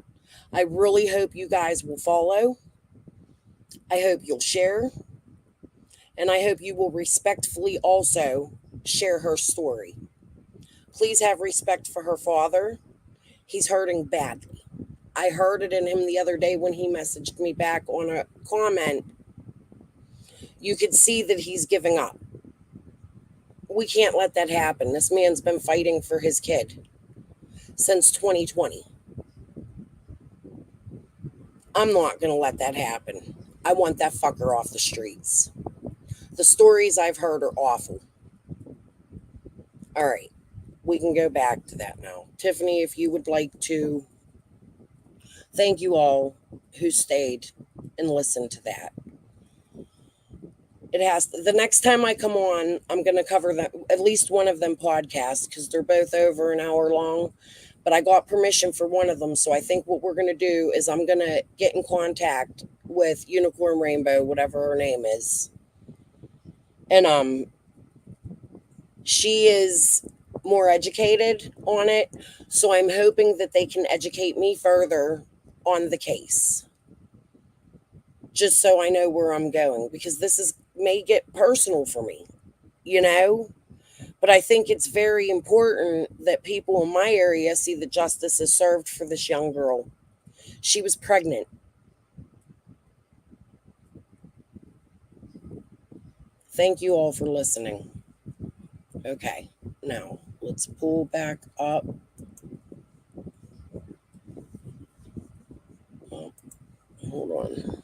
Speaker 2: I really hope you guys will follow. I hope you'll share. And I hope you will respectfully also share her story. Please have respect for her father. He's hurting badly. I heard it in him the other day when he messaged me back on a comment. You could see that he's giving up. We can't let that happen. This man's been fighting for his kid since 2020. I'm not going to let that happen. I want that fucker off the streets. The stories I've heard are awful. All right. We can go back to that now. Tiffany, if you would like to, thank you all who stayed and listened to that. It has the next time I come on, I'm going to cover that, at least one of them podcasts, because they're both over an hour long. But I got permission for one of them, so I think what we're going to do is I'm going to get in contact with Unicorn Rainbow, whatever her name is, and she is more educated on it, so I'm hoping that they can educate me further on the case, just so I know where I'm going, because this may get personal for me, you know. But I think it's very important that people in my area see that justice is served for this young girl. She was pregnant. Thank you all for listening. Okay, now let's pull back up. Oh, hold on.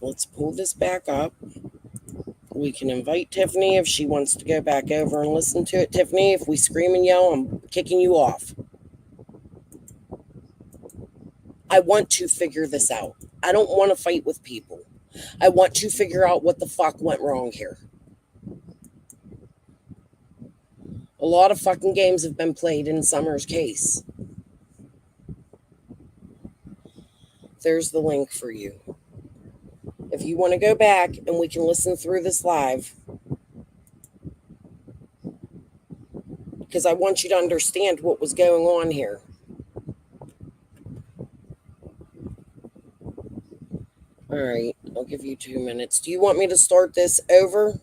Speaker 2: Let's pull this back up. We can invite Tiffany if she wants to go back over and listen to it. Tiffany, if we scream and yell, I'm kicking you off. I want to figure this out. I don't want to fight with people. I want to figure out what the fuck went wrong here. A lot of fucking games have been played in Summer's case. There's the link for you. If you want to go back and we can listen through this live, because I want you to understand what was going on here. All right, I'll give you 2 minutes. Do you want me to start this over?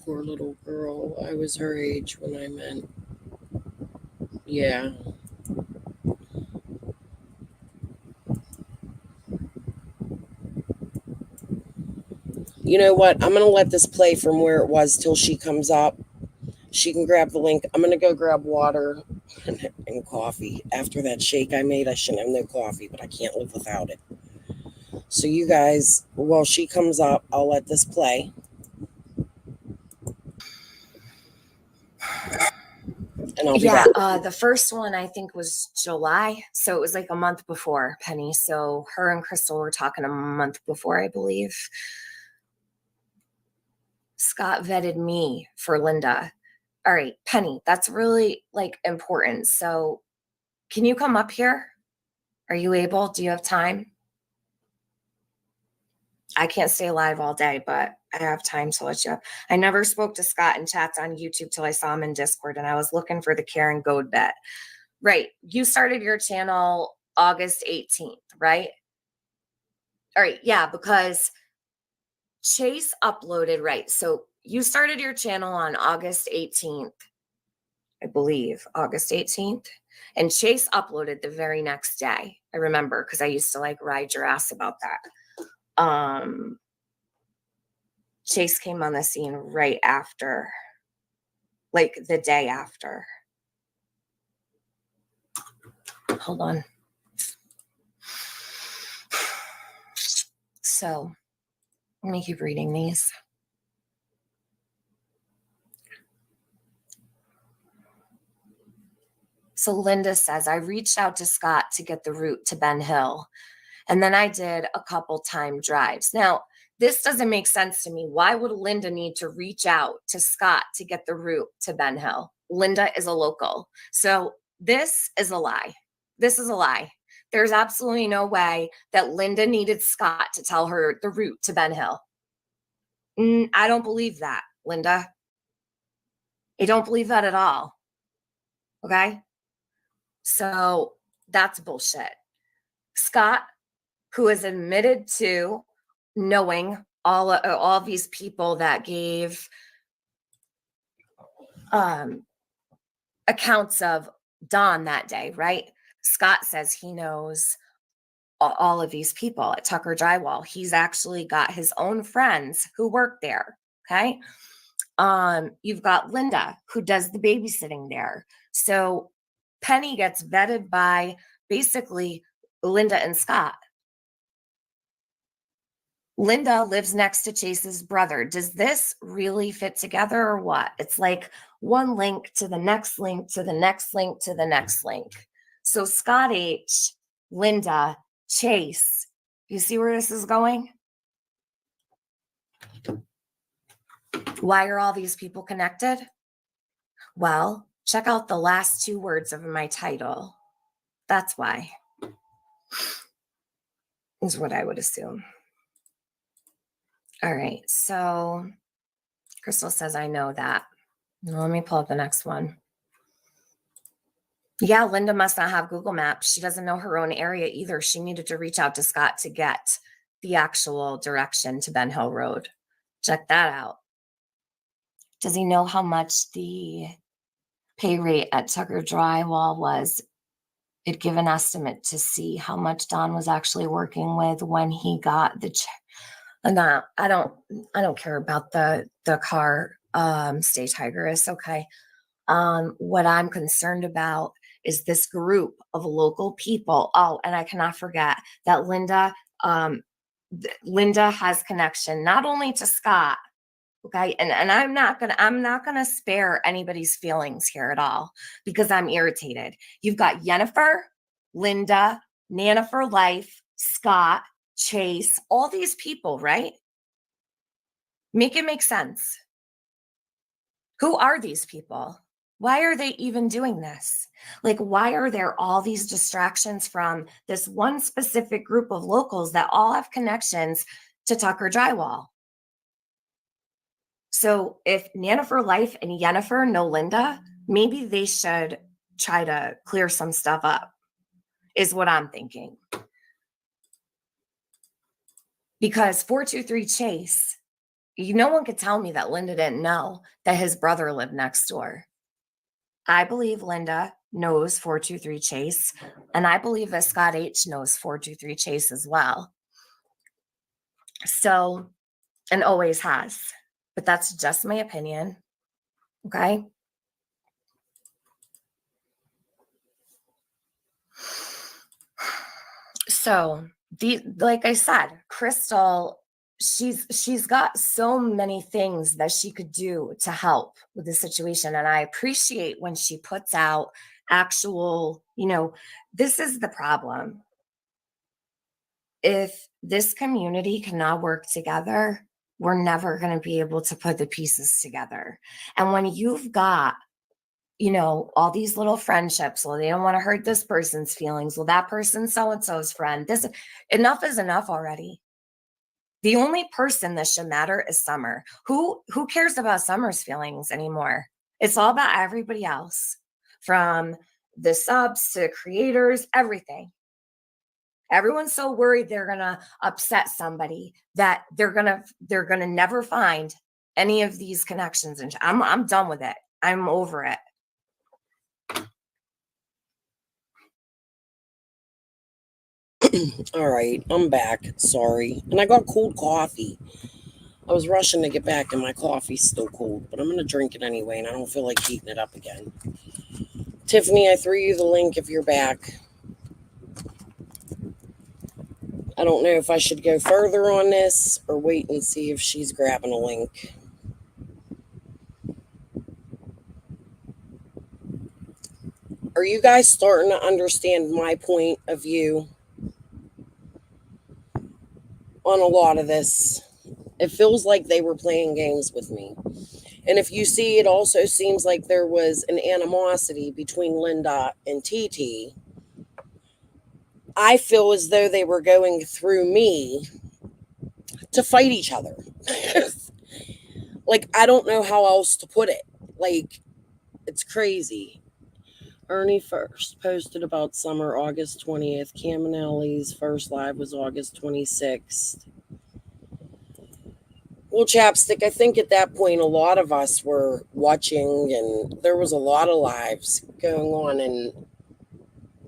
Speaker 2: Poor little girl. I was her age when I met. Yeah. You know what? I'm going to let this play from where it was till she comes up. She can grab the link. I'm going to go grab water and coffee. After that shake I made, I shouldn't have no coffee, but I can't live without it. So you guys, while she comes up, I'll let this play. And and I'll be
Speaker 8: Yeah,
Speaker 2: back.
Speaker 8: the first one I think was July, so it was like a month before Penny. So her and Crystal were talking a month before, I believe. Scott vetted me for Linda. All right, Penny, that's really like important. So can you come up here? Are you able? Do you have time? I can't stay live all day, but I have time to let you up. I never spoke to Scott in chats on YouTube till I saw him in Discord, and I was looking for the Karen Goad bet. Right. You started your channel August 18th, right? All right. Yeah, because Chase uploaded, right. So you started your channel on August 18th, I believe, August 18th. And Chase uploaded the very next day. I remember because I used to like ride your ass about that. Chase came on the scene right after, like the day after. Hold on. So let me keep reading these. So Linda says, I reached out to Scott to get the route to Ben Hill. And then I did a couple time drives. Now, this doesn't make sense to me. Why would Linda need to reach out to Scott to get the route to Ben Hill? Linda is a local. So this is a lie. This is a lie. There's absolutely no way that Linda needed Scott to tell her the route to Ben Hill. I don't believe that, Linda. I don't believe that at all. Okay? So that's bullshit. Scott, who is admitted to knowing all these people that gave accounts of Dawn that day, right? Scott says he knows all of these people at Tucker Drywall. He's actually got his own friends who work there, okay? You've got Linda, who does the babysitting there. So Penny gets vetted by basically Linda and Scott. Linda lives next to Chase's brother. Does this really fit together or what? It's like one link to the next link to the next link to the next link. So Scott H, Linda, Chase, you see where this is going? Why are all these people connected? Well, check out the last two words of my title. That's why, is what I would assume. All right, so Crystal says, I know that. Now let me pull up the next one. Yeah, Linda must not have Google Maps. She doesn't know her own area either. She needed to reach out to Scott to get the actual direction to Ben Hill Road. Check that out. Does he know how much the pay rate at Tucker Drywall was? It'd give an estimate to see how much Don was actually working with when he got the check. No, I don't care about the car. Stay Tigeress, okay. What I'm concerned about is this group of local people. Oh, and I cannot forget that Linda has connection not only to Scott, okay, and I'm not gonna spare anybody's feelings here at all because I'm irritated. You've got Yennefer, Linda, Nana for Life, Scott, Chase, all these people, right? Make it make sense. Who are these people? Why are they even doing this? Like, why are there all these distractions from this one specific group of locals that all have connections to Tucker Drywall? So if Nana for Life and Yennefer know Linda, maybe they should try to clear some stuff up, is what I'm thinking. Because 423 Chase, no one could tell me that Linda didn't know that his brother lived next door. I believe Linda knows 423 Chase, and I believe that Scott H knows 423 Chase as well. So, and always has, but that's just my opinion, okay? So, like I said, Crystal she's got so many things that she could do to help with the situation. And I appreciate when she puts out actual, this is the problem. If this community cannot work together, we're never going to be able to put the pieces together. And when you've got, all these little friendships, well, they don't want to hurt this person's feelings. Well, that person's so-and-so's friend. Enough is enough already. The only person that should matter is Summer. Who cares about Summer's feelings anymore? It's all about everybody else, from the subs to creators, everything. Everyone's so worried they're gonna upset somebody that they're gonna never find any of these connections. And I'm done with it. I'm over it.
Speaker 2: All right, I'm back. Sorry. And I got cold coffee. I was rushing to get back and my coffee's still cold, but I'm going to drink it anyway, and I don't feel like heating it up again. Tiffany, I threw you the link if you're back. I don't know if I should go further on this or wait and see if she's grabbing a link. Are you guys starting to understand my point of view on a lot of this? It feels like they were playing games with me. And if you see, it also seems like there was an animosity between Linda and TT. I feel as though they were going through me to fight each other. Like, I don't know how else to put it. Like, it's crazy. Ernie first posted about Summer August 20th. Caminelli's first live was August 26th. Well, Chapstick, I think at that point a lot of us were watching, and there was a lot of lives going on in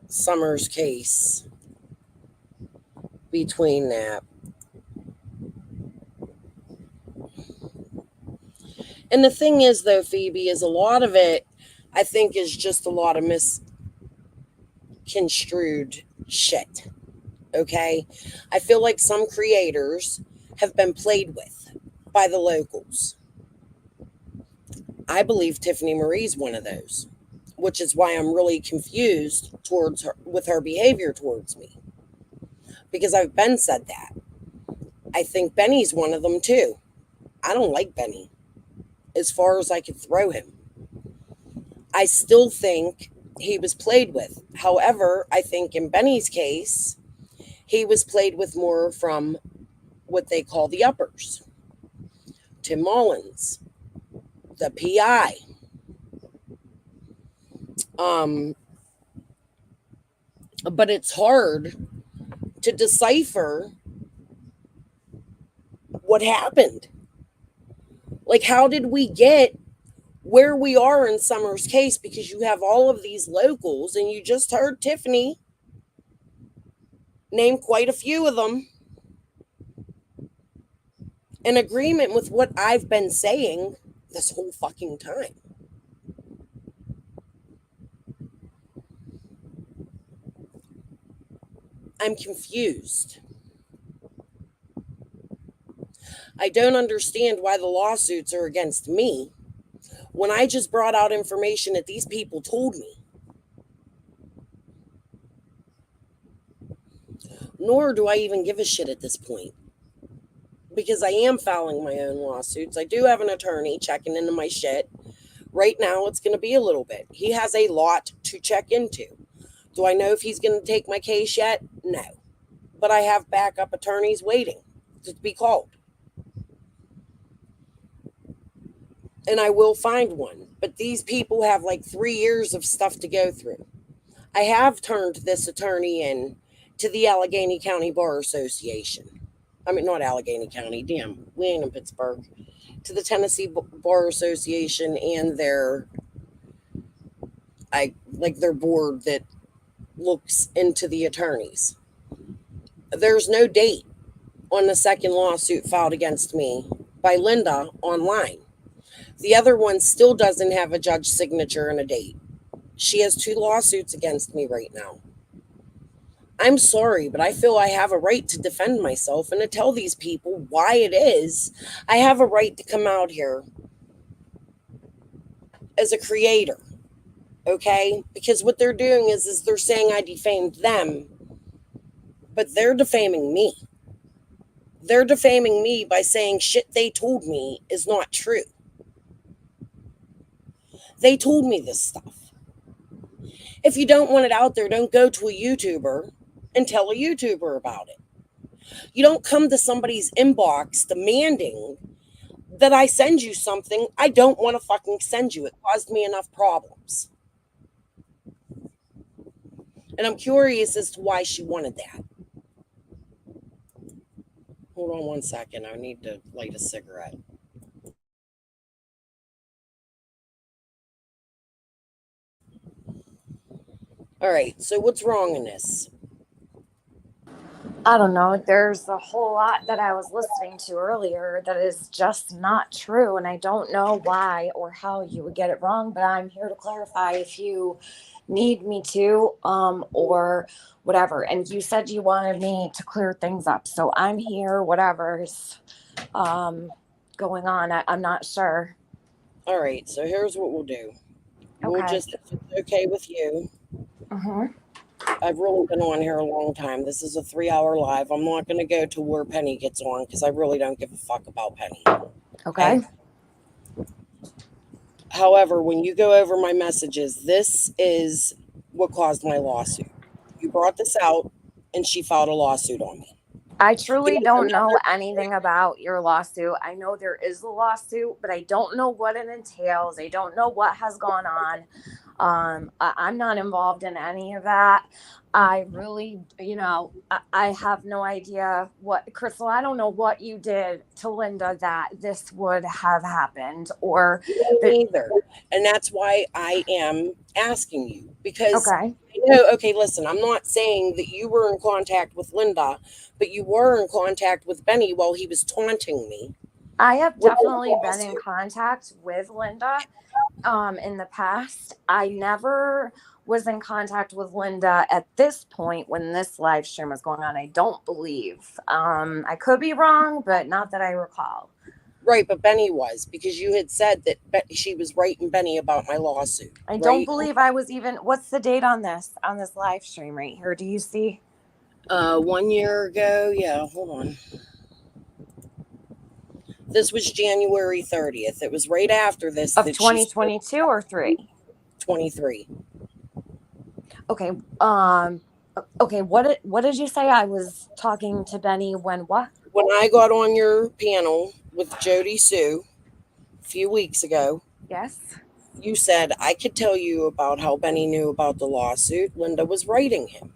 Speaker 2: Summer's case between that. And the thing is, though, Phoebe, is a lot of it, I think, is just a lot of misconstrued shit. Okay? I feel like some creators have been played with by the locals. I believe Tiffany Marie's one of those, which is why I'm really confused towards her with her behavior towards me. Because I've been said that. I think Benny's one of them too. I don't like Benny as far as I could throw him. I still think he was played with. However, I think in Benny's case, he was played with more from what they call the uppers. Tim Mullins, the PI. But it's hard to decipher what happened. Like, how did we get where we are in Summer's case? Because you have all of these locals, and you just heard Tiffany name quite a few of them in agreement with what I've been saying this whole fucking time. I'm confused. I don't understand why the lawsuits are against me when I just brought out information that these people told me. Nor do I even give a shit at this point, because I am filing my own lawsuits. I do have an attorney checking into my shit. Right now, it's going to be a little bit. He has a lot to check into. Do I know if he's going to take my case yet? No. But I have backup attorneys waiting to be called. And I will find one. But these people have like 3 years of stuff to go through. I have turned this attorney in to the Allegheny County Bar Association. I mean, not Allegheny County. Damn, we ain't in Pittsburgh. To the Tennessee Bar Association and their board that looks into the attorneys. There's no date on the second lawsuit filed against me by Linda online. The other one still doesn't have a judge signature and a date. She has 2 lawsuits against me right now. I'm sorry, but I feel I have a right to defend myself and to tell these people why it is I have a right to come out here as a creator. Okay? Because what they're doing is they're saying I defamed them, but they're defaming me. They're defaming me by saying shit they told me is not true. They told me this stuff. If you don't want it out there, don't go to a YouTuber and tell a YouTuber about it. You don't come to somebody's inbox demanding that I send you something I don't want to fucking send you. It caused me enough problems. And I'm curious as to why she wanted that. Hold on one second. I need to light a cigarette. All right, so what's wrong in this?
Speaker 8: I don't know. There's a whole lot that I was listening to earlier that is just not true. And I don't know why or how you would get it wrong, but I'm here to clarify if you need me to, or whatever. And you said you wanted me to clear things up. So I'm here, whatever's going on. I'm not sure.
Speaker 2: All right, so here's what we'll do. We'll
Speaker 8: Okay.
Speaker 2: just, if it's okay with you. I've really been on here a long time. This is a 3-hour live. I'm not going to go to where Penny gets on because I really don't give a fuck about Penny.
Speaker 8: Okay.
Speaker 2: However, when you go over my messages, this is what caused my lawsuit. You brought this out and she filed a lawsuit on me.
Speaker 8: I truly don't know anything about your lawsuit. I know there is a lawsuit, but I don't know what it entails. I don't know what has gone on. I'm not involved in any of that. I really, I have no idea what, Crystal, I don't know what you did to Linda that this would have happened or
Speaker 2: neither. And that's why I am asking you because
Speaker 8: Okay.
Speaker 2: Okay, listen, I'm not saying that you were in contact with Linda, but you were in contact with Benny while he was taunting me.
Speaker 8: I have definitely been in contact with Linda in the past. I never was in contact with Linda at this point when this live stream was going on. I don't believe. I could be wrong, but not that I recall.
Speaker 2: Right, but Benny was, because you had said that she was writing Benny about my lawsuit.
Speaker 8: I don't believe I was even. What's the date on this live stream right here? Do you see?
Speaker 2: 1 year ago. Yeah, hold on. This was January 30th. It was right after this.
Speaker 8: Of 2022 or 3?
Speaker 2: 23.
Speaker 8: Okay. Okay. What did you say? I was talking to Benny when what?
Speaker 2: When I got on your panel with Jody Sue a few weeks ago.
Speaker 8: Yes.
Speaker 2: You said I could tell you about how Benny knew about the lawsuit. Linda was writing him.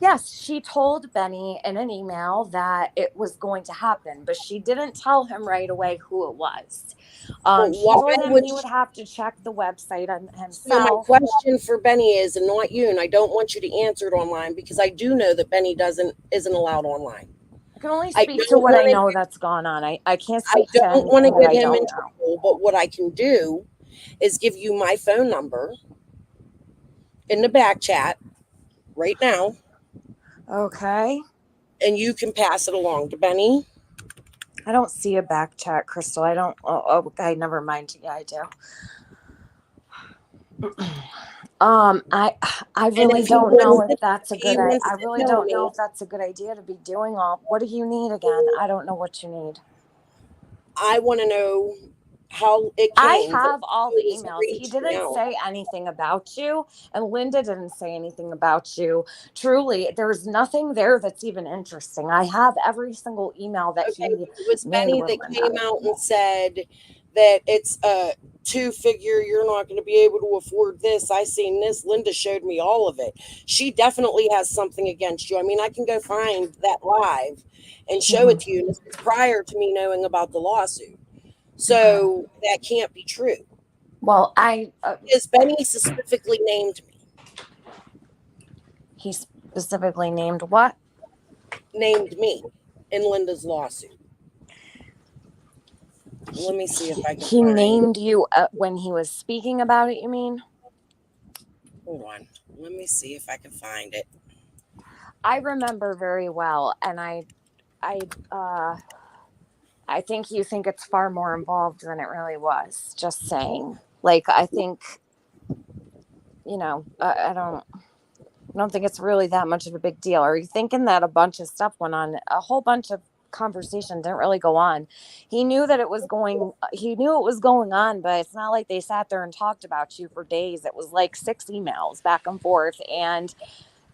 Speaker 8: Yes, she told Benny in an email that it was going to happen, but she didn't tell him right away who it was. She told him he would have to check the website on himself.
Speaker 2: So my question for Benny is, and not you, and I don't want you to answer it online because I do know that Benny isn't allowed online.
Speaker 8: I can only speak to what I know that's gone on. I can't speak to anything
Speaker 2: want to
Speaker 8: that
Speaker 2: get
Speaker 8: I
Speaker 2: him
Speaker 8: don't
Speaker 2: in
Speaker 8: know.
Speaker 2: trouble, but what I can do is give you my phone number in the back chat right now.
Speaker 8: Okay.
Speaker 2: And you can pass it along to Benny.
Speaker 8: I don't see a back chat, Crystal. I don't. Oh, okay. Never mind. Yeah, I do. I really don't know if that's a good. I really don't know if that's a good idea to be doing all. What do you need again? I don't know what you need.
Speaker 2: I want to know how it came.
Speaker 8: I have all the emails. He didn't say anything about you, and Linda didn't say anything about you. Truly, there's nothing there that's even interesting. I have every single email that he.
Speaker 2: It was Benny that came out and said that it's a 2-figure. You're not going to be able to afford this. I seen this. Linda showed me all of it. She definitely has something against you. I mean, I can go find that live and show it to you. This was prior to me knowing about the lawsuit. So that can't be true.
Speaker 8: Well,
Speaker 2: because Benny specifically named me.
Speaker 8: He specifically named what?
Speaker 2: Named me in Linda's lawsuit. Let me see if I can.
Speaker 8: He named you when he was speaking about it. You mean?
Speaker 2: Hold on. Let me see if I can find it.
Speaker 8: I remember very well, and I think you think it's far more involved than it really was. Just saying. Like, I think, I don't think it's really that much of a big deal. Are you thinking that a bunch of stuff went on? A whole bunch of conversation didn't really go on. He knew it was going on, but it's not like they sat there and talked about you for days. It was like 6 emails back and forth, and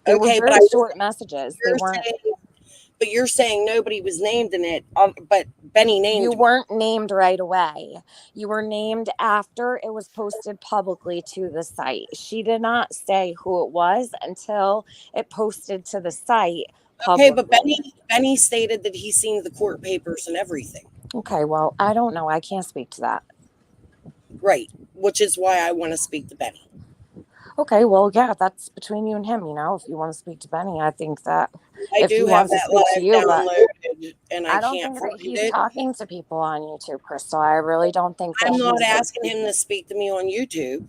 Speaker 8: they were very short messages. They weren't.
Speaker 2: But you're saying nobody was named in it, but Benny named
Speaker 8: You
Speaker 2: me.
Speaker 8: weren't named right away. You were named after it was posted publicly to the site. She did not say who it was until it posted to the site publicly.
Speaker 2: Okay, but Benny stated that he's seen the court papers and everything.
Speaker 8: Okay, well, I don't know. I can't speak to that.
Speaker 2: Right, which is why I want to speak to Benny.
Speaker 8: Okay, well, yeah, that's between you and him. If you want to speak to Benny, I think that
Speaker 2: I do have that live downloaded, and I
Speaker 8: don't
Speaker 2: can't
Speaker 8: think that
Speaker 2: find
Speaker 8: he's
Speaker 2: it.
Speaker 8: talking to people on YouTube, Crystal. I really don't think that
Speaker 2: I'm not asking him to speak to me on YouTube.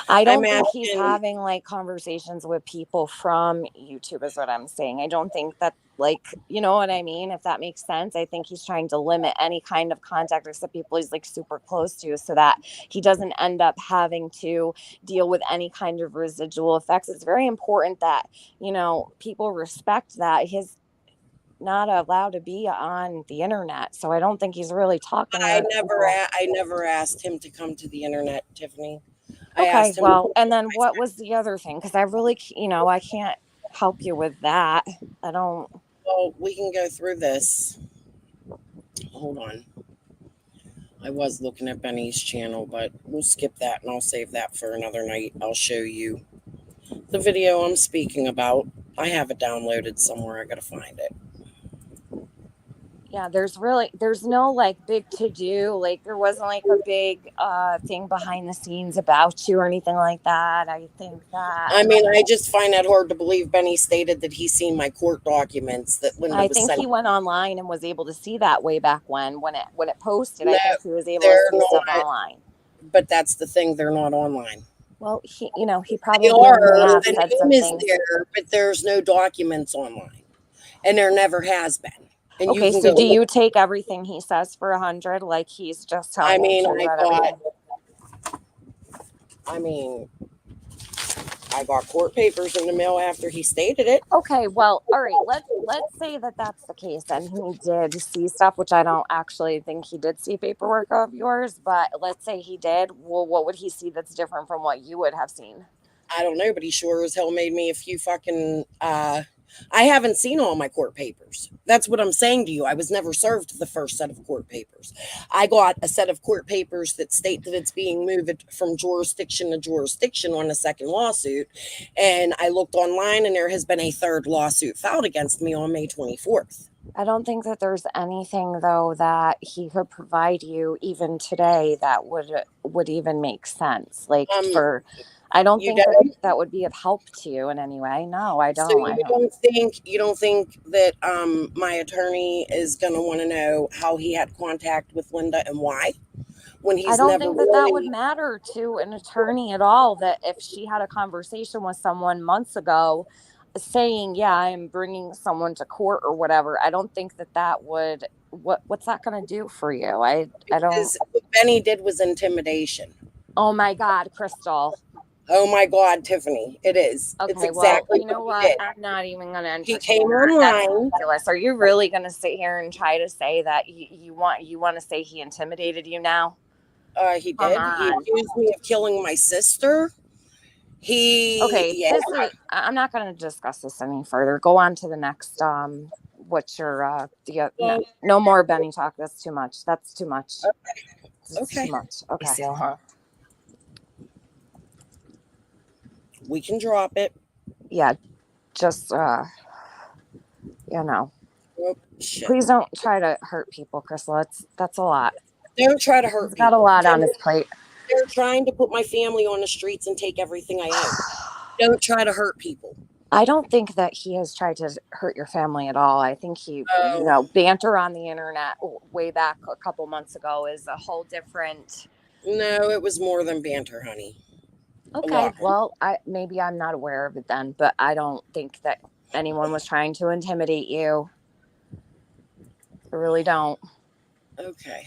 Speaker 8: I don't think he's having like conversations with people from YouTube is what I'm saying. I don't think that, like, you know what I mean? If that makes sense. I think he's trying to limit any kind of contact with the people he's like super close to, so that he doesn't end up having to deal with any kind of residual effects. It's very important that, people respect that he's not allowed to be on the internet. So I don't think he's really talking.
Speaker 2: I never asked him to come to the internet, Tiffany.
Speaker 8: Okay, well, and then what was the other thing? Because I really, I can't help you with that. I don't.
Speaker 2: Well, we can go through this. Hold on. I was looking at Benny's channel, but we'll skip that and I'll save that for another night. I'll show you the video I'm speaking about. I have it downloaded somewhere. I gotta find it.
Speaker 8: Yeah, there's no like big to do. Like there wasn't like a big thing behind the scenes about you or anything like that. I think that.
Speaker 2: I mean, I just find that hard to believe. Benny stated that he's seen my court documents that Linda was
Speaker 8: think
Speaker 2: sent.
Speaker 8: he went online and was able to see that way back when it posted. I think he was able to see stuff online.
Speaker 2: But that's the thing; they're not online.
Speaker 8: Well, he probably
Speaker 2: the name is there, but there's no documents online, and there never has been. And
Speaker 8: okay, so do you take everything he says for 100? Like he's just telling you about everything?
Speaker 2: I got court papers in the mail after he stated it.
Speaker 8: Okay, well, all right. Let's say that that's the case, and he did see stuff, which I don't actually think he did see paperwork of yours. But let's say he did. Well, what would he see that's different from what you would have seen?
Speaker 2: I don't know, but he sure as hell made me a few fucking. I haven't seen all my court papers. That's what I'm saying to you. I was never served the first set of court papers. I got a set of court papers that state that it's being moved from jurisdiction to jurisdiction on a second lawsuit. And I looked online and there has been a third lawsuit filed against me on May 24th.
Speaker 8: I don't think that there's anything, though, that he could provide you even today that would even make sense. Like I don't think that would be of help to you in any way. No, I don't.
Speaker 2: So you don't think that my attorney is going to want to know how he had contact with Linda and why? When he's
Speaker 8: I don't think that would matter to an attorney at all. That if she had a conversation with someone months ago saying, yeah, I am bringing someone to court or whatever, I don't think that would, what's that going to do for you? I don't.
Speaker 2: What Benny did was intimidation.
Speaker 8: Oh my God, Crystal.
Speaker 2: Oh my God, Tiffany, it is.
Speaker 8: Okay,
Speaker 2: it's exactly
Speaker 8: you know what? I'm not even going to entertain.
Speaker 2: He came online.
Speaker 8: Are you really going to sit here and try to say that you want to say he intimidated you now?
Speaker 2: He did. He accused me of killing my sister.
Speaker 8: I'm not going to discuss this any further. Go on to the next. What's your no more Benny talk. That's too much. That's too much.
Speaker 2: Okay.
Speaker 8: Too much. Okay.
Speaker 2: We can drop it.
Speaker 8: Yeah, just please don't try to hurt people, Crystal. That's a lot.
Speaker 2: Don't try to hurt people.
Speaker 8: Got a lot on his plate.
Speaker 2: They're trying to put my family on the streets and take everything I own. Don't try to hurt people.
Speaker 8: I don't think that he has tried to hurt your family at all. I think he, banter on the internet way back a couple months ago is a whole different.
Speaker 2: No, it was more than banter, honey.
Speaker 8: Okay, well, maybe I'm not aware of it then, but I don't think that anyone was trying to intimidate you. I really don't.
Speaker 2: Okay.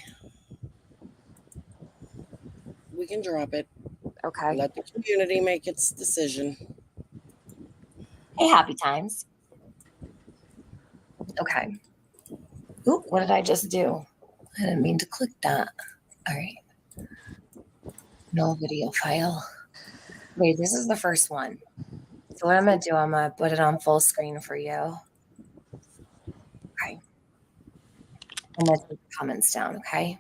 Speaker 2: We can drop it.
Speaker 8: Okay.
Speaker 2: Let the community make its decision.
Speaker 8: Hey, happy times. Okay. Oop, what did I just do? I didn't mean to click that. All right. No video file. Wait, this is the first one. So what I'm going to do, I'm going to put it on full screen for you. Okay. I'm going to take the comments down, okay?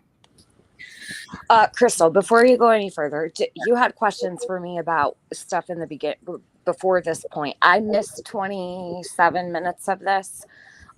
Speaker 8: Crystal, before you go any further, you had questions for me about stuff in the beginning before this point. I missed 27 minutes of this.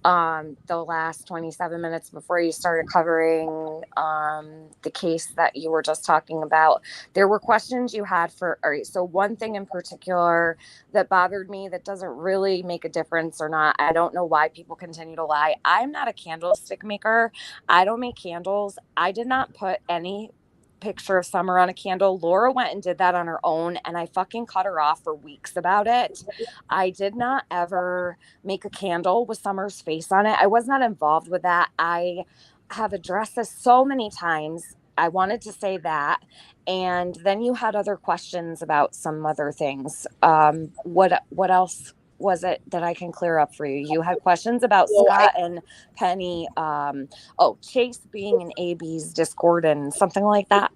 Speaker 8: The last 27 minutes before you started covering the case that you were just talking about, there were questions you had for, all right, so one thing in particular that bothered me that doesn't really make a difference or not, I don't know why people continue to lie. I'm not a candlestick maker. I don't make candles. I did not put any picture of Summer on a candle. Laura went and did that on her own, and I fucking cut her off for weeks about it. I did not ever make a candle with Summer's face on it. I was not involved with that. I have addressed this so many times. I wanted to say that. And then you had other questions about some other things. What else was it that I can clear up for you? You had questions about Scott and Penny. Chase being in AB's Discord and something like that.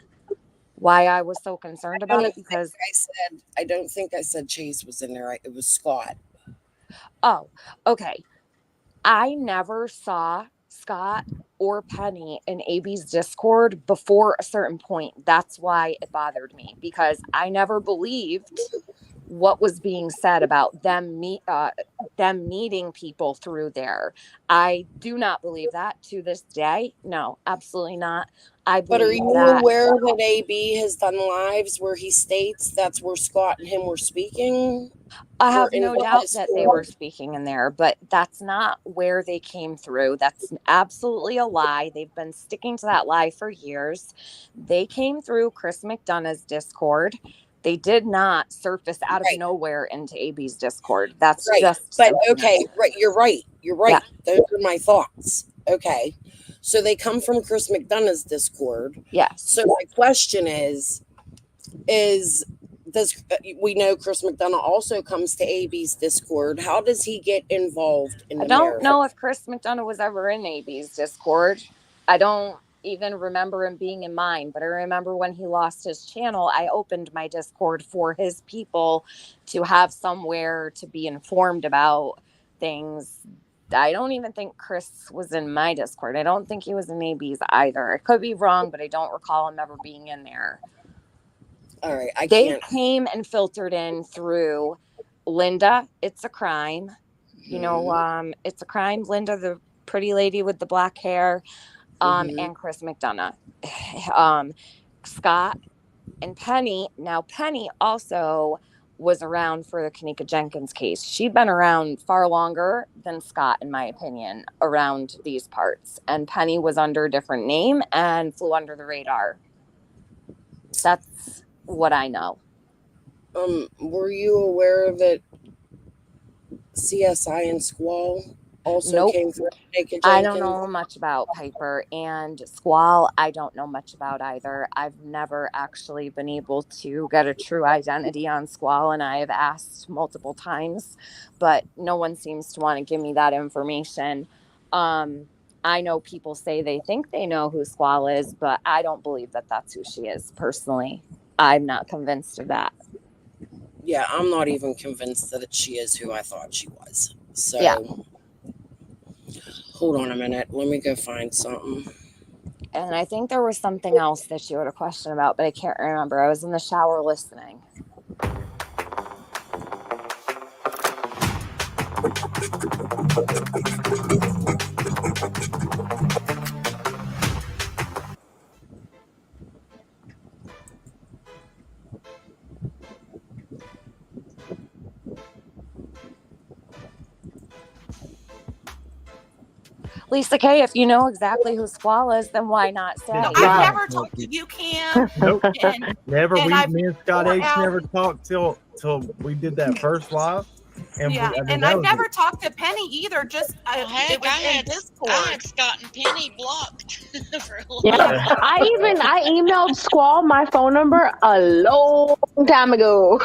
Speaker 8: Why I was so concerned about it, because
Speaker 2: I don't think I said Chase was in there. It was Scott.
Speaker 8: Oh, okay. I never saw Scott or Penny in AB's Discord before a certain point. That's why it bothered me, because I never believed what was being said about them meeting people through there. I do not believe that to this day. No, absolutely not.
Speaker 2: But are you aware that AB has done lives where he states that's where Scott and him were speaking?
Speaker 8: I have no doubt that they were speaking in there, but that's not where they came through. That's absolutely a lie. They've been sticking to that lie for years. They came through Chris McDonough's Discord. They did not surface out of nowhere into AB's Discord. That's just.
Speaker 2: But okay, right. You're right. You're right. Yeah. Those are my thoughts. Okay. So they come from Chris McDonough's Discord.
Speaker 8: Yes.
Speaker 2: So my question is does we know Chris McDonough also comes to AB's Discord? How does he get involved in the
Speaker 8: marriage? I don't know if Chris McDonough was ever in AB's Discord. I don't even remember him being in mine, but I remember when he lost his channel, I opened my Discord for his people to have somewhere to be informed about things. I don't even think Chris was in my Discord. I don't think he was in AB's either. I could be wrong, but I don't recall him ever being in there.
Speaker 2: All right.
Speaker 8: They came and filtered in through Linda. It's a crime. You know, it's a crime. Linda, the pretty lady with the black hair, and Chris McDonough. Scott and Penny. Now, Penny also was around for the Kanika Jenkins case. She'd been around far longer than Scott, in my opinion, around these parts. And Penny was under a different name and flew under the radar. That's what I know.
Speaker 2: Were you aware that CSI and Squall also came from Kanika Jenkins?
Speaker 8: I don't know much about Piper, and Squall I don't know much about either. I've never actually been able to get a true identity on Squall, and I have asked multiple times, but no one seems to want to give me that information. I know people say they think they know who Squall is, but I don't believe that that's who she is personally. I'm not convinced of that.
Speaker 2: Yeah, I'm not even convinced that she is who I thought she was. So
Speaker 8: yeah.
Speaker 2: Hold on a minute. Let me go find something.
Speaker 8: And I think there was something else that you had a question about, but I can't remember. I was in the shower listening. Lisa K, if you know exactly who Squall is, then why not say?
Speaker 18: I've never talked to you, Cam.
Speaker 3: Nope.
Speaker 18: And
Speaker 3: never.
Speaker 18: and
Speaker 3: Me
Speaker 18: I've
Speaker 3: and Scott
Speaker 18: or
Speaker 3: H
Speaker 18: Al-
Speaker 3: never talked till we did that first live. And
Speaker 11: Yeah,
Speaker 3: I mean,
Speaker 11: and
Speaker 3: that
Speaker 11: I've
Speaker 3: was
Speaker 11: never talked to Penny either. Just it was in Discord.
Speaker 9: I had Scott and Penny blocked for a long
Speaker 10: Yeah,
Speaker 9: time.
Speaker 10: I emailed Squall my phone number a long time ago.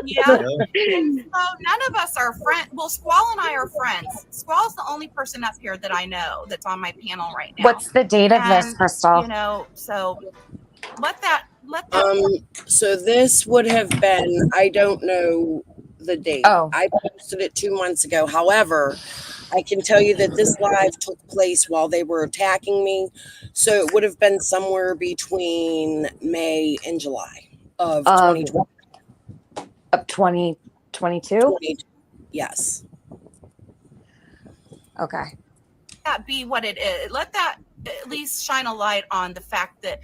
Speaker 11: Yeah. And so none of us are friends. Well, Squall and I are friends. Squall's the only person up here that I know that's on my panel right now.
Speaker 8: What's the date of this,
Speaker 11: And,
Speaker 8: Crystal?
Speaker 11: you know, so let that.
Speaker 2: So this would have been, I don't know the date.
Speaker 8: Oh.
Speaker 2: I posted it 2 months ago. However, I can tell you that this live took place while they were attacking me. So it would have been somewhere between May and July of 2020.
Speaker 8: Of 2022?
Speaker 2: Yes.
Speaker 8: Okay.
Speaker 11: That be what it is. Let that at least shine a light on the fact that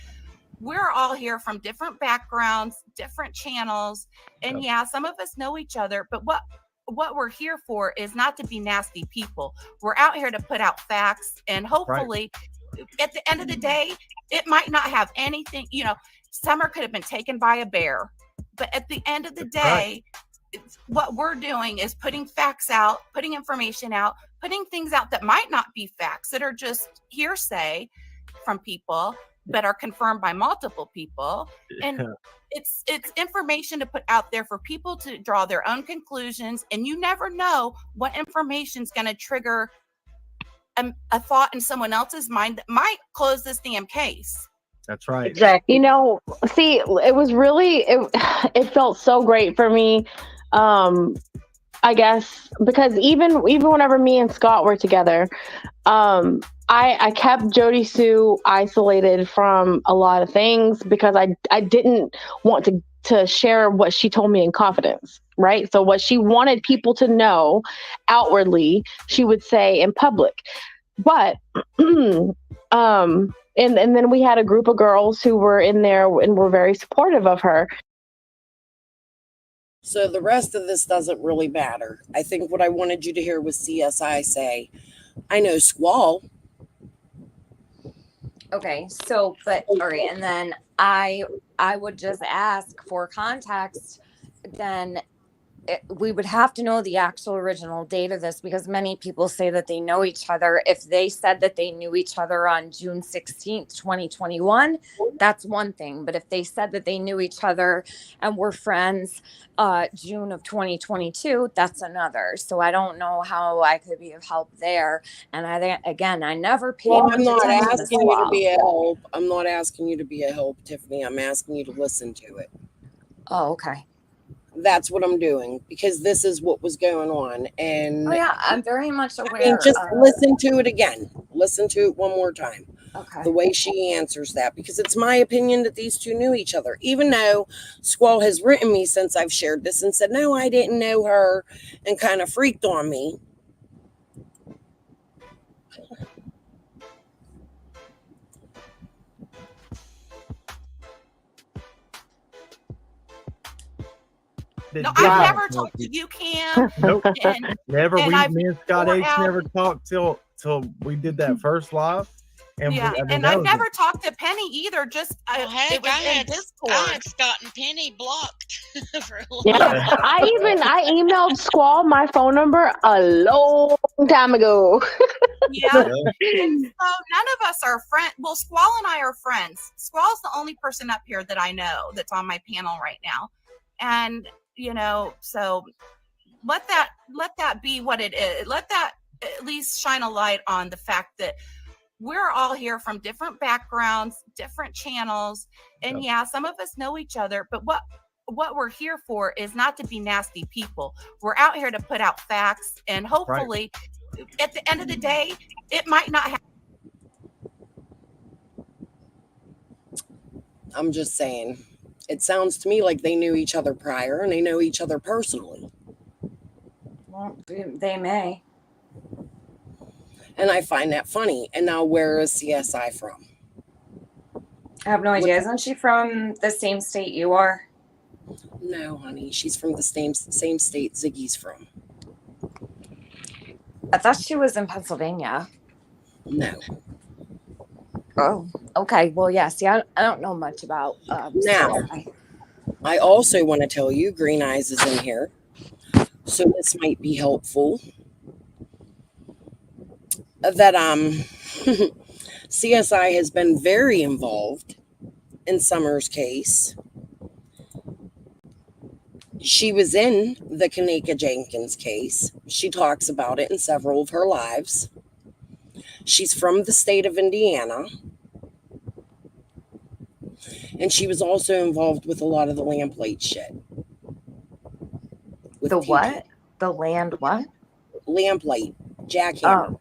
Speaker 11: we're all here from different backgrounds, different channels, and yeah, some of us know each other, but what we're here for is not to be nasty people. We're out here to put out facts, and hopefully at the end of the day, it might not have anything, you know, Summer could have been taken by a bear, but at the end of the day, what we're doing is putting facts out, putting information out, putting things out that might not be facts, that are just hearsay from people, but are confirmed by multiple people. And it's information to put out there for people to draw their own conclusions. And you never know what information is going to trigger a thought in someone else's mind that might close this damn case.
Speaker 3: That's right.
Speaker 10: Exactly. You know, see, it was really it felt so great for me. I guess because even whenever me and Scott were together, I kept Jody Sue isolated from a lot of things because I didn't want to share what she told me in confidence, right? So what she wanted people to know outwardly, she would say in public. But and then we had a group of girls who were in there and were very supportive of her.
Speaker 2: So the rest of this doesn't really matter. I think what I wanted you to hear was CSI say, I know Squall.
Speaker 8: Okay, so but all right, and then I would just ask for context. Then we would have to know the actual original date of this, because many people say that they know each other. If they said that they knew each other on June 16th, 2021, that's one thing. But if they said that they knew each other and were friends June of 2022, that's another. So I don't know how I could be of help there. And I never paid
Speaker 2: Well,
Speaker 8: much
Speaker 2: I'm not
Speaker 8: attention to
Speaker 2: asking you to
Speaker 8: Squall.
Speaker 2: be a help. I'm not asking you to be a help, Tiffany. I'm asking you to listen to it.
Speaker 8: Oh, okay.
Speaker 2: That's what I'm doing, because this is what was going on. And
Speaker 8: Oh yeah, I'm very much aware.
Speaker 2: I mean, just listen to it again. Listen to it one more time.
Speaker 8: Okay.
Speaker 2: The way she answers that, because it's my opinion that these two knew each other, even though Squall has written me since I've shared this and said, no, I didn't know her, and kind of freaked on me.
Speaker 11: No, I've never talked to you, Cam.
Speaker 3: Nope.
Speaker 11: And,
Speaker 3: Never.
Speaker 11: and
Speaker 3: Me and Scott H
Speaker 11: out-
Speaker 3: never talked till we did that first live. And
Speaker 11: yeah,
Speaker 3: I mean,
Speaker 11: and
Speaker 3: that
Speaker 11: I've
Speaker 3: was
Speaker 11: never talked to Penny either. Just it was in Discord.
Speaker 9: I had Scott and Penny blocked for a long
Speaker 10: Yeah,
Speaker 9: time.
Speaker 10: I emailed Squall my phone number a long time ago.
Speaker 11: Yeah. And so none of us are friends. Well, Squall and I are friends. Squall's the only person up here that I know that's on my panel right now. And, you know, so let that be what it is. Let that at least shine a light on the fact that we're all here from different backgrounds, different channels. And yeah, some of us know each other, but what we're here for is not to be nasty people. We're out here to put out facts, and hopefully at the end of the day, it might not have.
Speaker 2: I'm just saying, it sounds to me like they knew each other prior and they know each other personally.
Speaker 8: Well, they may.
Speaker 2: And I find that funny. And now where is CSI from?
Speaker 8: I have no idea. Isn't she from the same state you are?
Speaker 2: No, honey. She's from the same state Ziggy's from.
Speaker 8: I thought she was in Pennsylvania.
Speaker 2: No.
Speaker 8: Oh, okay. Well, yeah. See, I don't know much about
Speaker 2: now. I also want to tell you, Green Eyes is in here. So this might be helpful. That CSI has been very involved in Summer's case. She was in the Kaneka Jenkins case. She talks about it in several of her lives. She's from the state of Indiana. And she was also involved with a lot of the lamplight shit. With
Speaker 8: The
Speaker 2: TT.
Speaker 8: what? The land what?
Speaker 2: Lamplight, jackhammer.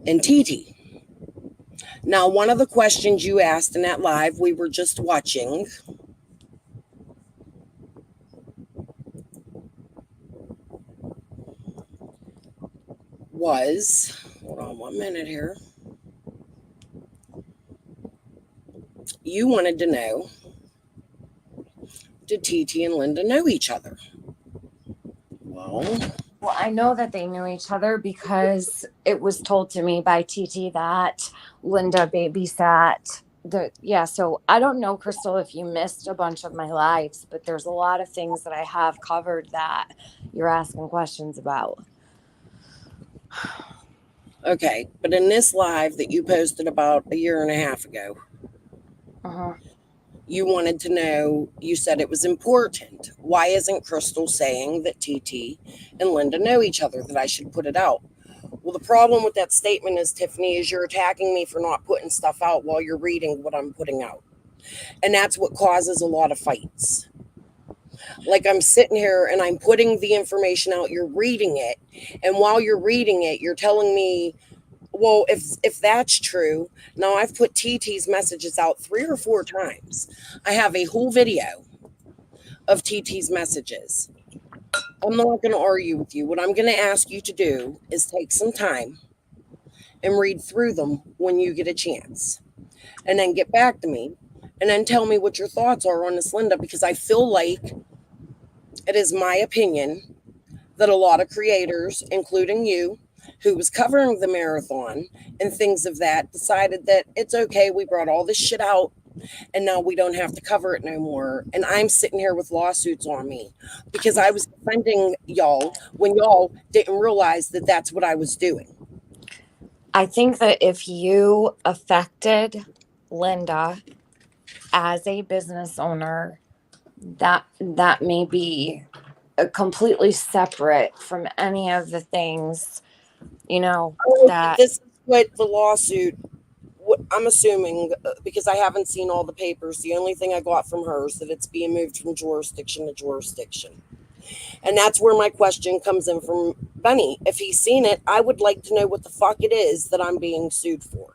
Speaker 2: And TT. Now, one of the questions you asked in that live we were just watching was, hold on 1 minute here. You wanted to know, did TT and Linda know each other? Well,
Speaker 8: I know that they knew each other because it was told to me by TT that Linda babysat so I don't know, Crystal, if you missed a bunch of my lives, but there's a lot of things that I have covered that you're asking questions about.
Speaker 2: okay, but in this live that you posted about a year and a half ago, you wanted to know, you said it was important. Why isn't Crystal saying that TT and Linda know each other, that I should put it out? Well, the problem with that statement is, Tiffany, is you're attacking me for not putting stuff out while you're reading what I'm putting out. And that's what causes a lot of fights. Like, I'm sitting here and I'm putting the information out, you're reading it. And while you're reading it, you're telling me, well, if that's true, now I've put TT's messages out 3 or 4 times. I have a whole video of TT's messages. I'm not going to argue with you. What I'm going to ask you to do is take some time and read through them when you get a chance. And then get back to me. And then tell me what your thoughts are on this, Linda, because I feel like it is my opinion that a lot of creators, including you, who was covering the marathon and things of that, decided that it's okay, we brought all this shit out and now we don't have to cover it no more. And I'm sitting here with lawsuits on me because I was defending y'all when y'all didn't realize that that's what I was doing.
Speaker 8: I think that if you affected Linda as a business owner, that may be completely separate from any of the things, that
Speaker 2: this is what the lawsuit, I'm assuming, because I haven't seen all the papers, the only thing I got from her is that it's being moved from jurisdiction to jurisdiction. And that's where my question comes in from Benny. If he's seen it, I would like to know what the fuck it is that I'm being sued for.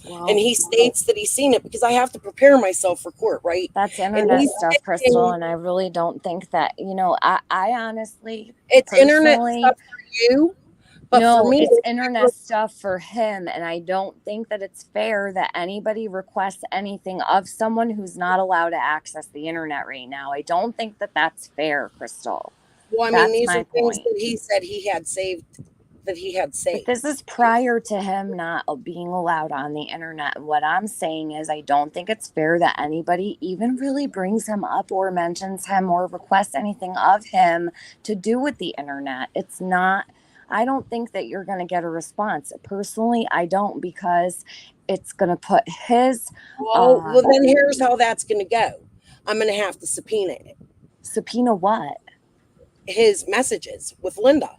Speaker 2: Wow. And he states that he's seen it because I have to prepare myself for court, right?
Speaker 8: That's internet stuff, Crystal, and I really don't think that, I honestly,
Speaker 2: it's internet stuff for you. But
Speaker 8: no,
Speaker 2: for me,
Speaker 8: it's internet stuff for him. And I don't think that it's fair that anybody requests anything of someone who's not allowed to access the internet right now. I don't think that that's fair, Crystal.
Speaker 2: Well, I mean, these are things that he said he had saved, that he had saved.
Speaker 8: But this is prior to him not being allowed on the internet. What I'm saying is I don't think it's fair that anybody even really brings him up or mentions him or requests anything of him to do with the internet. It's not... I don't think that you're going to get a response. Personally, I don't, because it's going to put his...
Speaker 2: Well, then here's how that's going to go. I'm going to have to subpoena it.
Speaker 8: Subpoena what?
Speaker 2: His messages with Linda.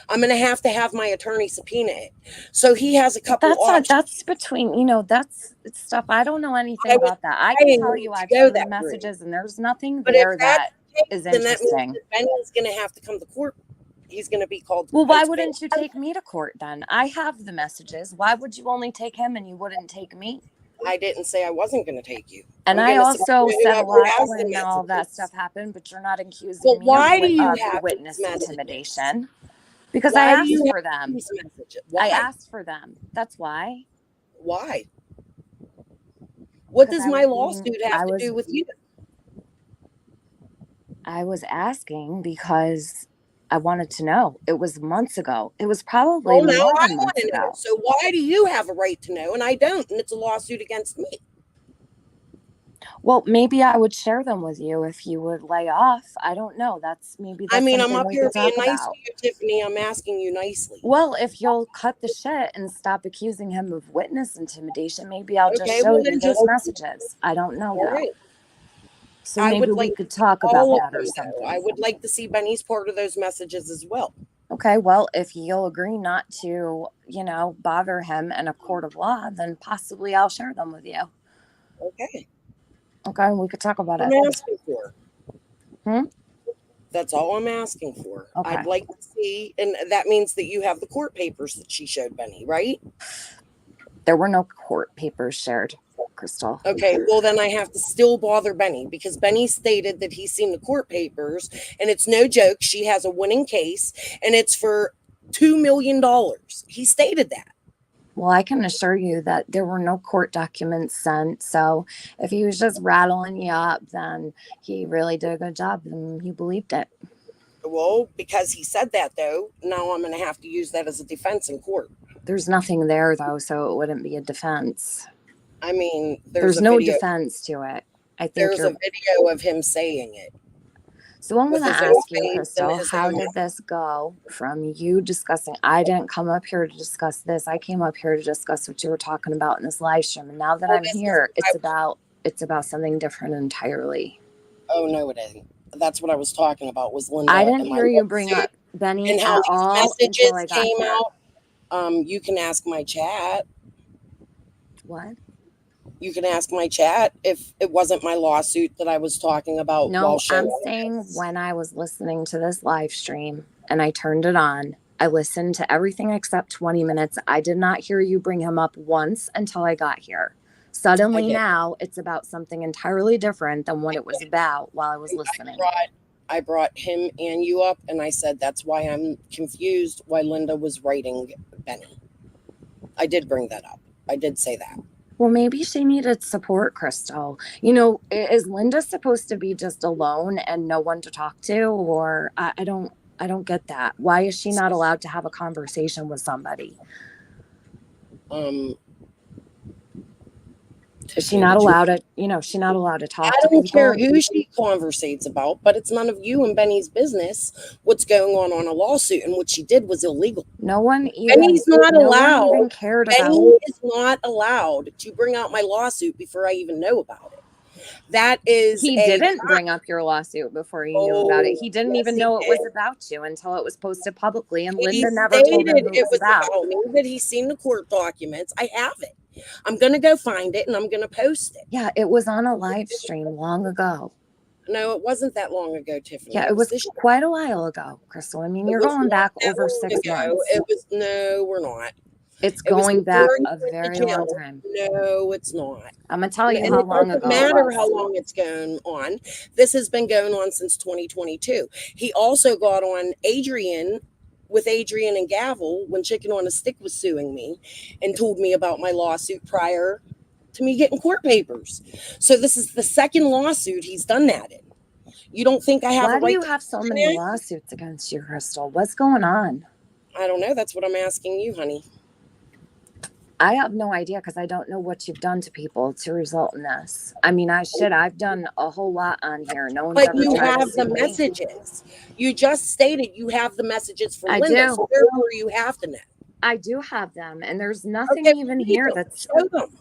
Speaker 2: I'm going to have my attorney subpoena it. So he has a couple options.
Speaker 8: That's between, that's stuff. I don't know anything about that. I can tell you I've seen the messages and there's nothing there that is interesting.
Speaker 2: That means that Benny's going to have to come to court. He's going to be called.
Speaker 8: Well, why wouldn't you take me to court then? I have the messages. Why would you only take him and you wouldn't take me?
Speaker 2: I didn't say I wasn't going to take you.
Speaker 8: And I also said a lot when all that stuff happened, but you're not accusing me of witness intimidation. Because I asked for them. I asked for them. That's why.
Speaker 2: Why? What does my lawsuit have to do with you?
Speaker 8: I was asking because I wanted to know. It was months ago. It was probably more than months ago.
Speaker 2: So why do you have a right to know and I don't? And it's a lawsuit against me.
Speaker 8: Well, maybe I would share them with you if you would lay off. I don't know. That's
Speaker 2: I
Speaker 8: that's
Speaker 2: mean, I'm
Speaker 8: something
Speaker 2: up
Speaker 8: we
Speaker 2: here
Speaker 8: could talk
Speaker 2: being nice to
Speaker 8: about.
Speaker 2: you, Tiffany. I'm asking you nicely.
Speaker 8: Well, if you'll cut the shit and stop accusing him of witness intimidation, maybe I'll just
Speaker 2: Okay,
Speaker 8: show
Speaker 2: well
Speaker 8: you
Speaker 2: then
Speaker 8: those
Speaker 2: just
Speaker 8: messages. I don't know
Speaker 2: all
Speaker 8: though.
Speaker 2: right.
Speaker 8: So
Speaker 2: I
Speaker 8: maybe
Speaker 2: would
Speaker 8: we
Speaker 2: like
Speaker 8: could
Speaker 2: to see
Speaker 8: talk about
Speaker 2: all of
Speaker 8: that or
Speaker 2: them, though.
Speaker 8: something.
Speaker 2: I would like to see Benny's part of those messages as well.
Speaker 8: Okay, well, if you'll agree not to, bother him in a court of law, then possibly I'll share them with you.
Speaker 2: Okay.
Speaker 8: Okay, we could talk about
Speaker 2: I'm
Speaker 8: it.
Speaker 2: asking for.
Speaker 8: Hmm?
Speaker 2: That's all I'm asking for.
Speaker 8: Okay.
Speaker 2: I'd like to see, and that means that you have the court papers that she showed Benny, right?
Speaker 8: There were no court papers shared, Crystal.
Speaker 2: Okay, well then I have to still bother Benny because Benny stated that he's seen the court papers, and it's no joke. She has a winning case, and it's for $2 million. He stated that.
Speaker 8: Well, I can assure you that there were no court documents sent. So if he was just rattling you up, then he really did a good job and you believed it.
Speaker 2: Well, because he said that, though, now I'm going to have to use that as a defense in court.
Speaker 8: There's nothing there, though, so it wouldn't be a defense.
Speaker 2: I mean,
Speaker 8: there's no defense to it. I think
Speaker 2: there's a video of him saying it.
Speaker 8: So I'm going
Speaker 2: with
Speaker 8: to
Speaker 2: his own
Speaker 8: ask you,
Speaker 2: face and
Speaker 8: Crystal,
Speaker 2: his
Speaker 8: how
Speaker 2: own
Speaker 8: did this go from you discussing? I didn't come up here to discuss this. I came up here to discuss what you were talking about in this live stream. And now that I'm here, it's about something different entirely.
Speaker 2: Oh, no, it isn't. That's what I was talking about was Linda.
Speaker 8: I didn't hear you bring up Benny
Speaker 2: and how
Speaker 8: at all
Speaker 2: messages
Speaker 8: until I got
Speaker 2: came
Speaker 8: here.
Speaker 2: out. You can ask my chat.
Speaker 8: What?
Speaker 2: You can ask my chat if it wasn't my lawsuit that I was talking about.
Speaker 8: No, I'm saying when I was listening to this live stream and I turned it on, I listened to everything except 20 minutes. I did not hear you bring him up once until I got here. Suddenly now it's about something entirely different than what it was about while I was listening.
Speaker 2: I brought him and you up, and I said that's why I'm confused why Linda was writing Benny. I did bring that up. I did say that.
Speaker 8: Well, maybe she needed support, Crystal. Is Linda supposed to be just alone and no one to talk to? Or I don't get that. Why is she not allowed to have a conversation with somebody? Is she not allowed to, she's not allowed to talk to people?
Speaker 2: I don't care who she conversates about, but it's none of you and Benny's business what's going on a lawsuit, and what she did was illegal.
Speaker 8: No one even
Speaker 2: Benny's not allowed.
Speaker 8: Even cared
Speaker 2: Benny
Speaker 8: about.
Speaker 2: is not allowed to bring out my lawsuit before I even know about it. That is
Speaker 8: He didn't bring up your lawsuit before you knew about it. He didn't even know it was about you until it was posted publicly, and Linda never told him who it was about.
Speaker 2: Me that he's seen the court documents. I have it. I'm gonna go find it and I'm gonna post it.
Speaker 8: Yeah, it was on a live stream long ago.
Speaker 2: No, it wasn't that long ago, Tiffany.
Speaker 8: Yeah, it was quite a while ago, Crystal. I mean, you're going back over 6 months.
Speaker 2: It was no, we're not.
Speaker 8: It's going back a very long time.
Speaker 2: No, it's not.
Speaker 8: I'm gonna tell you how long ago.
Speaker 2: It doesn't matter how long it's going on. This has been going on since 2022. He also got on with Adrian and Gavel when Chicken on a Stick was suing me and told me about my lawsuit prior to me getting court papers. So this is the second lawsuit he's done that in. You don't think I have a right?
Speaker 8: Why do you have so many lawsuits against you, Crystal? What's going on?
Speaker 2: I don't know. That's what I'm asking you, honey.
Speaker 8: I have no idea because I don't know what you've done to people to result in this. I mean, I've done a whole lot on here. No one's ever
Speaker 2: you
Speaker 8: tried
Speaker 2: have
Speaker 8: to
Speaker 2: the
Speaker 8: sue me.
Speaker 2: messages. You just stated you have the messages from
Speaker 8: I
Speaker 2: Linda.
Speaker 8: do.
Speaker 2: So therefore you have to know.
Speaker 8: I do have them, and there's nothing even here that's.
Speaker 2: Show them.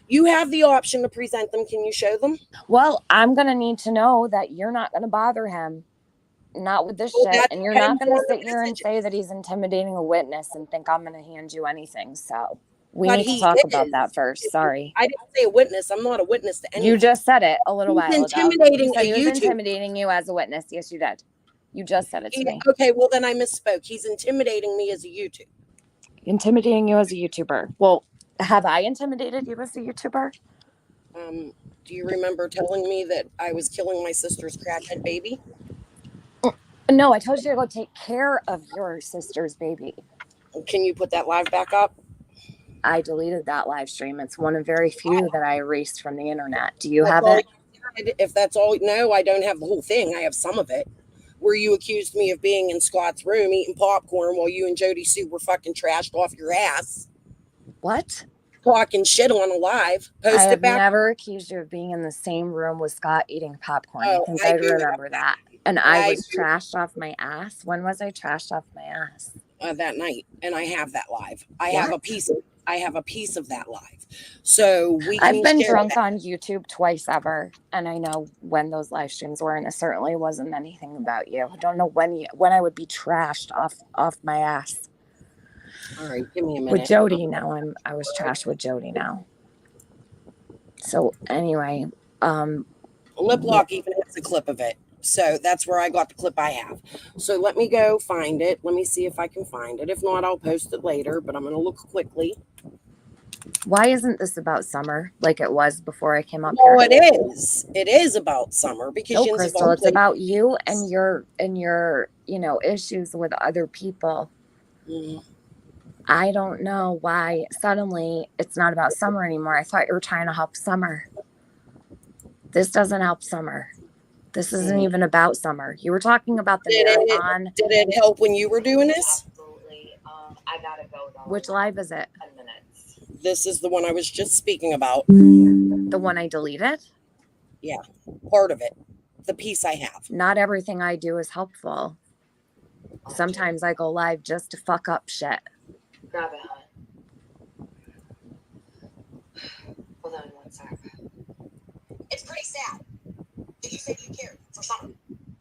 Speaker 2: You have the option to present them. Can you show them?
Speaker 8: Well, I'm gonna need to know that you're not gonna bother him. Not with this shit, and you're not going to sit here and say that he's intimidating a witness and think I'm going to hand you anything. So we need to talk about that first. Sorry.
Speaker 2: I didn't say a witness. I'm not a witness to anything.
Speaker 8: You just said it a little while ago.
Speaker 2: Intimidating
Speaker 8: You said
Speaker 2: a
Speaker 8: he was
Speaker 2: YouTuber.
Speaker 8: intimidating you as a witness. Yes, you did. You just said it to me.
Speaker 2: Okay, well then I misspoke. He's intimidating me as a YouTuber.
Speaker 8: Intimidating you as a YouTuber. Well, have I intimidated you as a YouTuber?
Speaker 2: Do you remember telling me that I was killing my sister's crackhead baby?
Speaker 8: No, I told you to go take care of your sister's baby.
Speaker 2: Can you put that live back up?
Speaker 8: I deleted that live stream. It's one of very few that I erased from the internet. Do you have it?
Speaker 2: If that's all, no, I don't have the whole thing. I have some of it. Where you accused me of being in Scott's room eating popcorn while you and Jody Sue were fucking trashed off your ass.
Speaker 8: What?
Speaker 2: talking shit on a live.
Speaker 8: I
Speaker 2: Post it
Speaker 8: have
Speaker 2: back.
Speaker 8: never accused you of being in the same room with Scott eating popcorn. I
Speaker 2: Oh,
Speaker 8: think
Speaker 2: I
Speaker 8: I
Speaker 2: do.
Speaker 8: remember that. And I
Speaker 2: I
Speaker 8: was
Speaker 2: do.
Speaker 8: trashed off my ass. When was I trashed off my ass?
Speaker 2: That night, and I have that live. I
Speaker 8: What?
Speaker 2: have a piece of that live, so we can
Speaker 8: I've been
Speaker 2: share
Speaker 8: drunk
Speaker 2: that.
Speaker 8: on YouTube twice ever, and I know when those live streams were, and it certainly wasn't anything about you. I don't know when I would be trashed off my ass.
Speaker 2: All right, give me a minute.
Speaker 8: With Jody now, I was trashed with Jody now. So anyway,
Speaker 2: Lip Lock even has a clip of it. So that's where I got the clip I have. So let me go find it. Let me see if I can find it. If not, I'll post it later, but I'm going to look quickly.
Speaker 8: why isn't this about Summer like it was before I came up
Speaker 2: Oh,
Speaker 8: here?
Speaker 2: it is. It is about Summer because
Speaker 8: No,
Speaker 2: Yinzivone
Speaker 8: Crystal, it's
Speaker 2: played-
Speaker 8: about you and your issues with other people.
Speaker 2: Mhm.
Speaker 8: I don't know why suddenly it's not about Summer anymore. I thought you were trying to help Summer. This doesn't help Summer. This isn't even about Summer. You were talking about the marathon.
Speaker 2: Did it help when you were doing this?
Speaker 8: Absolutely. I gotta go though. Which live is it? 10 minutes.
Speaker 2: This is the one I was just speaking about.
Speaker 8: The one I deleted?
Speaker 2: Yeah, part of it. The piece I have.
Speaker 8: Not everything I do is helpful. Sometimes I go live just to fuck up shit. Grab it, hon. Hold on one sec.
Speaker 19: It's pretty sad that you said you cared for Summer,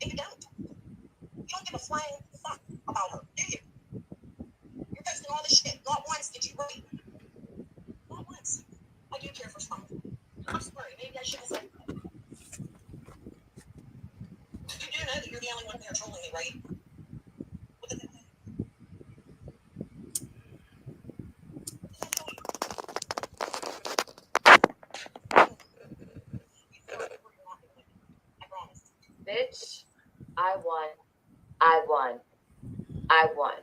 Speaker 19: and you don't. You don't give a flying fuck about her, do you? You're posting all this shit. Not once did you write. Not once. I do care for Summer. I'm sorry. Maybe I should have said that. You do know that you're the only one there trolling me, right?
Speaker 8: Bitch, I won. I won. I won.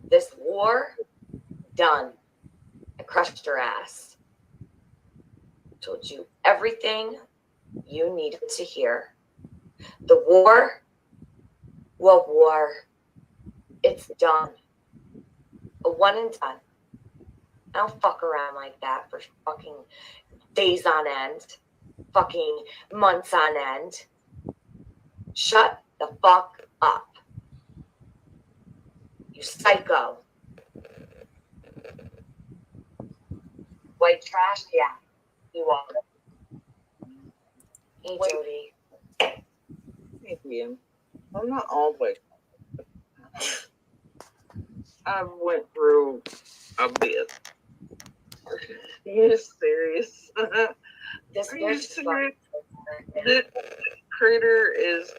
Speaker 8: This war, done. I crushed your ass. Told you everything you needed to hear. The war, World War, it's done. A one and done. I don't fuck around like that for fucking days on end, fucking months on end. Shut the fuck up. You psycho. White trash? Yeah, you are. Hey, Jody.
Speaker 20: Thank you. I'm not always. I went through a bit. Are you serious?
Speaker 8: This
Speaker 20: Are you
Speaker 8: bitch
Speaker 20: serious? This critter is.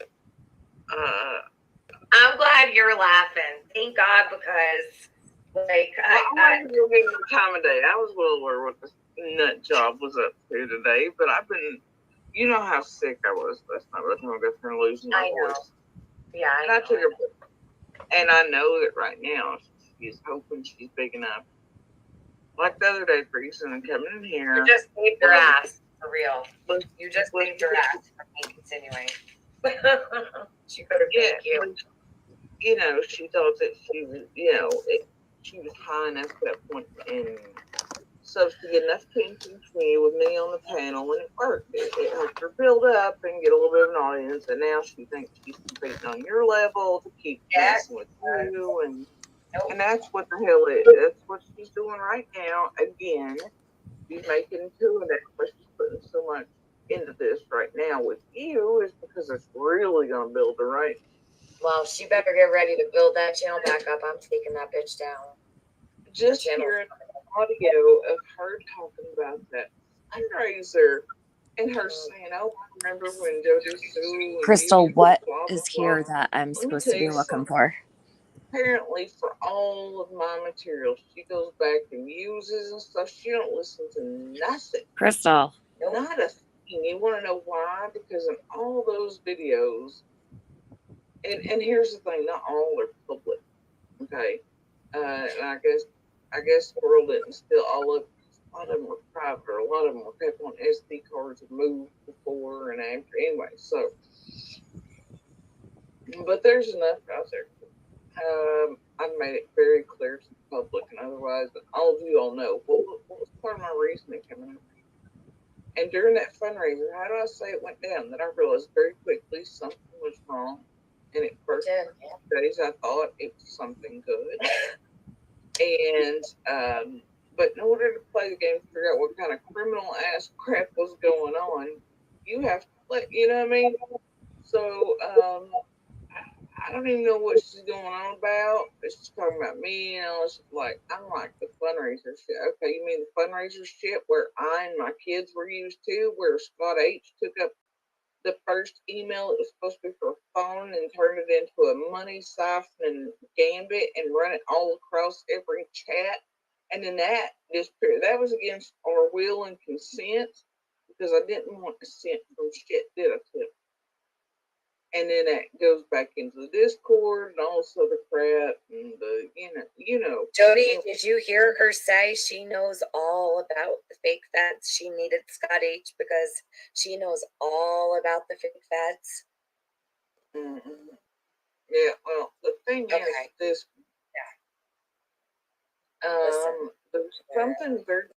Speaker 8: I'm glad you're laughing. Thank God, because like
Speaker 20: I wanted to go get the time of day. I was well aware what this nut job was up to today, but I've been. You know how sick I was last night with my girlfriend losing my voice.
Speaker 8: Yeah,
Speaker 20: I took her, and I know that right now she's hoping she's big enough. Like the other day, Freezing and coming in here.
Speaker 8: You just saved your ass, for real. You just saved your ass from me continuing. She could have thanked you.
Speaker 20: You know, she thought that she was, she was high enough at that point, and so she get enough attention with me on the panel, and it worked. It helped her build up and get a little bit of an audience, and now she thinks she's competing on your level to keep messing with you, and that's what the hell it is. That's what she's doing right now. Again, she's making two of that, but she's putting so much into this right now with you is because it's really going to build her, right?
Speaker 8: Well, she better get ready to build that channel back up. I'm taking that bitch down.
Speaker 20: Just hearing audio of her talking about that fundraiser and her saying, "Oh, I remember when Jody Sue."
Speaker 8: Crystal, what is here that I'm supposed to be looking for?
Speaker 20: Apparently, for all of my material, she goes back and uses and stuff. She don't listen to nothing.
Speaker 8: Crystal.
Speaker 20: Not a thing. You want to know why? Because in all those videos, and here's the thing: not all are public. Okay, and I guess the world didn't steal all of. A lot of them were private, or a lot of them were kept on SD cards and moved before and after. Anyway, so, but there's enough out there. I've made it very clear public and otherwise, but all of you all know what was part of my reasoning coming up. And during that fundraiser, how do I say it went down? That I realized very quickly something was wrong. And at first days, I thought it was something good. And but in order to play the game, figure out what kind of criminal ass crap was going on, you have to play. You know what I mean? So I don't even know what she's going on about. She's talking about me, and I was like, I'm like the fundraiser shit. Okay, you mean the fundraiser shit where I and my kids were used to, where Scott H took up the first email that was supposed to be for a phone and turned it into a money siphoning gambit and run it all across every chat. And then that disappeared. That was against our will and consent because I didn't want consent from shit, did I, Tip? And then that goes back into the Discord and all this other crap and the, you know.
Speaker 8: Jody, did you hear her say she knows all about the fake feds? She needed Scott H because she knows all about the fake feds.
Speaker 20: Mm-hmm. Yeah, well, the thing is this. Yeah. There's something very.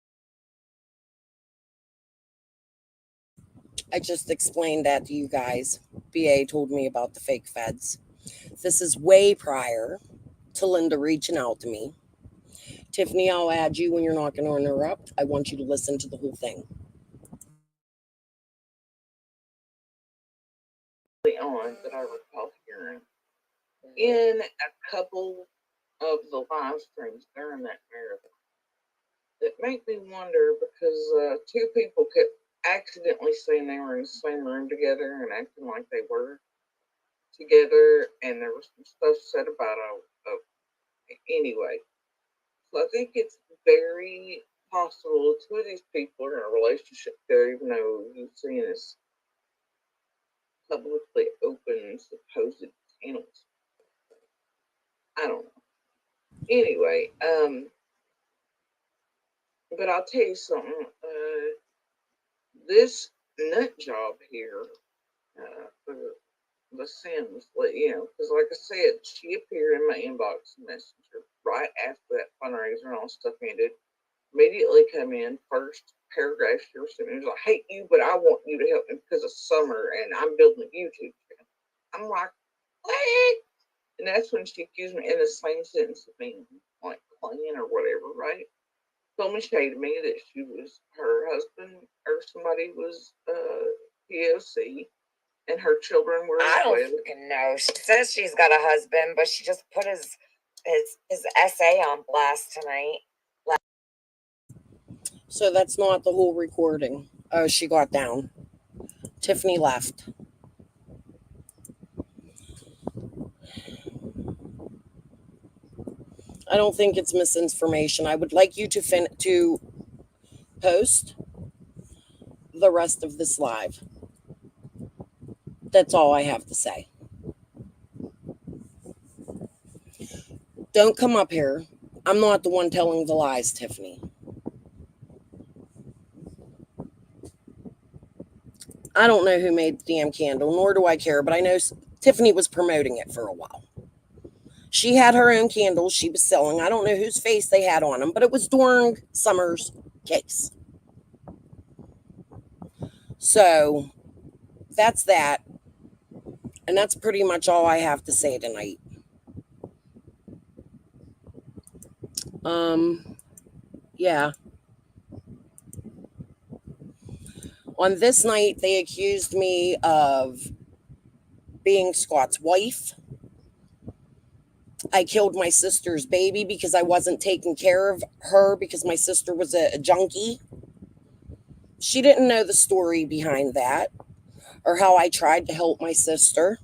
Speaker 2: I just explained that to you guys. BA told me about the fake feds. This is way prior to Linda reaching out to me. Tiffany, I'll add you when you're not going to interrupt. I want you to listen to the whole thing.
Speaker 20: On that I recall hearing in a couple of the live streams during that marathon. It made me wonder because two people kept accidentally saying they were in the same room together and acting like they were together, and there was some stuff said about anyway. So I think it's very possible two of these people are in a relationship together, even though you've seen this publicly open supposed channels. I don't know. Anyway, but I'll tell you something. This nut job here for the Sims, because like I said, she appeared in my inbox messenger right after that fundraiser and all stuff ended. Immediately come in, first paragraph she was sending, was like, I hate you, but I want you to help me because of summer and I'm building a YouTube channel. I'm like, what? And that's when she accused me in the same sentence of being like playing or whatever, right? Told me shade to me that she was her husband or somebody was POC and her children were.
Speaker 8: I don't fucking know. She says she's got a husband, but she just put his essay on blast tonight.
Speaker 2: So that's not the whole recording. Oh, she got down. Tiffany left. I don't think it's misinformation. I would like you to post the rest of this live. That's all I have to say. Don't come up here. I'm not the one telling the lies, Tiffany. I don't know who made the damn candle, nor do I care, but I know Tiffany was promoting it for a while. She had her own candles she was selling. I don't know whose face they had on them, but it was during Summer's case. So that's that. And that's pretty much all I have to say tonight. Yeah. On this night, they accused me of being Scott's wife. I killed my sister's baby because I wasn't taking care of her because my sister was a junkie. She didn't know the story behind that or how I tried to help my sister.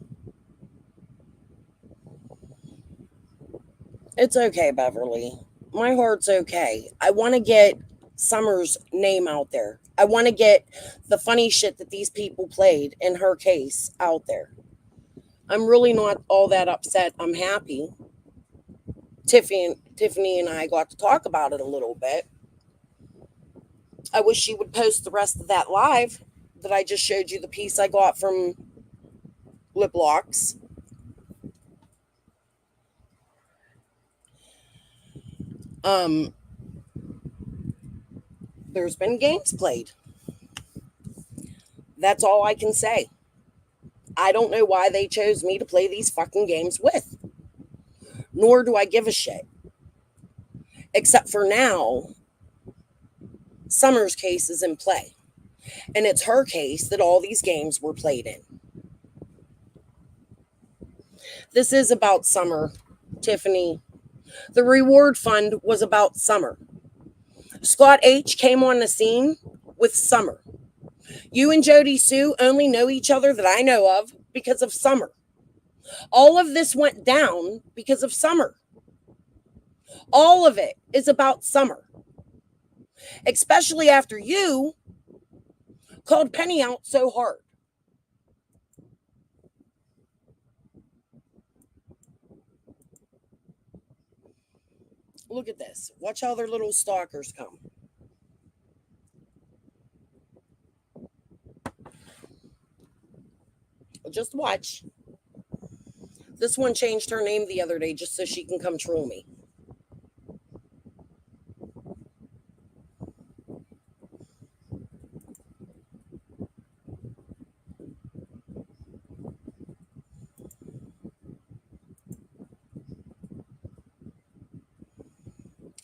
Speaker 2: It's okay, Beverly. My heart's okay. I want to get Summer's name out there. I want to get the funny shit that these people played in her case out there. I'm really not all that upset. I'm happy. Tiffany and I got to talk about it a little bit. I wish she would post the rest of that live that I just showed you, the piece I got from Lip Locks. There's been games played. That's all I can say. I don't know why they chose me to play these fucking games with. Nor do I give a shit. Except for now, Summer's case is in play. And it's her case that all these games were played in. This is about Summer, Tiffany. The reward fund was about Summer. Scott H. came on the scene with Summer. You and Jody Sue only know each other that I know of because of Summer. All of this went down because of Summer. All of it is about Summer. Especially after you called Penny out so hard. Look at this. Watch how their little stalkers come. Just watch. This one changed her name the other day just so she can come troll me.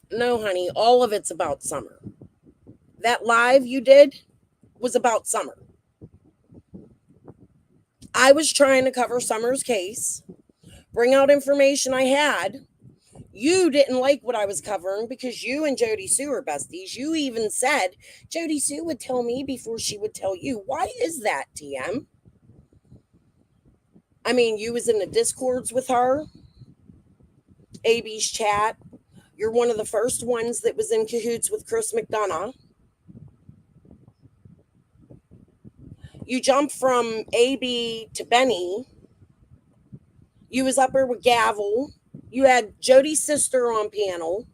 Speaker 2: No, honey, all of it's about Summer. That live you did was about Summer. I was trying to cover Summer's case, bring out information I had. You didn't like what I was covering because you and Jody Sue are besties. You even said Jody Sue would tell me before she would tell you. Why is that, TM? I mean, you was in the Discords with her, AB's chat. You're one of the first ones that was in cahoots with Chris McDonough. You jumped from AB to Benny. You was up there with Gavel. You had Jody's sister on panel.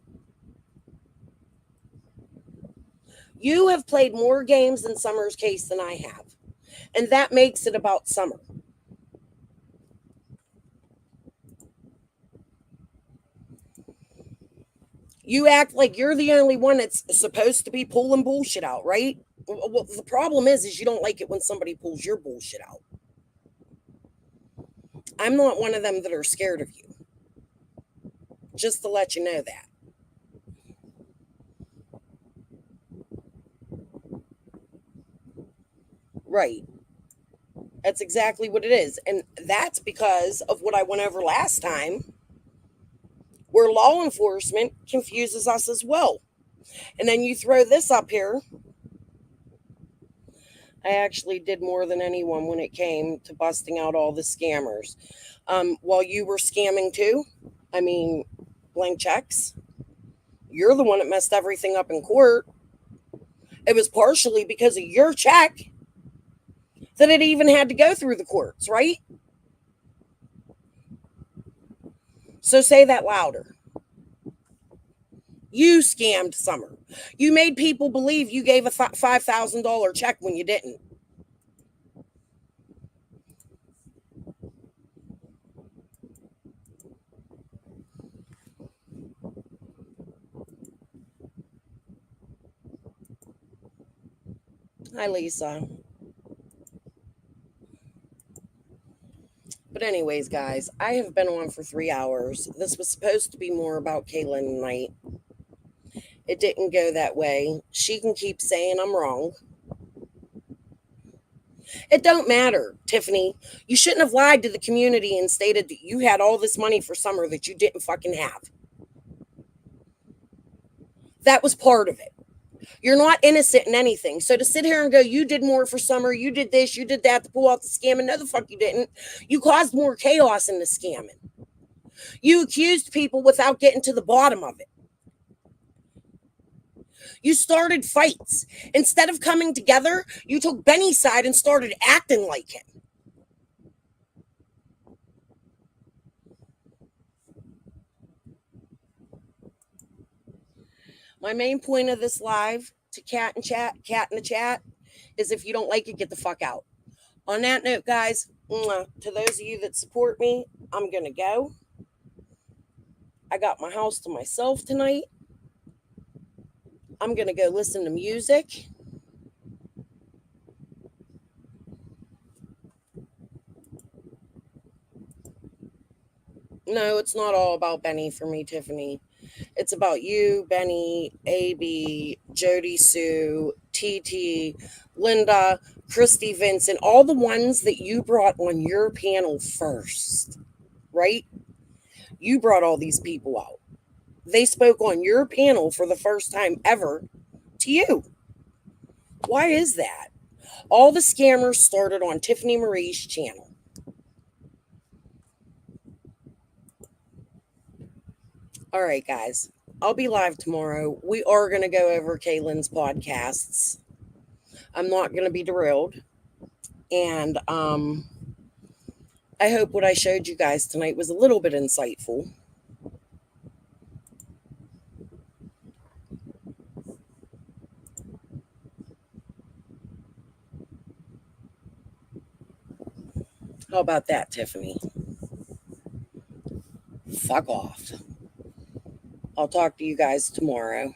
Speaker 2: You have played more games in Summer's case than I have. And that makes it about Summer. You act like you're the only one that's supposed to be pulling bullshit out, right? Well, the problem is you don't like it when somebody pulls your bullshit out. I'm not one of them that are scared of you. Just to let you know that. Right. That's exactly what it is. And that's because of what I went over last time, where law enforcement confuses us as well. And then you throw this up here. I actually did more than anyone when it came to busting out all the scammers. While you were scamming too, I mean, blank checks. You're the one that messed everything up in court. It was partially because of your check that it even had to go through the courts, right? So say that louder. You scammed Summer. You made people believe you gave a $5,000 check when you didn't. Hi, Lisa. But anyways, guys, I have been on for 3 hours. This was supposed to be more about Kaylene tonight. It didn't go that way. She can keep saying I'm wrong. It don't matter, Tiffany. You shouldn't have lied to the community and stated that you had all this money for Summer that you didn't fucking have. That was part of it. You're not innocent in anything. So to sit here and go, you did more for Summer, you did this, you did that to pull out the scamming. No, the fuck you didn't. You caused more chaos in the scamming. You accused people without getting to the bottom of it. You started fights. Instead of coming together, you took Benny's side and started acting like him. My main point of this live to cat in the chat, is if you don't like it, get the fuck out. On that note, guys, to those of you that support me, I'm going to go. I got my house to myself tonight. I'm going to go listen to music. No, it's not all about Benny for me, Tiffany. It's about you, Benny, AB, Jody Sue, TT, Linda, Christy Vincent, all the ones that you brought on your panel first, right? You brought all these people out. They spoke on your panel for the first time ever to you. Why is that? All the scammers started on Tiffany Marie's channel. All right, guys. I'll be live tomorrow. We are going to go over Kaylene's podcasts. I'm not going to be derailed. And I hope what I showed you guys tonight was a little bit insightful. How about that, Tiffany? Fuck off. I'll talk to you guys tomorrow.